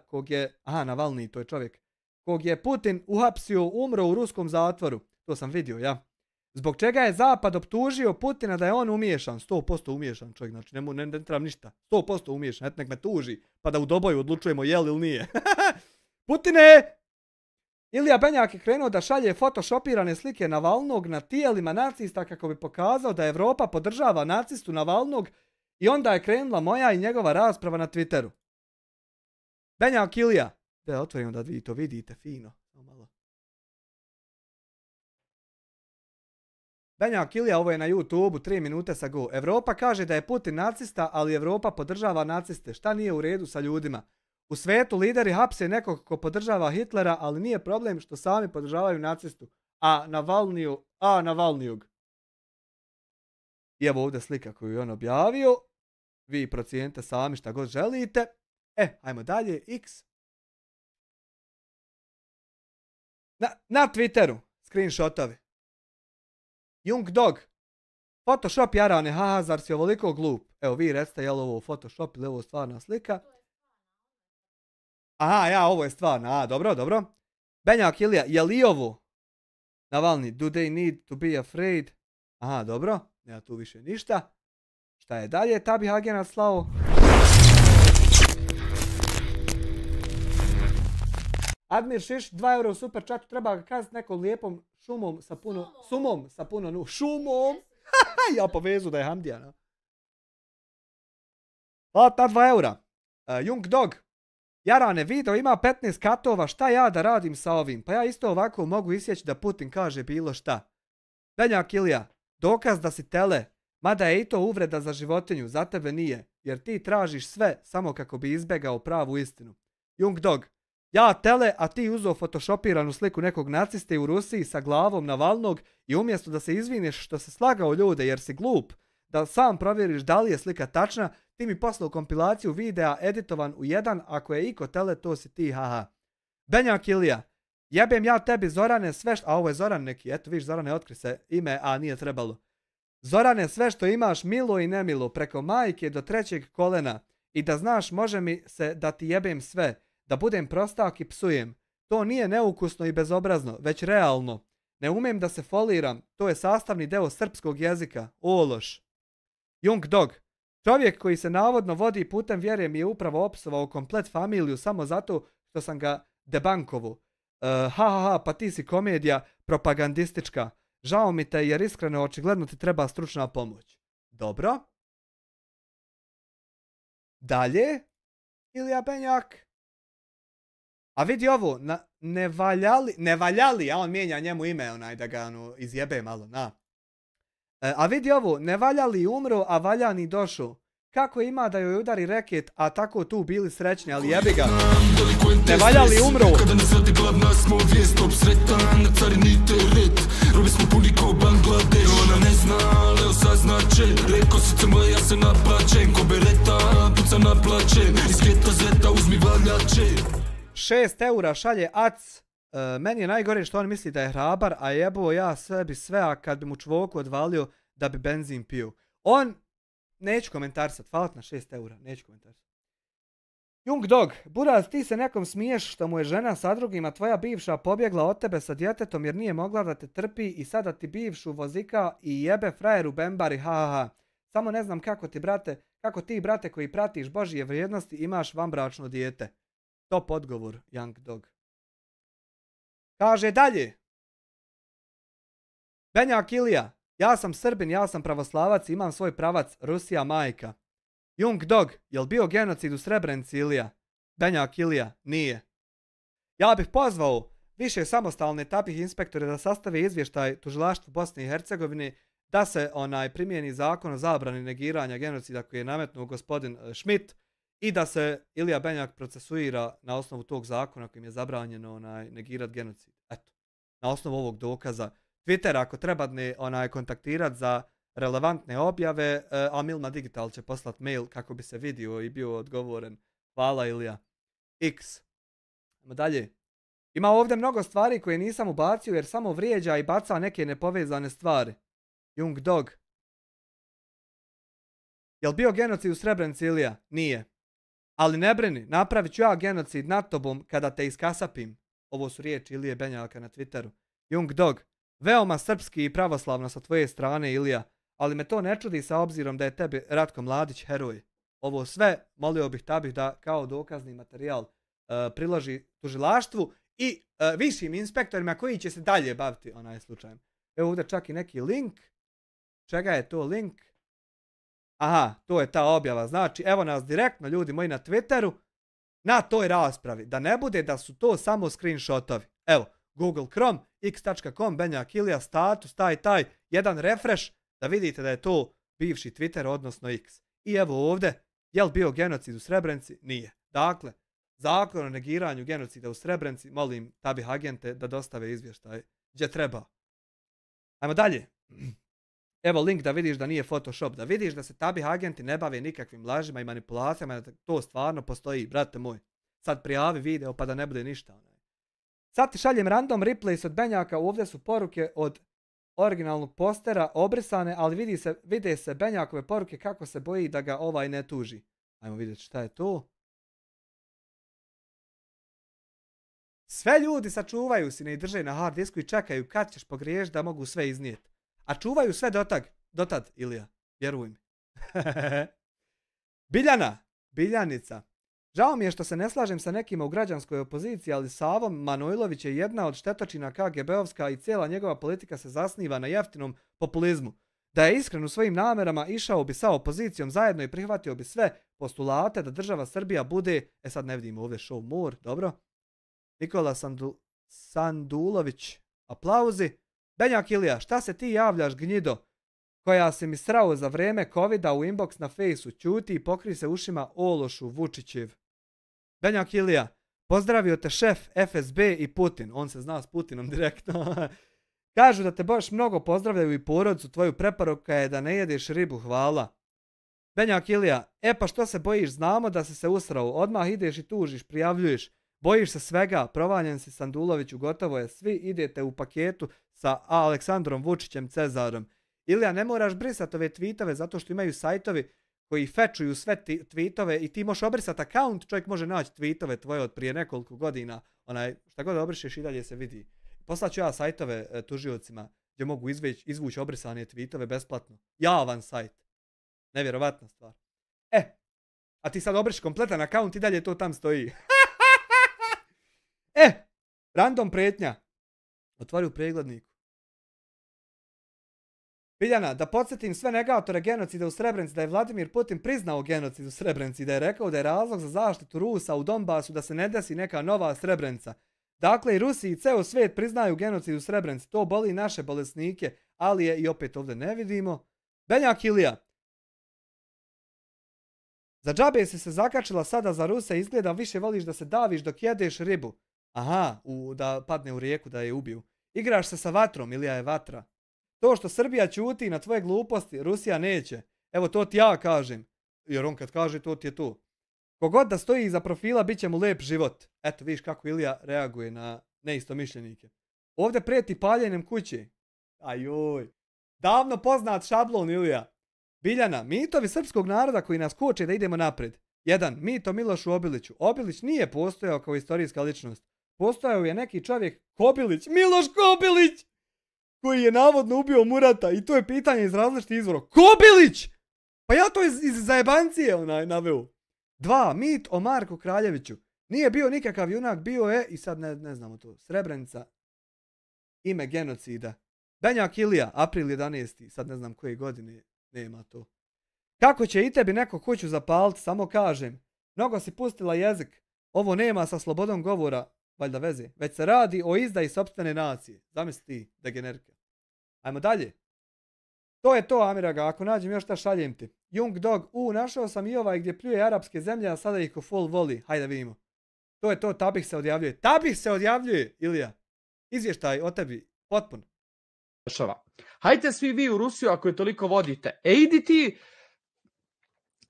Navalni, to je čovjek, kog je Putin uhapsio, umro u ruskom zatvoru. To sam vidio, ja. Zbog čega je Zapad optužio Putina da je on umiješan, 100% umiješan čovjek, znači ne trebam ništa, 100% umiješan, nek me tuži, pa da u Doboju odlučujemo je li ili nije. Putine! Ilija Benjak je krenuo da šalje photoshopirane slike Navalnog na tijelima nacista kako bi pokazao da Evropa podržava nacistu Navalnog i onda je krenula moja i njegova rasprava na Twitteru. Benjak Ilija. Da otvorim da vi to vidite fino. Benjak Ilija, ovo je na YouTube-u, 3 minute sa go. Evropa kaže da je Putin nacista, ali Evropa podržava naciste. Šta nije u redu sa ljudima? U svetu lideri hapse nekog ko podržava Hitlera, ali nije problem što sami podržavaju nacistu. A Navalnijug. I evo ovdje slika koju je on objavio. Vi procijenite sami šta god želite. Ajmo dalje. X. Na Twitteru. Screenshotovi. Young Dog. Photoshop jarane, haha, zar si ovoliko glup? Evo vi recite, je li ovo Photoshop ili ovo stvarna slika? Aha, ovo je stvarno, dobro. Benjak Ilija, je li ovo? Navalni, do they need to be afraid? Aha, dobro, nema tu više ništa. Šta je dalje, Tabih agenat slao? Admir Šiš, 2 euro u super chatu, treba ga kazati nekom lijepom šumom sa puno šumom. Ja povezu da je Hamdijana. Platna 2 eura. Young Dog. Jarane, video ima 15 katova, šta ja da radim sa ovim? Pa ja isto ovako mogu isjeći da Putin kaže bilo šta. Benjak Ilija, dokaz da si tele, mada je i to uvreda za životinju, za tebe nije, jer ti tražiš sve samo kako bi izbjegao pravu istinu. Young Dog, ja tele, a ti uzeo photoshopiranu sliku nekog naciste u Rusiji sa glavom Navalnog i umjesto da se izviniš što se slagao ljude jer si glup, da sam provjeriš da li je slika tačna, ti mi poslao kompilaciju videa editovan u 1, ako je iko tele, to si ti, haha. Benjak Ilija, jebem ja tebi Zorane sve što... A ovo je Zoran neki, eto viš Zorane, otkri se ime, a nije trebalo. Zorane, sve što imaš milo i nemilo, preko majke do 3. kolena, i da znaš može mi se da ti jebem sve, da budem prostak i psujem. To nije neukusno i bezobrazno, već realno. Ne umem da se foliram, to je sastavni deo srpskog jezika, ološ. Young Dog, čovjek koji se navodno vodi putem vjere mi je upravo opsovao komplet familiju samo zato što sam ga debankovu. Pa ti si komedija propagandistička. Žao mi te jer iskreno očigledno ti treba stručna pomoć. Dobro. Dalje. Ilija Benjak. A vidi ovo. Ne valjali, a on mijenja njemu ime da ga izjebe malo. A vidi ovo. Ne valjali umro, a valjani došao. Kako ima da joj udari reket, a tako tu bili srećni, ali jebi ga. Ne valjali umro. Kada nas vrti glavna smo vijest, top sretan, na carini teret. Robi smo puni ko Bangladeš. Ona ne zna, Leo saznače. Reko srce moje, ja se naplačem. Ko bereta, puca naplače. Iz geta zeta uzmi valjače. 6 eura šalje Ac. Meni je najgore što on misli da je hrabar, a jebo ja sebi sve, a kad bi mu čvoku odvalio da bi benzin pio. On... Neću komentarsat, hvala na 6 eura, neću komentarsat. Young Dog, Buraz, ti se nekom smiješ što mu je žena sa drugima tvoja bivša pobjegla od tebe sa djetetom jer nije mogla da te trpi i sada ti bivšu vozika i jebe frajeru bembari, ha. Samo ne znam kako ti brate koji pratiš Božje vrijednosti imaš vanbračno dijete. Top odgovor, Young Dog. Kaže dalje. Benjak Ilija. Ja sam Srbin, ja sam pravoslavac, imam svoj pravac, Rusija majka. Young Dog, jel bio genocid u Srebrenici Ilija? Benjak Ilija, nije. Ja bih pozvao više samostalne tapih inspektore da sastave izvještaj tužilaštvu Bosne i Hercegovine da se primijeni zakon o zabrani negiranja genocida koji je nametnuo gospodin Schmidt i da se Ilija Benjak procesuira na osnovu tog zakona kojim je zabranjeno negirati genocid. Eto, na osnovu ovog dokaza. Twitter ako treba kontaktirati za relevantne objave, a Milma Digital će poslati mail kako bi se vidio i bio odgovoren. Hvala Ilija. X. Idemo dalje. Ima ovdje mnogo stvari koje nisam ubacio jer samo vrijeđa i baca neke nepovezane stvari. Young Dog. Jel bio genocid u Srebrenici Ilija? Nije. Ali ne brini, napravit ću ja genocid nad tobom kada te iskasapim. Ovo su riječi Ilije Benjaka na Twitteru. Young Dog. Veoma srpski i pravoslavno sa tvoje strane Ilija, ali me to ne čudi sa obzirom da je tebi Ratko Mladić heroj. Ovo sve molio bih tabih da kao dokazni materijal priloži tužilaštvu i višim inspektorima koji će se dalje baviti slučajem. Evo ovdje čak i neki link. Čega je to link? Aha, to je ta objava. Znači, evo nas direktno ljudi moji na Twitteru na toj raspravi. Da ne bude da su to samo screenshotovi. Evo. Google Chrome, x.com, Benjak Ilija, status, taj, jedan refresh, da vidite da je to bivši Twitter, odnosno X. I evo ovdje, jel bio genocid u Srebrenici? Nije. Dakle, Zakon o negiranju genocida u Srebrenici, molim Tabih agente da dostave izvještaj gdje treba. Ajmo dalje. Evo link da vidiš da nije Photoshop, da vidiš da se Tabih agenti ne bave nikakvim lažima i manipulacijama, da to stvarno postoji, brate moj. Sad prijavi video pa da ne bude ništa. Sad ti šaljem random replays od Benjaka, ovdje su poruke od originalnog postera obrisane, ali vide se Benjakove poruke kako se boji da ga ovaj ne tuži. Ajmo vidjeti šta je to. Sve ljudi sačuvaju si, ne i drže na hard disku i čekaju kad ćeš pogriješiti da mogu sve iznijeti. A čuvaju sve dotad, Ilija. Vjeruj mi. Biljanica. Žao mi je što se ne slažem sa nekima u građanskoj opoziciji, ali Savo Manojlović je jedna od štetočina KGB-ovska i cijela njegova politika se zasniva na jeftinom populizmu. Da je iskren u svojim namerama, išao bi sa opozicijom zajedno i prihvatio bi sve postulate da država Srbija bude, sad ne vidimo ovdje show more, dobro. Nikola Sandulović, aplauzi. Benjak Ilija, šta se ti javljaš, gnjido, koja si mi srao za vrijeme covida u inbox na fejsu, ćuti i pokri se ušima Ološu Vučićev. Benjak Ilija, pozdravio te šef FSB i Putin, on se zna s Putinom direktno. Kažu da te baš mnogo pozdravljaju i porodicu, tvoju preporuka je da ne jedeš ribu, hvala. Benjak Ilija, pa što se bojiš, znamo da si se usrao, odmah ideš i tužiš, prijavljuješ. Bojiš se svega, provaljen si Sanduloviću, gotovo je, svi idete u paketu sa Aleksandrom Vučićem Cezarom. Ilija, ne moraš brisati ove tweetove zato što imaju sajtovi koji fečuju sve tweetove i ti možeš obrisati account, čovjek može naći tweetove tvoje od prije nekoliko godina, šta god obrišeš i dalje se vidi. Poslaću ja sajtove tužiocima gdje mogu izvući obrisane tweetove besplatno. Javan sajt. Nevjerovatna stvar. A ti sad obriš kompletan account i dalje to tam stoji. Random pretnja. Otvori u pregledniku. Biljana, da podsjetim sve negatore genocida u Srebrenici, da je Vladimir Putin priznao genocid u Srebrenici, da je rekao da je razlog za zaštitu Rusa u Donbasu da se ne desi neka nova Srebrenica. Dakle, i Rusi i ceo svijet priznaju genocid u Srebrenici. To boli naše bolesnike, ali je i opet ovdje ne vidimo. Benjak Ilija. Za džabe si se zakačila sada za Ruse, izgleda više voliš da se daviš dok jedeš ribu. Aha, da padne u rijeku, da je ubiju. Igraš se sa vatrom, Ilija je vatra. To što Srbija ćuti na tvoje gluposti, Rusija neće. Evo to ti ja kažem. Jer on kad kaže to ti je to. Kogod da stoji iza profila, bit će mu lijep život. Eto, vidiš kako Ilija reaguje na neistomišljenike. Ovdje prijeti paljenjem kuće. Ajoj. Davno poznat šablon, Ilija. Biljana, mitovi srpskog naroda koji nas koče da idemo naprijed. 1. Mit o Milošu Obiliću. Obilić nije postojao kao istorijska ličnost. Postojao je neki čovjek, Kobilić, Miloš Kobilić, koji je navodno ubio Murata i to je pitanje iz različitih izvora. Kobilić! Pa ja to iz zajebancije naveo. 2. Mit o Marku Kraljeviću. Nije bio nikakav junak, bio je, i sad ne znamo to, Srebrenica, ime genocida. Benjak Ilija, april 11. Sad ne znam koje godine, nema to. Kako će i tebi neko kuću zapaliti, samo kažem. Mnogo si pustila jezik. Ovo nema sa slobodom govora, valjda veze. Već se radi o izdaji sopstvene nacije. Zamisli ti, degenerke. Ajmo dalje. To je to, Amiraga. Ako nađem još šta, šaljem ti. Young Dog. Našao sam i ovaj gdje pljuje arapske zemlje, a sada ih ko full voli. Hajde da vidimo. To je to, Tabih se odjavljuje. Tabih se odjavljuje, Ilija. Izvještaj o tebi. Potpun. Hajde svi vi u Rusiju ako je toliko vodite. Idi ti.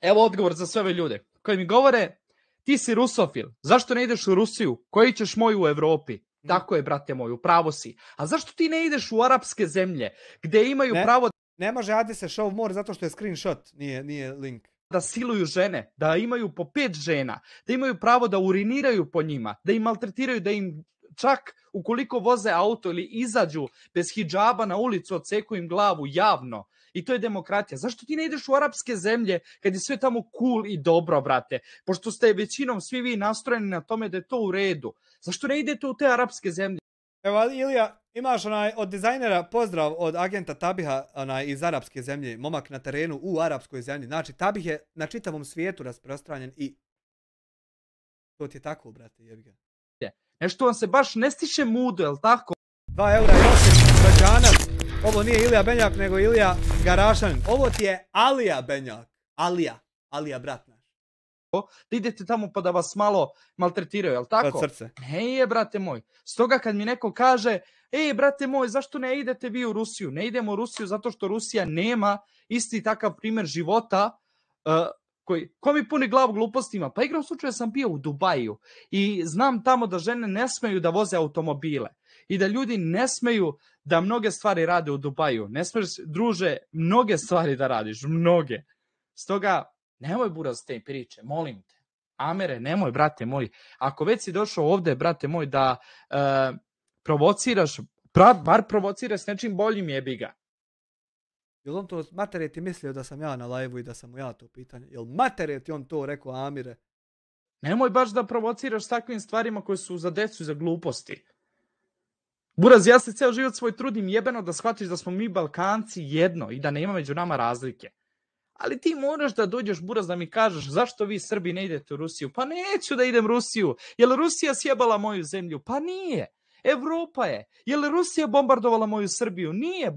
Evo odgovor za sve ove ljude koji mi govore, ti si rusofil, zašto ne ideš u Rusiju, koji ćeš moj u Evropi? Tako je, brate moj, upravo si. A zašto ti ne ideš u arapske zemlje, gdje imaju pravo... Ne može adi se show more zato što je screenshot, nije link. Da siluju žene, da imaju po 5 žena, da imaju pravo da uriniraju po njima, da im maltretiraju, da im čak ukoliko voze auto ili izađu bez hidžaba na ulicu, odsekuju im glavu javno. I to je demokratija. Zašto ti ne ideš u arapske zemlje kad je sve tamo cool i dobro, brate? Pošto ste većinom svi vi nastrojeni na tome da je to u redu. Zašto ne idete u te arapske zemlje? Evo, Ilija, imaš od dizajnera pozdrav od agenta Tabiha iz arapske zemlje. Momak na terenu u arapskoj zemlji. Znači, Tabih je na čitavom svijetu rasprostranjen i... To ti je tako, brate, jebi ga. Nešto vam se baš ne stiše mudu, jel tako? 2 eura Josip Građanac. Ovo nije Ilija Benjak, nego Ilija Garašanin. Ovo ti je Alija Benjak. Alija brat naš. da idete tamo pa da vas malo maltretiraju, jel tako? Od srce. Ne je, brate moj. Stoga kad mi neko kaže, brate moj, zašto ne idete vi u Rusiju? Ne idemo u Rusiju zato što Rusija nema isti takav primjer života ko mi puni glavu glupostima. Pa igram slučaja sam bio u Dubaju i znam tamo da žene ne smeju da voze automobile i da ljudi ne smeju da mnoge stvari rade u Dubaju. Ne smiješ, druže, mnoge stvari da radiš, mnoge. Stoga, nemoj buraz te priče, molim te. Amere, nemoj, brate moj. Ako već si došao ovde, brate moj, da provociraš, bar provociraš s nečim boljim, jebi ga. Jel on to, Matere ti mislio da sam ja na live-u i da sam mu ja to pitanje? Jel Matere ti on to rekao, Amire? Nemoj baš da provociraš s takvim stvarima koje su za decu i za gluposti. Buraz, ja se ceo život svoj trudim jebeno da shvatiš da smo mi Balkanci jedno i da nema među nama razlike. Ali ti moraš da dođeš, Buraz, da mi kažeš zašto vi Srbi ne idete u Rusiju. Pa neću da idem u Rusiju. Jel Rusija sjebala moju zemlju? Pa nije. Evropa je. Jel Rusija bombardovala moju Srbiju? Nije.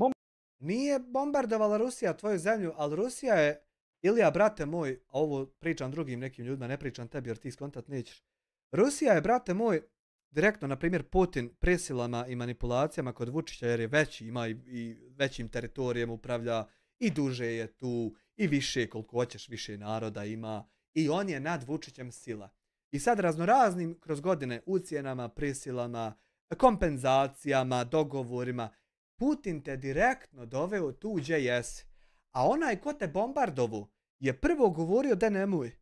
Nije bombardovala Rusija tvoju zemlju, ali Rusija je, Ilija, brate moj, a ovo pričam drugim nekim ljudima, ne pričam tebi jer ti skontat nećeš. Rusija je, brate moj, direktno, na primjer, Putin presilama i manipulacijama kod Vučića, jer je veći, ima i većim teritorijem upravlja, i duže je tu, i više, koliko hoćeš, više naroda ima, i on je nad Vučićem sila. I sad raznoraznim kroz godine ucjenama, prisilama, kompenzacijama, dogovorima, Putin te direktno doveo tu gdje jesi. A onaj ko te bombardovu je prvo govorio da nemoj.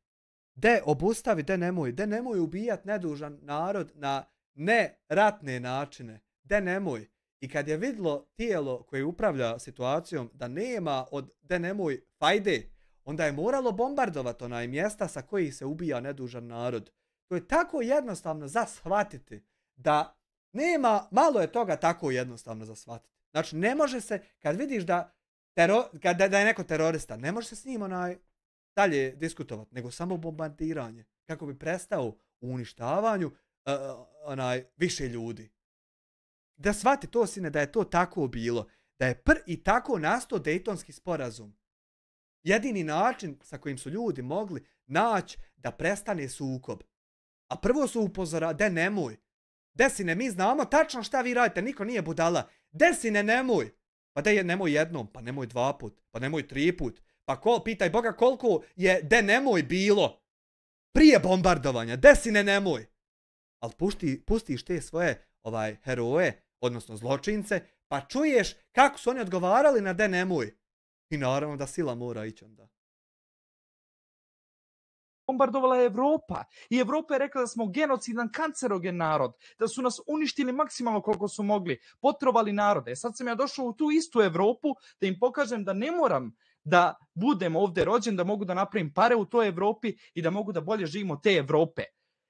De obustavi, da nemoj ubijat nedužan narod na neratne načine. Da nemoj. I kad je vidlo tijelo koje upravlja situacijom da nema od da nemoj fajde, onda je moralo bombardovati onaj mjesta sa kojih se ubija nedužan narod. To je tako jednostavno za shvatiti da nema, malo je toga tako jednostavno za shvatiti. Znači ne može se, kad vidiš da je neko terorista, ne može se s njim dalje diskutovati, nego samo bombardiranje. Kako bi prestao u uništavanju više ljudi. Da shvati to, sine, da je to tako bilo. Da je i tako nastao Dejtonski sporazum. Jedini način sa kojim su ljudi mogli naći da prestane sukob. A prvo su upozoravali, da nemoj. Desine, mi znamo tačno šta vi radite, niko nije budala. Desine, nemoj. Pa da je nemoj jednom, pa nemoj 2 put, pa nemoj 3 put. Pa pitaj Boga koliko je de nemoj bilo prije bombardovanja. Desine, nemoj. Ali pustiš te svoje heroje, odnosno zločince, pa čuješ kako su oni odgovarali na de nemoj. I naravno da sila mora ići onda. Bombardovala je Evropa i Evropa je rekla da smo genocidan, kancerogen narod, da su nas uništili maksimalno koliko su mogli, potrovali narode. Sad sam ja došao u tu istu Evropu da im pokažem da ne moram da budem ovdje rođen, da mogu da napravim pare u toj Evropi i da mogu da bolje živim od te Evrope.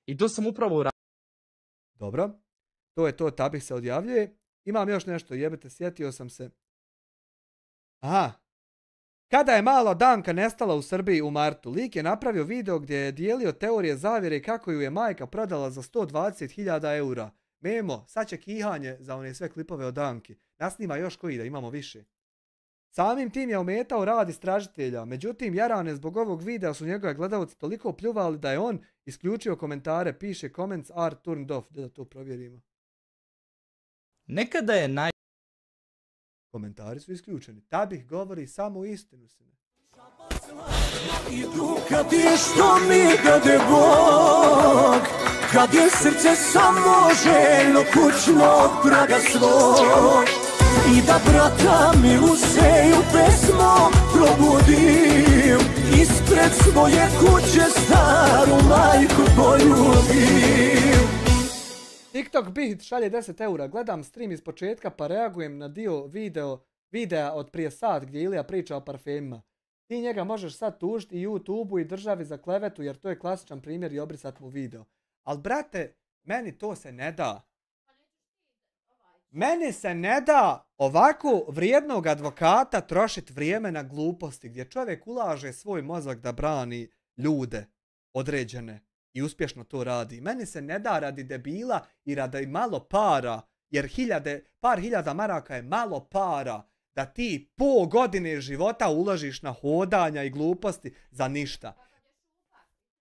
I to sam upravo uradio. Dobro, to je to, Tabih se odjavljuje. Imam još nešto, jebete, sjetio sam se. Aha. Kada je mala Danka nestala u Srbiji u martu, lik je napravio video gdje je dijelio teorije zavjere kako ju je majka prodala za 120.000 eura. Memo, sad će kihanje za one sve klipove o Danki. Nasnima još koji da imamo više. Samim tim je ometao rad istražitelja, međutim Jarane zbog ovog videa su njegove gledalci toliko pljuvali da je on isključio komentare, piše comments are turned off, da to provjerimo. Nekada je Komentari su isključeni. Tabih govori samo istinu. Idu kad je što mi dade Bog, kad je srce samo željno kućnog praga svog. I da brata milu seju pesmom probudim, ispred svoje kuće staru majku poljubim. TikTok Bihit šalje 10 eura, gledam stream iz početka pa reagujem na dio videa od prije sat gdje Ilija priča o parfemima. Ti njega možeš sad tužiti i YouTubeu i državi za klevetu jer to je klasičan primjer i obrisat mu video. Ali brate, meni to se ne da. Meni se ne da ovako vrijednog advokata trošiti vrijeme na gluposti gdje čovjek ulaže svoj mozak da brani ljude određene i uspješno to radi. Meni se ne da radi debila i radi malo para, jer par hiljada maraka je malo para da ti po godine života uložiš na hodanja i gluposti za ništa.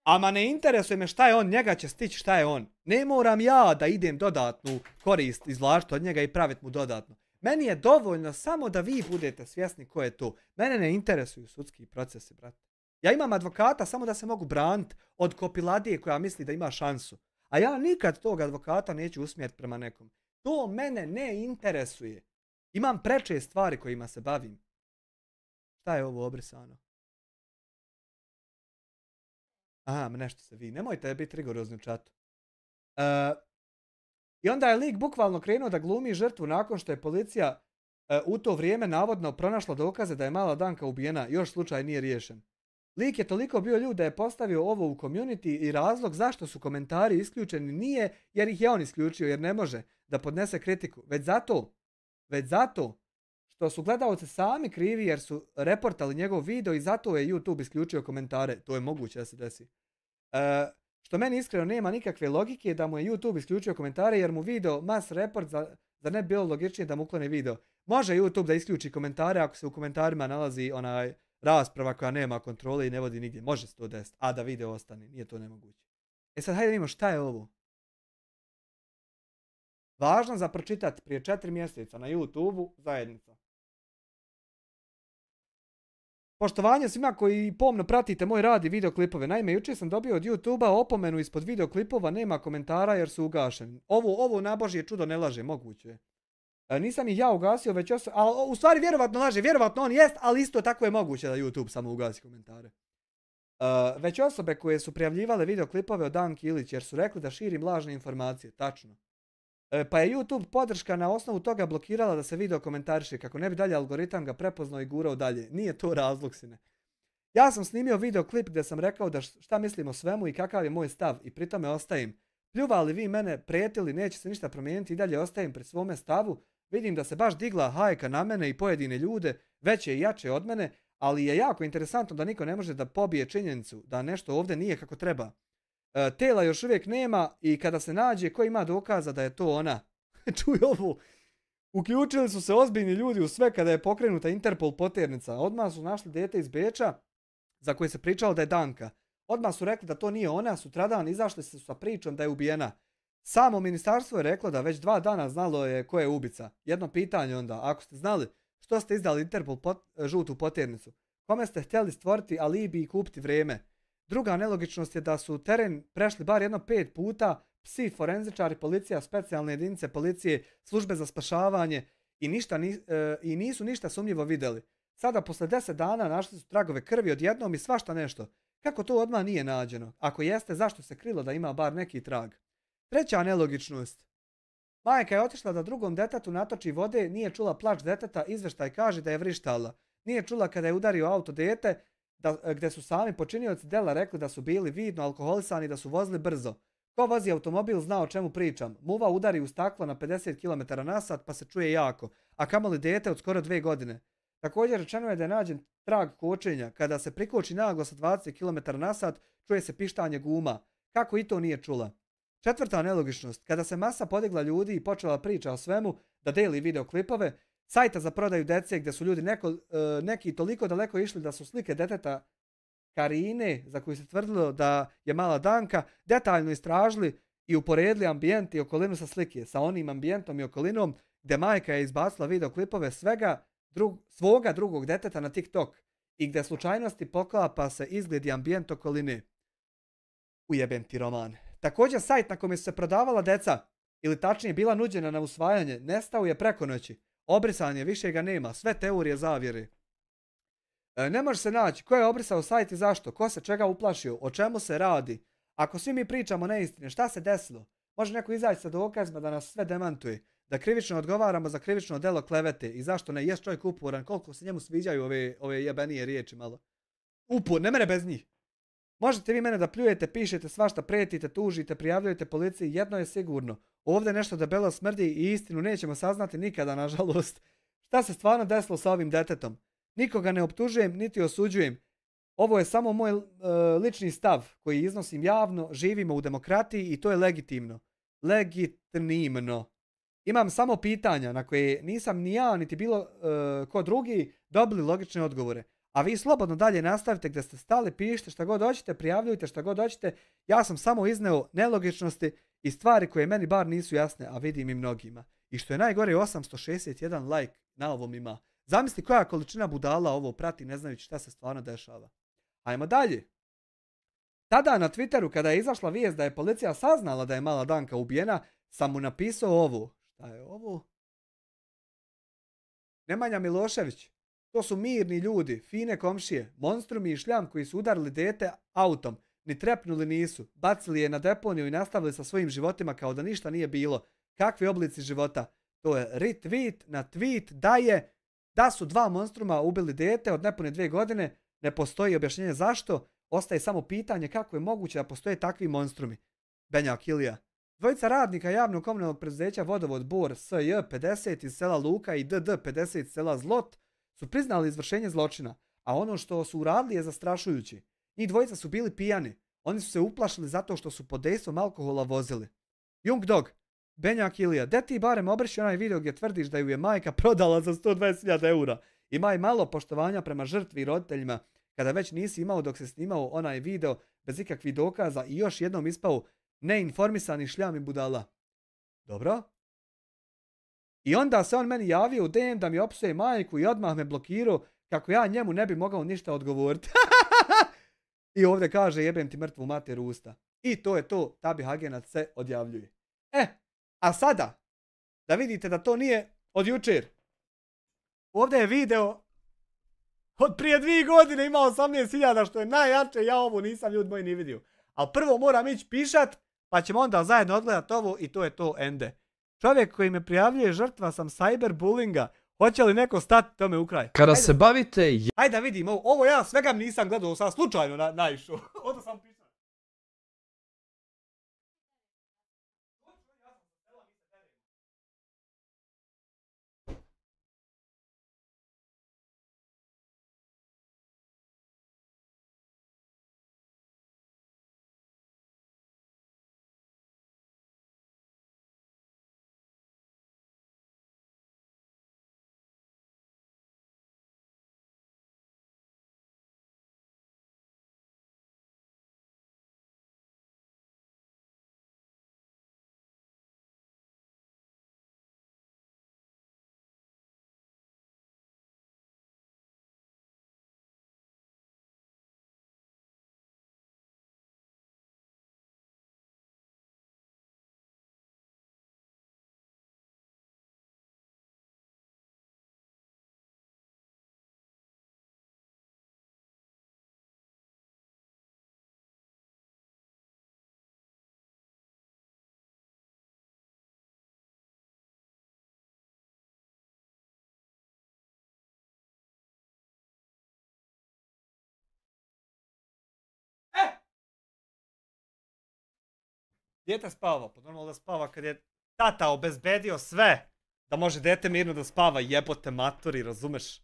Ama ne interesuje me šta je on, njega će stići šta je on. Ne moram ja da idem dodatnu korist izvlačiti od njega i praviti mu dodatno. Meni je dovoljno samo da vi budete svjesni ko je to. Mene ne interesuju sudski procesi, brate. Ja imam advokata samo da se mogu braniti od kopiladije koja misli da ima šansu. A ja nikad tog advokata neću usmjeriti prema nekom. To mene ne interesuje. Imam preče stvari kojima se bavim. Šta je ovo obrisano? Aha, nešto se vi. Nemojte biti rigorozni u čatu. I onda je lik bukvalno krenuo da glumi žrtvu nakon što je policija u to vrijeme navodno pronašla dokaze da je mala Danka ubijena. Još slučaj nije riješen. Lik je toliko bio ljud da je postavio ovo u community i razlog zašto su komentari isključeni nije jer ih je on isključio, jer ne može da podnese kritiku. Već zato što su gledalci sami krivi jer su reportali njegov video i zato je YouTube isključio komentare. To je moguće da se desi. Što meni iskreno nema nikakve logike da mu je YouTube isključio komentare jer mu video mass report za ne bi bilo logičnije da mu uklone video. Može YouTube da isključi komentare ako se u komentarima nalazi onaj rasprava koja nema kontrole i ne vodi nigdje. Može se to desiti, a da video ostane. Nije to nemoguće. E sad hajde vidimo šta je ovo. Važno za pročitati prije 4 mjeseca na YouTube-u zajednica. Poštovanje svima koji pomno pratite moj rad i videoklipove. Naime, jučer sam dobio od YouTube-a opomenu ispod videoklipova, nema komentara jer su ugašeni. Ovo na Božje čudo ne laže, moguće je. Nisam ih ja ugasio, već ali u stvari vjerovatno laže, vjerovatno on jest, ali isto tako je moguće da YouTube samo ugasi komentare. Već osobe koje su prijavljivale videoklipove od Danki Ilić jer su rekli da širim lažne informacije, tačno. Pa je YouTube podrška na osnovu toga blokirala da se video komentariše kako ne bi dalje algoritam ga prepoznao i gurao dalje. Nije to razlog, sine. Ja sam snimio videoklip gdje sam rekao da šta mislim o svemu i kakav je moj stav i pri tome ostajem. Pljuvali vi mene, prijetili, neće se ništa promijeniti i dalje ostajem pri svome stavu. Vidim da se baš digla hajka na mene i pojedine ljude, veće i jače od mene, ali je jako interesantno da niko ne može da pobije činjenicu da nešto ovdje nije kako treba. Tela još uvijek nema i kada se nađe, ko ima dokaza da je to ona? Čuj ovo. Uključili su se ozbiljni ljudi u sve kada je pokrenuta Interpol poternica. Odmah su našli dete iz Beča za koje se pričalo da je Danka. Odmah su rekli da to nije ona, sutradan izašli su sa pričom da je ubijena. Samo ministarstvo je reklo da već 2 dana znalo je ko je ubica. Jedno pitanje onda, ako ste znali, što ste izdali Interpol žutu poternicu? Kome ste htjeli stvoriti alibi i kupiti vrijeme? Druga nelogičnost je da su teren prešli bar jedno 5 puta psi, forenzičari, policija, specijalne jedinice policije, službe za spašavanje i nisu ništa sumnjivo vidjeli. Sada posle 10 dana našli su tragove krvi odjednom i svašta nešto. Kako to odmah nije nađeno? Ako jeste, zašto se krilo da ima bar neki trag? Treća nelogičnost. Majka je otišla da drugom detetu natoči vode, nije čula plač deteta, izveštaj kaže da je vrištala. Nije čula kada je udario auto dete, gdje su sami počinioci dela rekli da su bili vidno alkoholisani i da su vozili brzo. Ko vozi automobil zna o čemu pričam. Muva udari u staklo na 50 km/h pa se čuje jako, a kamoli dete od skoro 2 godine. Također rečeno je da je nađen trag kočenja. Kada se prikoči naglo sa 20 km/h čuje se pištanje guma. Kako i to nije čula? Četvrta nelogičnost. Kada se masa podigla ljudi i počela priča o svemu, da deli videoklipove, sajta za prodaju dece gdje su ljudi neki toliko daleko išli da su slike deteta Karine, za koju se tvrdilo da je mala Danka, detaljno istražili i uporedili ambijent i okolinu sa slike, sa onim ambijentom i okolinom gdje majka je izbacila videoklipove svoga drugog deteta na TikTok i gdje slučajnosti poklapa se izgled i ambijent okoline. Ujebem ti roman. Također sajt na kojem su se prodavala deca, ili tačnije bila nuđena na usvajanje, nestao je preko noći. Obrisan je, više ga nema, sve teorije zavjere. Ne može se naći ko je obrisao sajt i zašto, ko se čega uplašio, o čemu se radi. Ako svi mi pričamo neistine, šta se desilo? Može neko izaći sa dokazima da nas sve demantuje, da krivično odgovaramo za krivično delo klevete i zašto ne, jest čovjek uporan, koliko se njemu sviđaju ove jebenije riječi malo. Ne mene bez njih. Možete vi mene da pljujete, pišete svašta, prijetite, tužite, prijavljujete policiji, jedno je sigurno. Ovdje nešto debelo smrdi i istinu nećemo saznati nikada, nažalost. Šta se stvarno desilo sa ovim detetom? Nikoga ne optužujem, niti osuđujem. Ovo je samo moj lični stav koji iznosim javno, živimo u demokratiji i to je legitimno. Legitimno. Imam samo pitanja na koje nisam ni ja, niti bilo ko drugi dobili logične odgovore. A vi slobodno dalje nastavite gdje ste stali, pišite šta god hoćete, prijavljujte šta god hoćete. Ja sam samo izneo nelogičnosti i stvari koje meni bar nisu jasne, a vidim i mnogima. I što je najgore, 861 like na ovom ima. Zamisli koja količina budala ovo prati ne znajući šta se stvarno dešava. Ajmo dalje. Tada na Twitteru kada je izašla vijest da je policija saznala da je mala Danka ubijena, sam mu napisao ovo. Šta je ovo? Nemanja Milošević. To su mirni ljudi, fine komšije, monstrumi i šljam koji su udarili dete autom, ni trepnuli nisu, bacili je na deponiju i nastavili sa svojim životima kao da ništa nije bilo. Kakvi oblici života? To je retweet na tweet da su dva monstruma ubili dete od nepune 2 godine, ne postoji objašnjenje zašto, ostaje samo pitanje kako je moguće da postoje takvi monstrumi. Benjak Ilija. Dvojica radnika javnog komunalnog preduzeća Vodovod Bor SJ 50 iz sela Luka i DD 50 iz sela Zlot su priznali izvršenje zločina, a ono što su uradili je zastrašujući. Njih dvojica su bili pijani. Oni su se uplašili zato što su pod dejstvom alkohola vozili. Young Dog. Benjak Ilija, de ti barem obriši onaj video gdje tvrdiš da ju je majka prodala za 120.000 eura. Imaj malo poštovanja prema žrtvi i roditeljima kada već nisi imao dok se snimao onaj video bez ikakvih dokaza i još jednom ispao neinformisani šljam i budala. Dobro? I onda se on meni javio u DM da mi opsuje majku i odmah me blokirao kako ja njemu ne bi mogao ništa odgovoriti. I ovdje kaže jebem ti mrtvu mater usta. I to je to, Tabi Agenat se odjavljuje. A sada, da vidite da to nije od jučer. Ovdje je video od prije 2 godine imao 18.000 što je najjače, ja ovo nisam ljudi moji ni vidio. Ali prvo moram ići pišat, pa ćemo onda zajedno odgledat ovo i to je to ende. Čovjek koji me prijavljuje žrtva sam cyberbullinga. Hoće li neko stati tome u kraj? Kada se bavite... Ajde da vidim, ovo ja svega nisam gledao, sam slučajno naišao. Onda sam pisao. Dijete spava, pa normalno da spava kad je tata obezbedio sve da može dete mirno da spava, jebote matori, razumeš?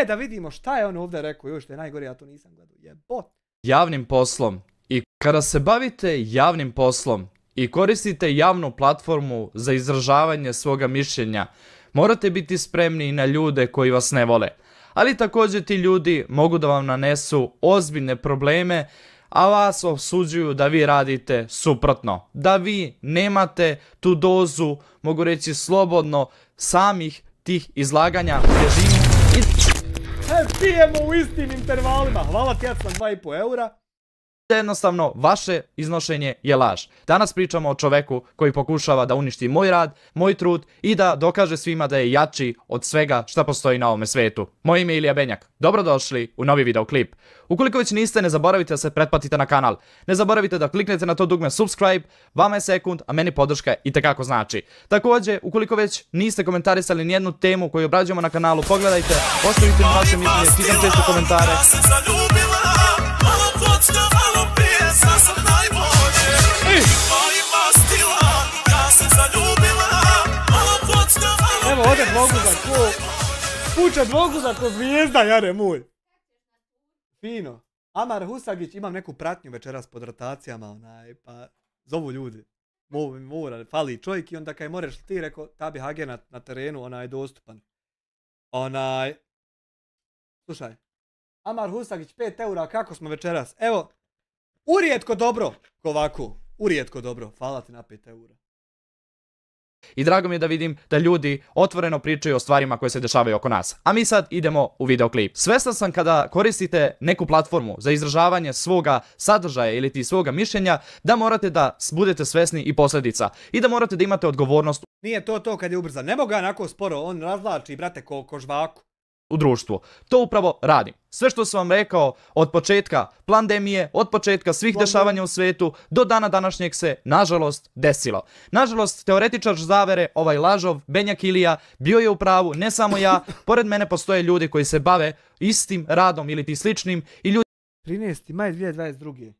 Da vidimo šta je on ovdje rekao, još što je najgore, ja to nisam gledao, jebot. Javnim poslom. I kada se bavite javnim poslom i koristite javnu platformu za izražavanje svoga mišljenja, morate biti spremni na ljude koji vas ne vole. Ali također ti ljudi mogu da vam nanesu ozbiljne probleme, a vas osuđuju da vi radite suprotno. Da vi nemate tu dozu, mogu reći slobodno, samih tih izlaganja gdje živimo i... Pijemo u istim intervalima. Hvala ti, ja sam 2,5 eura. Jednostavno, vaše iznošenje je laž. Danas pričamo o čoveku koji pokušava da uništi moj rad, moj trud i da dokaže svima da je jači od svega šta postoji na ovome svetu. Moje ime je Ilija Benjak. Dobrodošli u novi videoklip. Ukoliko već niste, ne zaboravite da se pretplatite na kanal. Ne zaboravite da kliknete na to dugme subscribe, vama je sekund, a meni podrška itekako znači. Također, ukoliko već niste komentarisali nijednu temu koju obrađujemo na kanalu, pogledajte, ostavite mi vaše mišljenje, čitam često komentare. Evo ovdje dvoguza ko... Puča dvoguza ko zvijezda, jare moj. Fino. Amar Husagić, imam neku pratnju večeras pod rotacijama, pa zovu ljudi. Mora, fali čovjek i onda kaj moraš ti, rekao, Tabi Agenat na terenu, je dostupan. Slušaj, Amar Husagić 5 eura, kako smo večeras? Evo, urijetko dobro, ovako, urijetko dobro, hvala ti na 5 eura. I drago mi je da vidim da ljudi otvoreno pričaju o stvarima koje se dešavaju oko nas. A mi sad idemo u videoklip. Svestan sam kada koristite neku platformu za izražavanje svoga sadržaja ili ti svoga mišljenja, da morate da budete svesni i posljedica. I da morate da imate odgovornost Nije to kad je ubrzan. Ne mogu ga onako sporo, on razvlači, brate, ko žvaku. u društvu. To upravo radim. Sve što sam vam rekao od početka pandemije, od početka svih dešavanja u svetu, do dana današnjeg se, nažalost, desilo. Nažalost, teoretičar zavere, ovaj lažov, Benjak Ilija, bio je u pravu, ne samo ja, pored mene postoje ljudi koji se bave istim radom ili ti sličnim i ljudi 13. maj 2022.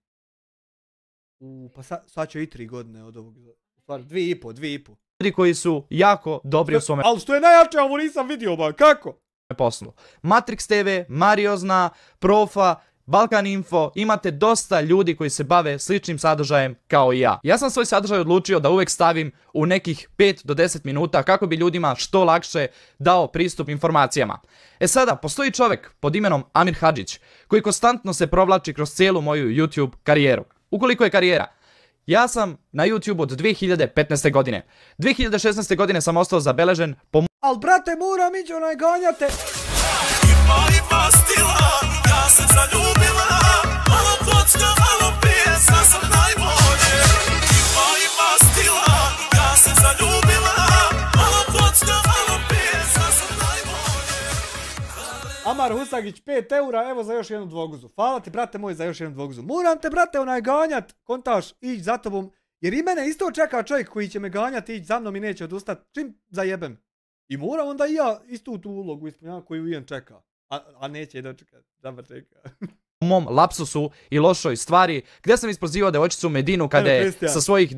Pa sad će i 3 godine od ovog. Stvar, 2,5. koji su jako dobri u svome Ali što je najjače, ovo nisam vidio, ba, kako? poslu. Matrix TV, Mario zna, Profa, Balkan Info, imate dosta ljudi koji se bave sličnim sadržajem kao i ja. Ja sam svoj sadržaj odlučio da uvek stavim u nekih 5 do 10 minuta kako bi ljudima što lakše dao pristup informacijama. E sada, postoji čovjek pod imenom Amir Hadžić koji konstantno se provlači kroz cijelu moju YouTube karijeru. Ukoliko je karijera? Ja sam na YouTube od 2015. godine. 2016. godine sam ostao zabeležen po Al brate, moram ići onaj ganjate. Ima stila, ja se zaljubila, malo kocka, malo pije, sad sam najbolje. Ima stila, ja se zaljubila, malo kocka, malo pije, sad sam najbolje. Amar Husagić 5 eura, evo za još jednu dvoguzu. Hvala ti, brate moj, za još jednu dvoguzu. Moram te, brate, onaj ganjat, kontaš, ići za tobom. Jer i mene isto čeka čovjek koji će me ganjati, ići za mnom i neće odustati. Čim zajebem. I moram onda i ja istu tu ulogu ispunjavati koju Ian čeka. A neće dočekati, dama čeka. u mom lapsusu i lošoj stvari, gdje sam isprozivao devojčicu Medinu kada je sa svojih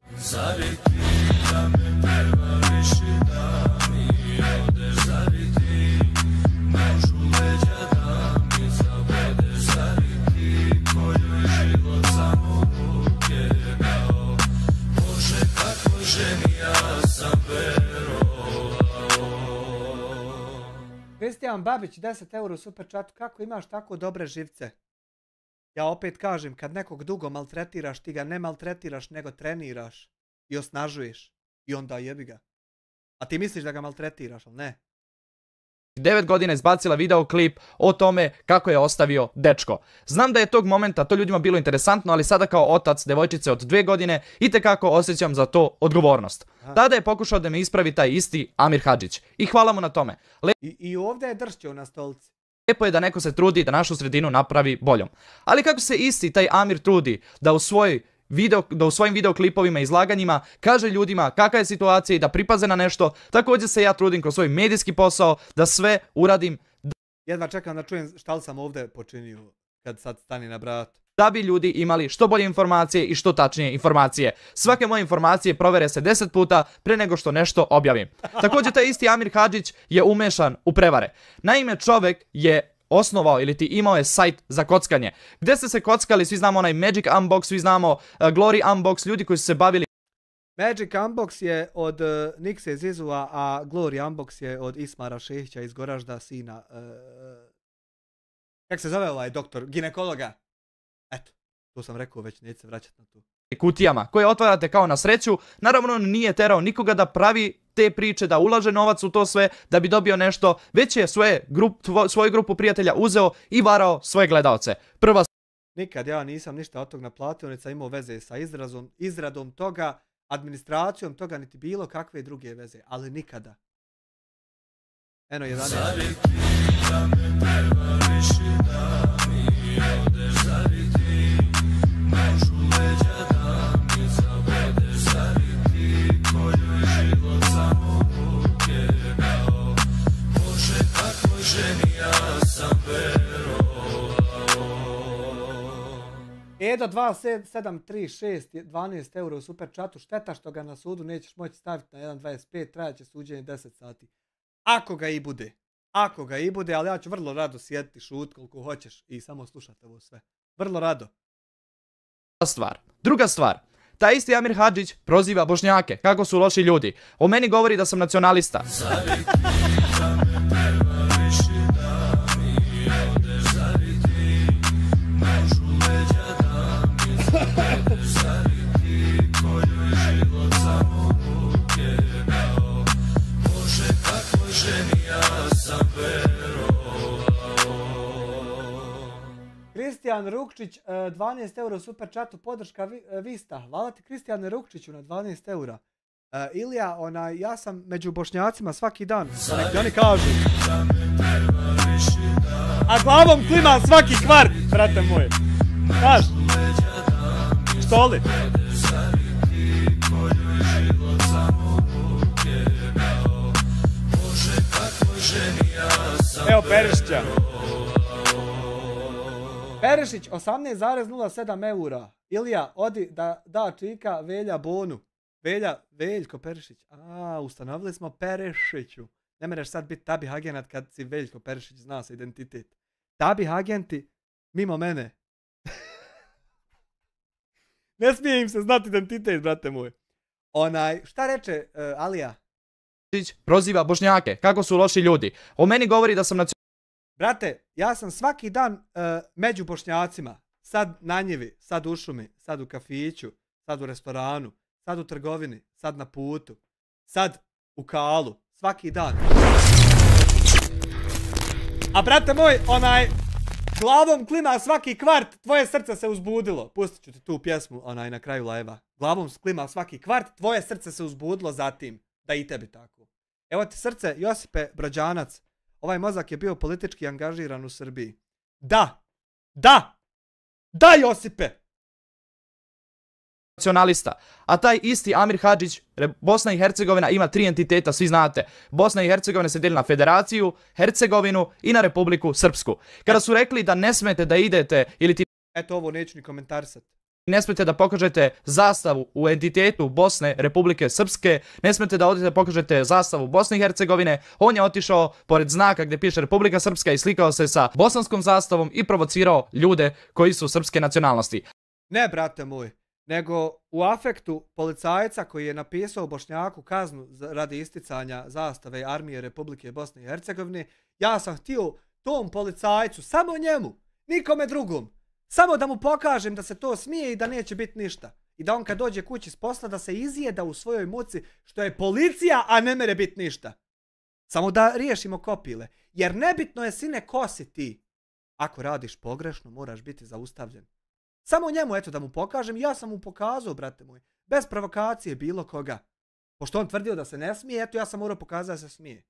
Kristijan Babić, 10 eura u super chatu, kako imaš tako dobre živce? Ja opet kažem, kad nekog dugo maltretiraš, ti ga ne maltretiraš, nego treniraš i osnažuješ. I onda jebi ga. A ti misliš da ga maltretiraš, ali ne. 9 godina izbacila videoklip o tome kako je ostavio dečko. Znam da je tog momenta to ljudima bilo interesantno, ali sada kao otac devojčice od 2 godine itekako osjećam za to odgovornost. Tada je pokušao da me ispravi taj isti Amir Hadžić. I hvala mu na tome. I ovdje je dršćeo na stolici. Lijepo je da neko se trudi da našu sredinu napravi boljom. Ali kako se isti taj Amir trudi da u svojim videoklipovima i izlaganjima kaže ljudima kakva je situacija i da pripaze na nešto, također se ja trudim kroz svoj medijski posao da sve uradim. Jedva čekam da čujem šta li sam ovdje počinio kad sad stani na brat. Da bi ljudi imali što bolje informacije i što tačnije informacije. Svake moje informacije provere se 10 puta pre nego što nešto objavim. Također taj isti Amir Hadžić je umešan u prevare. Naime, čovjek je osnovao ili ti imao je sajt za kockanje. Gdje ste se kockali, svi znamo onaj Magic Unbox, svi znamo Glory Unbox, ljudi koji su se bavili. Magic Unbox je od Nikse Zizua, a Glory Unbox je od Ismara Šehića iz Goražda, sina. Kako se zove ovaj doktor? Ginekologa. Eto, to sam rekao već, neće se vraćati na to. Kutijama koje otvarate kao na sreću. Naravno on nije terao nikoga da pravi te priče, da ulaže novac u to sve da bi dobio nešto, već je svoju grupu prijatelja uzeo i varao svoje gledaoce. Nikad ja nisam ništa od tog naplatio, niti sam imao veze sa izradom toga, administracijom toga, niti bilo kakve druge veze, ali nikada. Eno 11. Edo 2736, 12 eura u super chatu, šteta što ga na sudu nećeš moći staviti na 1.25, trajaće suđenje 10 sati. Ako ga i bude, ali ja ću vrlo rado sjediti, šut koliko hoćeš i samo slušati ovo sve. Vrlo rado. Druga stvar, taj isti Amir Hadžić proziva Bošnjake, kako su loši ljudi. O meni govori da sam nacionalista. Kristijan Rukčić, 12 eura u super chatu, podrška Vista. Hvala ti Kristijane Rukčiću na 12 eura. Ilija, ja sam među Bošnjacima svaki dan. Neki oni kažu. A glavom klima svaki kvart, brate moj. Kaš? Što li? Evo Perišića. Perišić, 18,07 eura. Ilija, odi da čika Velja Bonu. Veljko Perišić. Ustanovili smo Perišiću. Ne mereš sad biti tabih agent kad si Veljko Perišić, zna se identitet. Tabih agenti, mimo mene. Ne smije im se znati identitet, brate moj. Šta reče Alija? Proziva Bošnjake, kako su loši ljudi. O meni govori da sam Brate, ja sam svaki dan među Bošnjacima. Sad na njivi, sad u šumi, sad u kafiću, sad u restoranu, sad u trgovini, sad na putu, sad u kalu. Svaki dan. A brate moj, glavom klima svaki kvart, tvoje srce se uzbudilo. Pustit ću ti tu pjesmu, na kraju live-a. Glavom klima svaki kvart, tvoje srce se uzbudilo zatim. Da i tebi tako. Evo ti srce, Josipe Brođanac. Ovaj mozak je bio politički angažiran u Srbiji. Da! Josipe! Nacionalista. A taj isti Amir Hadžić, Bosna i Hercegovina ima 3 entiteta, svi znate. Bosna i Hercegovina se dijeli na Federaciju, Hercegovinu i na Republiku Srpsku. Kada su rekli da ne smete da idete ili ti... Eto ovo neću ni komentarisati. Ne smete da pokažete zastavu u entitetu Bosne, Republike Srpske, ne smete da odete da pokažete zastavu Bosne i Hercegovine, on je otišao pored znaka gdje piše Republika Srpska i slikao se sa bosanskom zastavom i provocirao ljude koji su srpske nacionalnosti. Ne, brate moj, nego u afektu policajca koji je napisao Bošnjaku kaznu radi isticanja zastave armije Republike Bosne i Hercegovine, ja sam htio tom policajcu, samo njemu, nikome drugom, samo da mu pokažem da se to smije i da neće biti ništa. I da on kad dođe kući s posla da se izjeda u svojoj muci što je policija, a ne mere biti ništa. Samo da riješimo kopile. Jer nebitno je, sine, ko si ti. Ako radiš pogrešno, moraš biti zaustavljen. Samo njemu, eto, da mu pokažem. Ja sam mu pokazao, brate moj. Bez provokacije bilo koga. Pošto on tvrdio da se ne smije, eto, ja sam morao pokazati da se smije.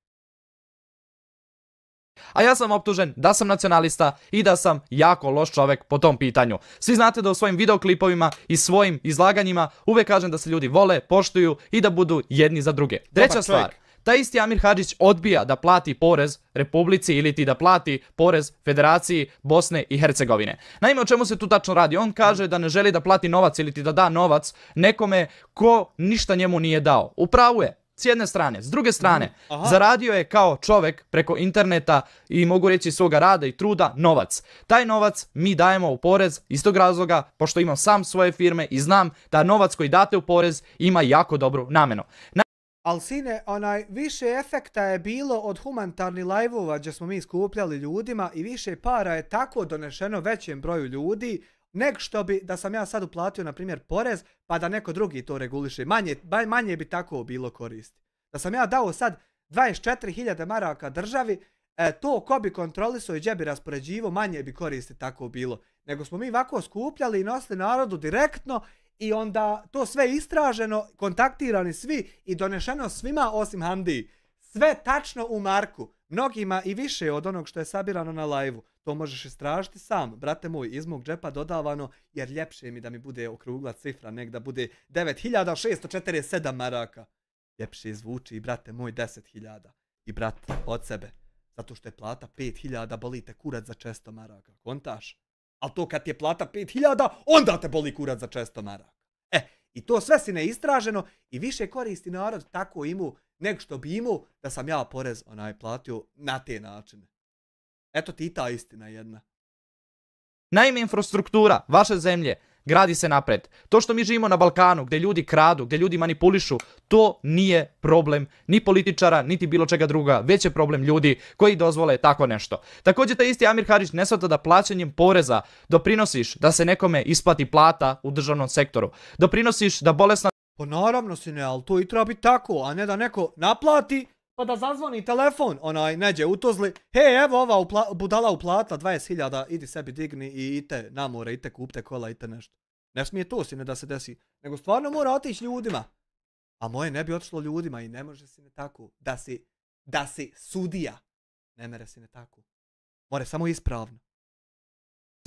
A ja sam optužen da sam nacionalista i da sam jako loš čovjek po tom pitanju. Svi znate da u svojim videoklipovima i svojim izlaganjima uvek kažem da se ljudi vole, poštuju i da budu jedni za druge. Treća stvar, taj isti Amir Hadžić odbija da plati porez Republici ili ti da plati porez Federaciji Bosne i Hercegovine. Naime, o čemu se tu tačno radi? On kaže da ne želi da plati novac ili ti da da novac nekome ko ništa njemu nije dao. U pravu je. S jedne strane. S druge strane, zaradio je kao čovjek preko interneta i mogu reći svoga rada i truda novac. Taj novac mi dajemo u porez iz tog razloga, pošto imam sam svoje firme i znam da novac koji date u porez ima jako dobru namenu. Ali sine, više efekta je bilo od humanitarnih live-ova gdje smo mi skupljali ljudima i više para je tako donešeno većem broju ljudi nego što bi da sam ja sad uplatio, na primjer, porez, pa da neko drugi to reguliše. Manje bi tako bilo koristi. Da sam ja dao sad 24.000 maraka državi, to ko bi kontrolisao i gdje bi raspoređivo, manje bi koristi tako bilo. Nego smo mi ovako skupljali i nosili narodu direktno i onda to sve istraženo, kontaktirani svi i donešeno svima osim Hamdi. Sve tačno u marku. Mnogima i više od onog što je sabirano na live-u. To možeš istražiti sam, brate moj, iz mog džepa dodavano, jer ljepše mi da mi bude okrugla cifra, nek da bude 9.647 maraka. Ljepše zvuči, brate moj, 10.000. I brat, od sebe. Zato što je plata 5.000, boli te kurac za 600 maraka. Kontaš? Ali to kad ti je plata 5.000, onda te boli kurac za 600 maraka. I to sve si neistraženo i više koristi narod tako imu, nego što bi imao da sam ja porez platio na te načine. Eto ti ta istina jedna. Naime, infrastruktura vaše zemlje gradi se napred. To što mi živimo na Balkanu, gdje ljudi kradu, gdje ljudi manipulišu, to nije problem ni političara, niti bilo čega druga, već je problem ljudi koji dozvole tako nešto. Također taj isti Amir Hadžić ne shvata da plaćanjem poreza doprinosiš da se nekome isplati plata u državnom sektoru. Doprinosiš da bolesna... Pa naravno, sine, ali to i treba biti tako, a ne da neko naplati, pa da zazvoni telefon, neđe u Tuzli, hej, evo ova budala uplatila 20.000, idi sebi digni i ite na more, ite kupte kola, ite nešto. Ne smije to sine da se desi, nego stvarno mora otići ljudima. A moje ne bi otišlo ljudima i ne može sine tako, da si sudija. Ne mere sine tako. More samo ispravno.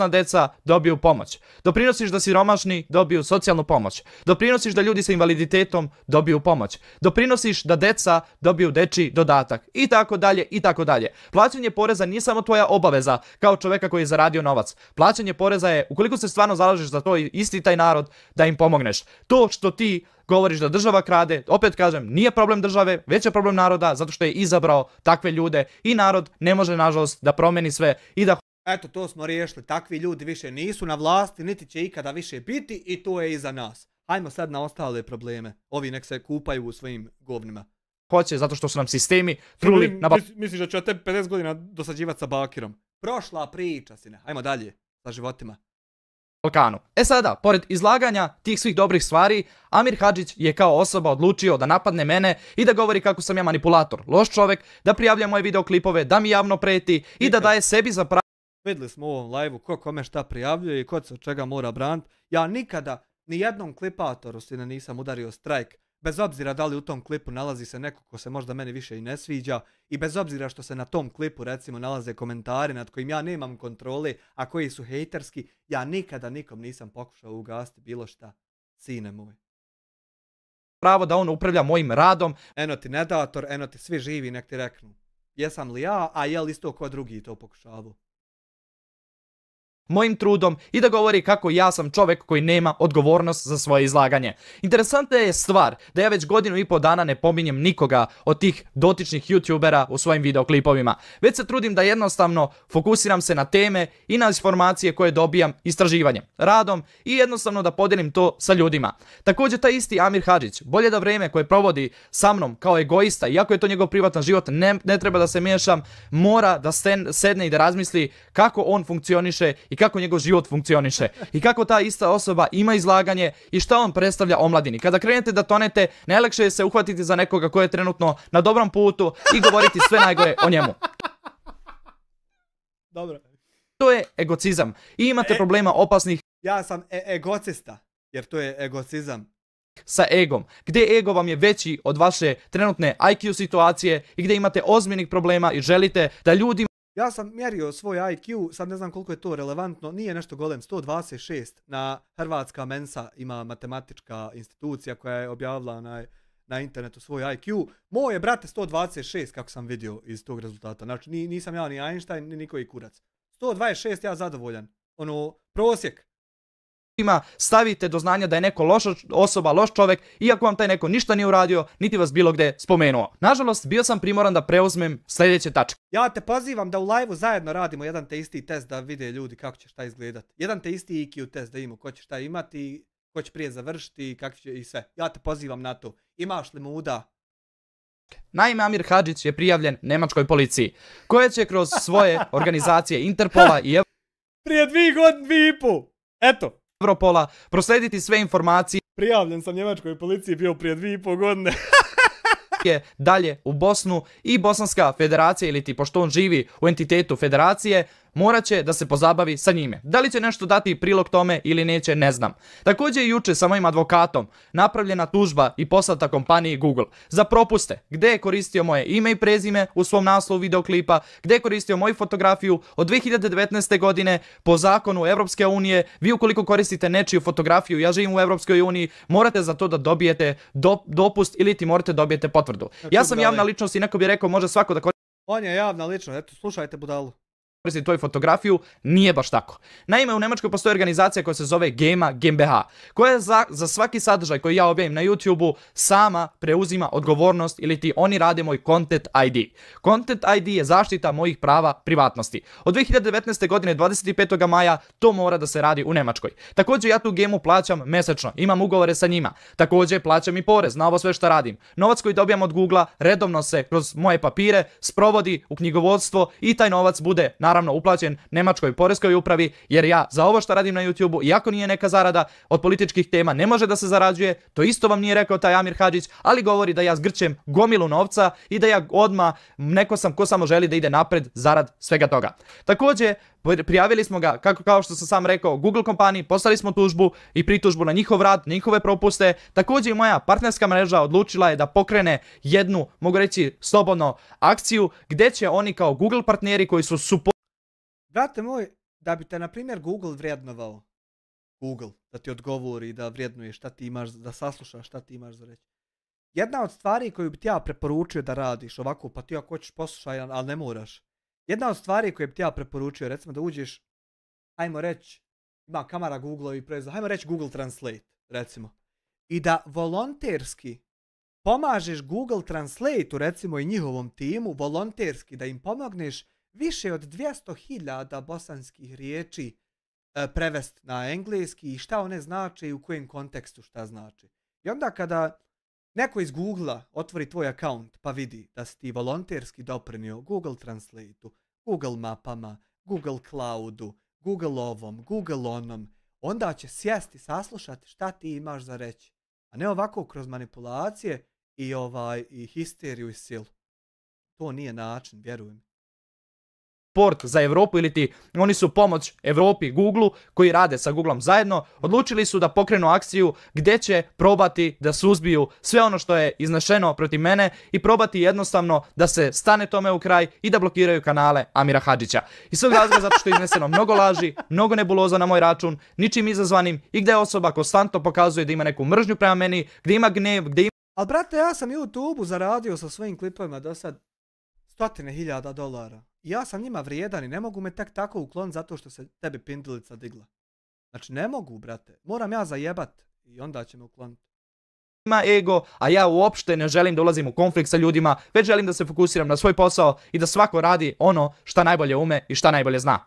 Deca dobiju pomoć. Doprinosiš da siromašni dobiju socijalnu pomoć. Doprinosiš da ljudi sa invaliditetom dobiju pomoć. Doprinosiš da deca dobiju dečji dodatak. I tako dalje, i tako dalje. Plaćanje poreza nije samo tvoja obaveza kao čoveka koji je zaradio novac. Plaćanje poreza je, ukoliko se stvarno zalažeš za to isti taj narod, da im pomogneš. To što ti govoriš da država krade, opet kažem, nije problem države, već je problem naroda, zato što je izabrao takve ljude i narod ne može, nažalost, da promeni sve i da... Eto, to smo riješili. Takvi ljudi više nisu na vlasti, niti će ikada više biti i to je iza nas. Hajmo sad na ostale probleme. Ovi nek se kupaju u svojim govnima. Hoće, zato što su nam sistemi truli na... Misliš da ću ja tebi 50 godina dosađivati sa bakirom? Prošla priča, sine. Hajmo dalje sa životima. Balkanu. Sada, pored izlaganja tih svih dobrih stvari, Amir Hadžić je kao osoba odlučio da napadne mene i da govori kako sam ja manipulator, loš čovek, da prijavlja moje videoklipove, da mi javno preti i da daje sebi za pravo. Vidjeli smo u ovom live-u ko kome šta prijavljuje i ko se od čega mora braniti. Ja nikada ni jednom klipatoru sine nisam udario strajk, bez obzira da li u tom klipu nalazi se neko ko se možda meni više i ne sviđa i bez obzira što se na tom klipu recimo nalaze komentari nad kojim ja nemam kontrole, a koji su hejterski, ja nikada nikom nisam pokušao ugasiti bilo šta. Sine moj. Pravo da on upravlja mojim radom. Eno ti Nedator, eno ti svi živi, nek ti reknu. Jesam li ja, a je li isto ko drugi to pokušavao? Mojim trudom i da govori kako ja sam čovjek koji nema odgovornost za svoje izlaganje. Interesantna je stvar da ja već 1,5 dana ne pominjem nikoga od tih dotičnih youtubera u svojim videoklipovima. Već se trudim da jednostavno fokusiram se na teme i na informacije koje dobijam istraživanjem, radom i jednostavno da podijelim to sa ljudima. Također taj isti Amir Hadžić, bolje da vrijeme koje provodi sa mnom kao egoista, iako je to njegov privatan život, ne treba da se miješam, mora da sedne i da razmisli kako on funkcioniše i kako njegov život funkcioniše i kako ta ista osoba ima izlaganje i šta on predstavlja omladini. Kada krenete da tonete, najlakše je se uhvatiti za nekoga koji je trenutno na dobrom putu i govoriti sve najgore o njemu. Dobro. To je egocizam. I imate problema opasnih... Ja sam egocista, jer to je egocizam. Sa egom, gdje ego vam je veći od vaše trenutne IQ situacije i gdje imate ozbiljnih problema i želite da ljudi... Ja sam mjerio svoj IQ, sad ne znam koliko je to relevantno, nije nešto golem, 126. Na Hrvatska Mensa ima matematička institucija koja je objavila na internetu svoj IQ. Moj je, brate, 126 kako sam vidio iz tog rezultata. Znači nisam ja ni Einstein, ni nikoji kurac. 126 ja zadovoljan. Ono, prosjek. Stavite do znanja da je neko loša osoba, loš čovjek, iako vam taj neko ništa nije uradio, niti vas bilo gdje spomenuo. Nažalost, bio sam primoran da preuzmem sljedeće tačke. Ja te pozivam da u live-u zajedno radimo jedan te isti test da vide ljudi kako će šta izgledat. Jedan te isti IQ test da imamo ko će šta imati, ko će prije završiti, kako će i sve. Ja te pozivam na to. Imaš li muda? Naime, Amir Hadžić je prijavljen nemačkoj policiji, koja će kroz svoje organizacije Interpola i prije 2 godine, 2,5. Eto. Europola proslediti sve informacije. Prijavljen sam njemačkoj policiji bio prije 2,5 godine. Dalje u Bosnu i Bosanska federacija, ili ti pošto on živi u entitetu federacije, morat će da se pozabavi sa njime. Da li će nešto dati prilog tome ili neće, ne znam. Također juče sa mojim advokatom napravljena tužba i poslata kompaniji Google za propuste, gdje je koristio moje ime i prezime u svom naslovu videoklipa, gdje je koristio moju fotografiju od 2019. godine po zakonu Evropske unije. Vi ukoliko koristite nečiju fotografiju, ja živim u Evropskoj uniji, morate za to da dobijete dopust ili ti morate dobijete potvrdu. Ja sam javna ličnost i neko bi rekao može svako da koristi. On je javna ličnost, eto slušajte budalu. Koristi tvoju fotografiju, nije baš tako. Naime, u Njemačkoj postoji organizacija koja se zove GEMA GmbH, koja za svaki sadržaj koji ja objavim na YouTube-u sama preuzima odgovornost ili ti oni rade moj Content ID. Content ID je zaštita mojih prava privatnosti. Od 2019. godine 25. maja to mora da se radi u Njemačkoj. Također ja tu GEMU plaćam mesečno, imam ugovore sa njima. Također plaćam i porez na ovo sve što radim. Novac koji dobijam od Googlea redovno se kroz moje papire sprovodi u knjigovodstvo i taj novac bude naravno uplaćen Nemačkoj poreskoj upravi, jer ja za ovo što radim na YouTubeu, iako nije neka zarada od političkih tema, ne može da se zarađuje, to isto vam nije rekao taj Amir Hadžić, ali govori da ja zgrćem gomilu novca i da ja odmah neko sam ko samo želi da ide napred zarad svega toga. Također, prijavili smo ga, kao što sam sam rekao, Google kompaniji, poslali smo tužbu i pritužbu na njihov rad, njihove propuste. Također i moja partnerska mreža odlučila je da pokrene jednu, mogu reći slobodno, akciju gdje će oni kao Google partneri koji su Brate moj, da bi te na primjer Google vrednovao, da ti odgovori, da vrednuje šta ti imaš, da saslušaš šta ti imaš za reći. Jedna od stvari koju bi ti ja preporučio da radiš ovako, pa ti ako hoćeš poslušaj, ali ne moraš. Jedna od stvari koje bi ti ja preporučio, recimo da uđeš, ajmo reći, ima kamera Google i prezad, ajmo reći Google Translate, recimo. I da volonterski pomažeš Google Translate-u, recimo i njihovom timu, volonterski da im pomogneš više od 200.000 bosanskih riječi prevesti na engleski i šta one znače i u kojem kontekstu šta znači. I onda kada neko iz Google-a otvori tvoj account pa vidi da si ti volonterski doprinio Google Translate-u, Google mapama, Google Cloudu, Google ovom, Google onom, onda će sjesti, saslušati šta ti imaš za reći. A ne ovako kroz manipulacije i histeriju i silu. To nije način, vjerujem. Port za Europu ili ti oni su pomoć Europi, Googleu koji rade sa Googleom zajedno, odlučili su da pokrenu akciju gdje će probati da suzbiju sve ono što je iznešeno protiv mene i probati jednostavno da se stane tome u kraj i da blokiraju kanale Amira Hadžića. I svog razloga zato što je izneseno mnogo laži, mnogo nebuloza na moj račun, ničim izazvanim i gdje osoba konstantno pokazuje da ima neku mržnju prema meni, gdje ima gnev, gdje ima... Ali brate, ja sam YouTube-u zaradio sa svojim klipovima do sad $100,000. I ja sam njima vrijedan i ne mogu me tek tako ukloniti zato što se tebi pindilica digla. Znači ne mogu, brate. Moram ja zajebat i onda će me ukloniti. Ima ego, a ja uopšte ne želim da ulazim u konflikt sa ljudima, već želim da se fokusiram na svoj posao i da svako radi ono šta najbolje ume i šta najbolje zna.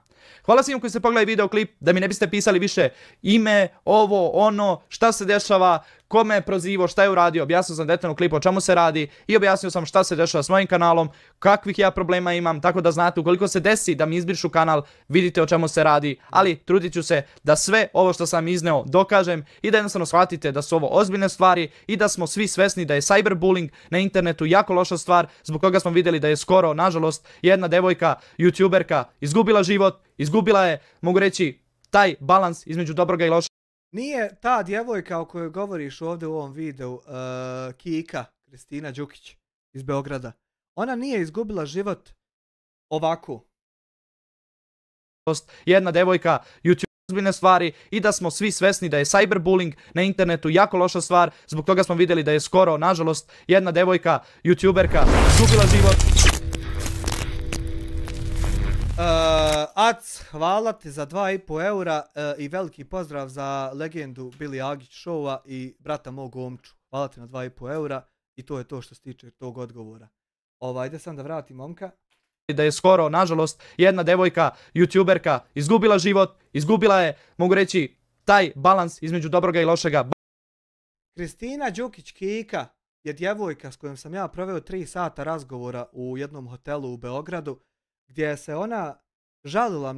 Hvala svima koji ste pogledali videoklip, da mi ne biste pisali više ime, ovo, ono, šta se dešava, kome je prozivao, šta je uradio, objasnio sam detaljno u klipu o čemu se radi i objasnio sam šta se dešava s mojim kanalom, kakvih ja problema imam, tako da znate ukoliko se desi da mi izbrišu kanal, vidite o čemu se radi, ali trudit ću se da sve ovo što sam izneo dokažem i da jednostavno shvatite da su ovo ozbiljne stvari i da smo svi svesni da je cyberbullying na internetu jako loša stvar, zbog koga smo vidjeli da je skoro, nažalost, jedna devojka, youtuberka, izgubila život, izgubila je, mogu reći, taj balans između dobroga i loša. Nije ta djevojka o kojoj govoriš ovdje u ovom videu, Kika, Kristina Đukić iz Beograda. Ona nije izgubila život ovako. Jedna devojka, YouTube ozbiljne stvari i da smo svi svesni da je cyberbullying na internetu jako loša stvar, zbog toga smo vidjeli da je skoro, nažalost, jedna devojka, youtuberka, izgubila život. Ac, hvala ti za 2,5 eura i veliki pozdrav za legendu Billy Agić showa i brata mog Omču. Hvala ti na 2,5 eura i to je to što se tiče tog odgovora. Ajde sam da vratim momka. Da je skoro, nažalost, jedna devojka, youtuberka, izgubila život, izgubila je, mogu reći, taj balans između dobroga i lošega. Kristina Đukić Kika je djevojka s kojom sam ja proveo 3 sata razgovora u jednom hotelu u Beogradu, gdje se ona žalila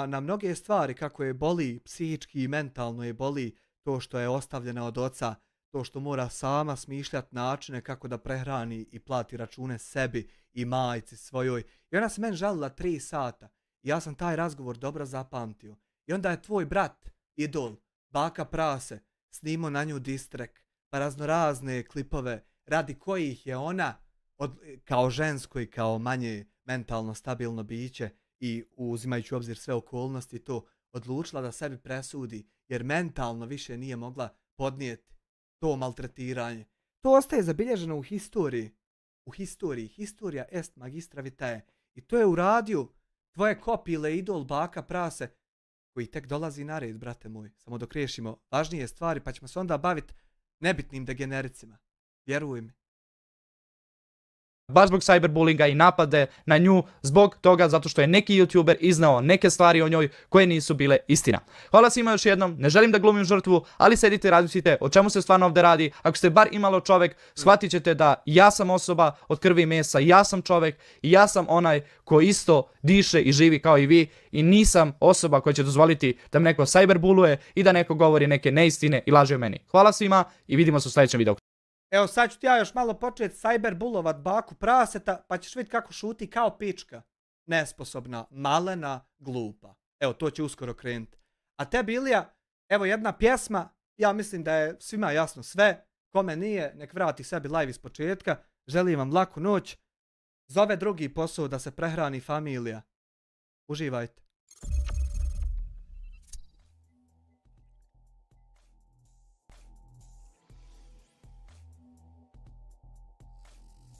na mnoge stvari, kako je boli psihički i mentalno je boli to što je ostavljena od oca, to što mora sama smišljati načine kako da prehrani i plati račune sebi i majci svojoj. I ona se meni žalila 3 sata. I ja sam taj razgovor dobro zapamtio. I onda je tvoj brat, idol, Baka Prase, snimao na nju distrek, pa raznorazne klipove, radi kojih je ona, kao žensko i kao manje mentalno stabilno biće i uzimajući u obzir sve okolnosti to, odlučila da sebi presudi, jer mentalno više nije mogla podnijeti to maltretiranje. To ostaje zabilježeno u historiji. U historiji. Historia est magistra vitae. I to je uradio tvoje kopile idol Baka Prase, koji tek dolazi na red, brate moj. Samo dok riješimo važnije stvari, pa ćemo se onda baviti nebitnim degenericima. Vjeruj mi. baš zbog cyberbullinga i napade na nju zbog toga zato što je neki youtuber iznao neke stvari o njoj koje nisu bile istina. Hvala svima još jednom, ne želim da glumim žrtvu, ali sedite i razmislite o čemu se stvarno ovdje radi. Ako ste bar imalo čovjek, shvatit ćete da ja sam osoba od krvi i mesa, ja sam čovjek i ja sam onaj koji isto diše i živi kao i vi i nisam osoba koja će dozvoliti da me neko cyberbuluje i da neko govori neke neistine i laže o meni. Hvala svima i vidimo se u sljedećem videu. Evo sad ću ti ja još malo početi cyberbulovat baku praseta, pa ćeš vidjeti kako šuti kao pička. Nesposobna, malena, glupa. Evo, to će uskoro krenuti. A tebi, Ilija, evo jedna pjesma, ja mislim da je svima jasno sve. Kome nije, nek vrati sebi live iz početka. Želim vam laku noć. Zove drugi posao da se prehrani familija. Uživajte.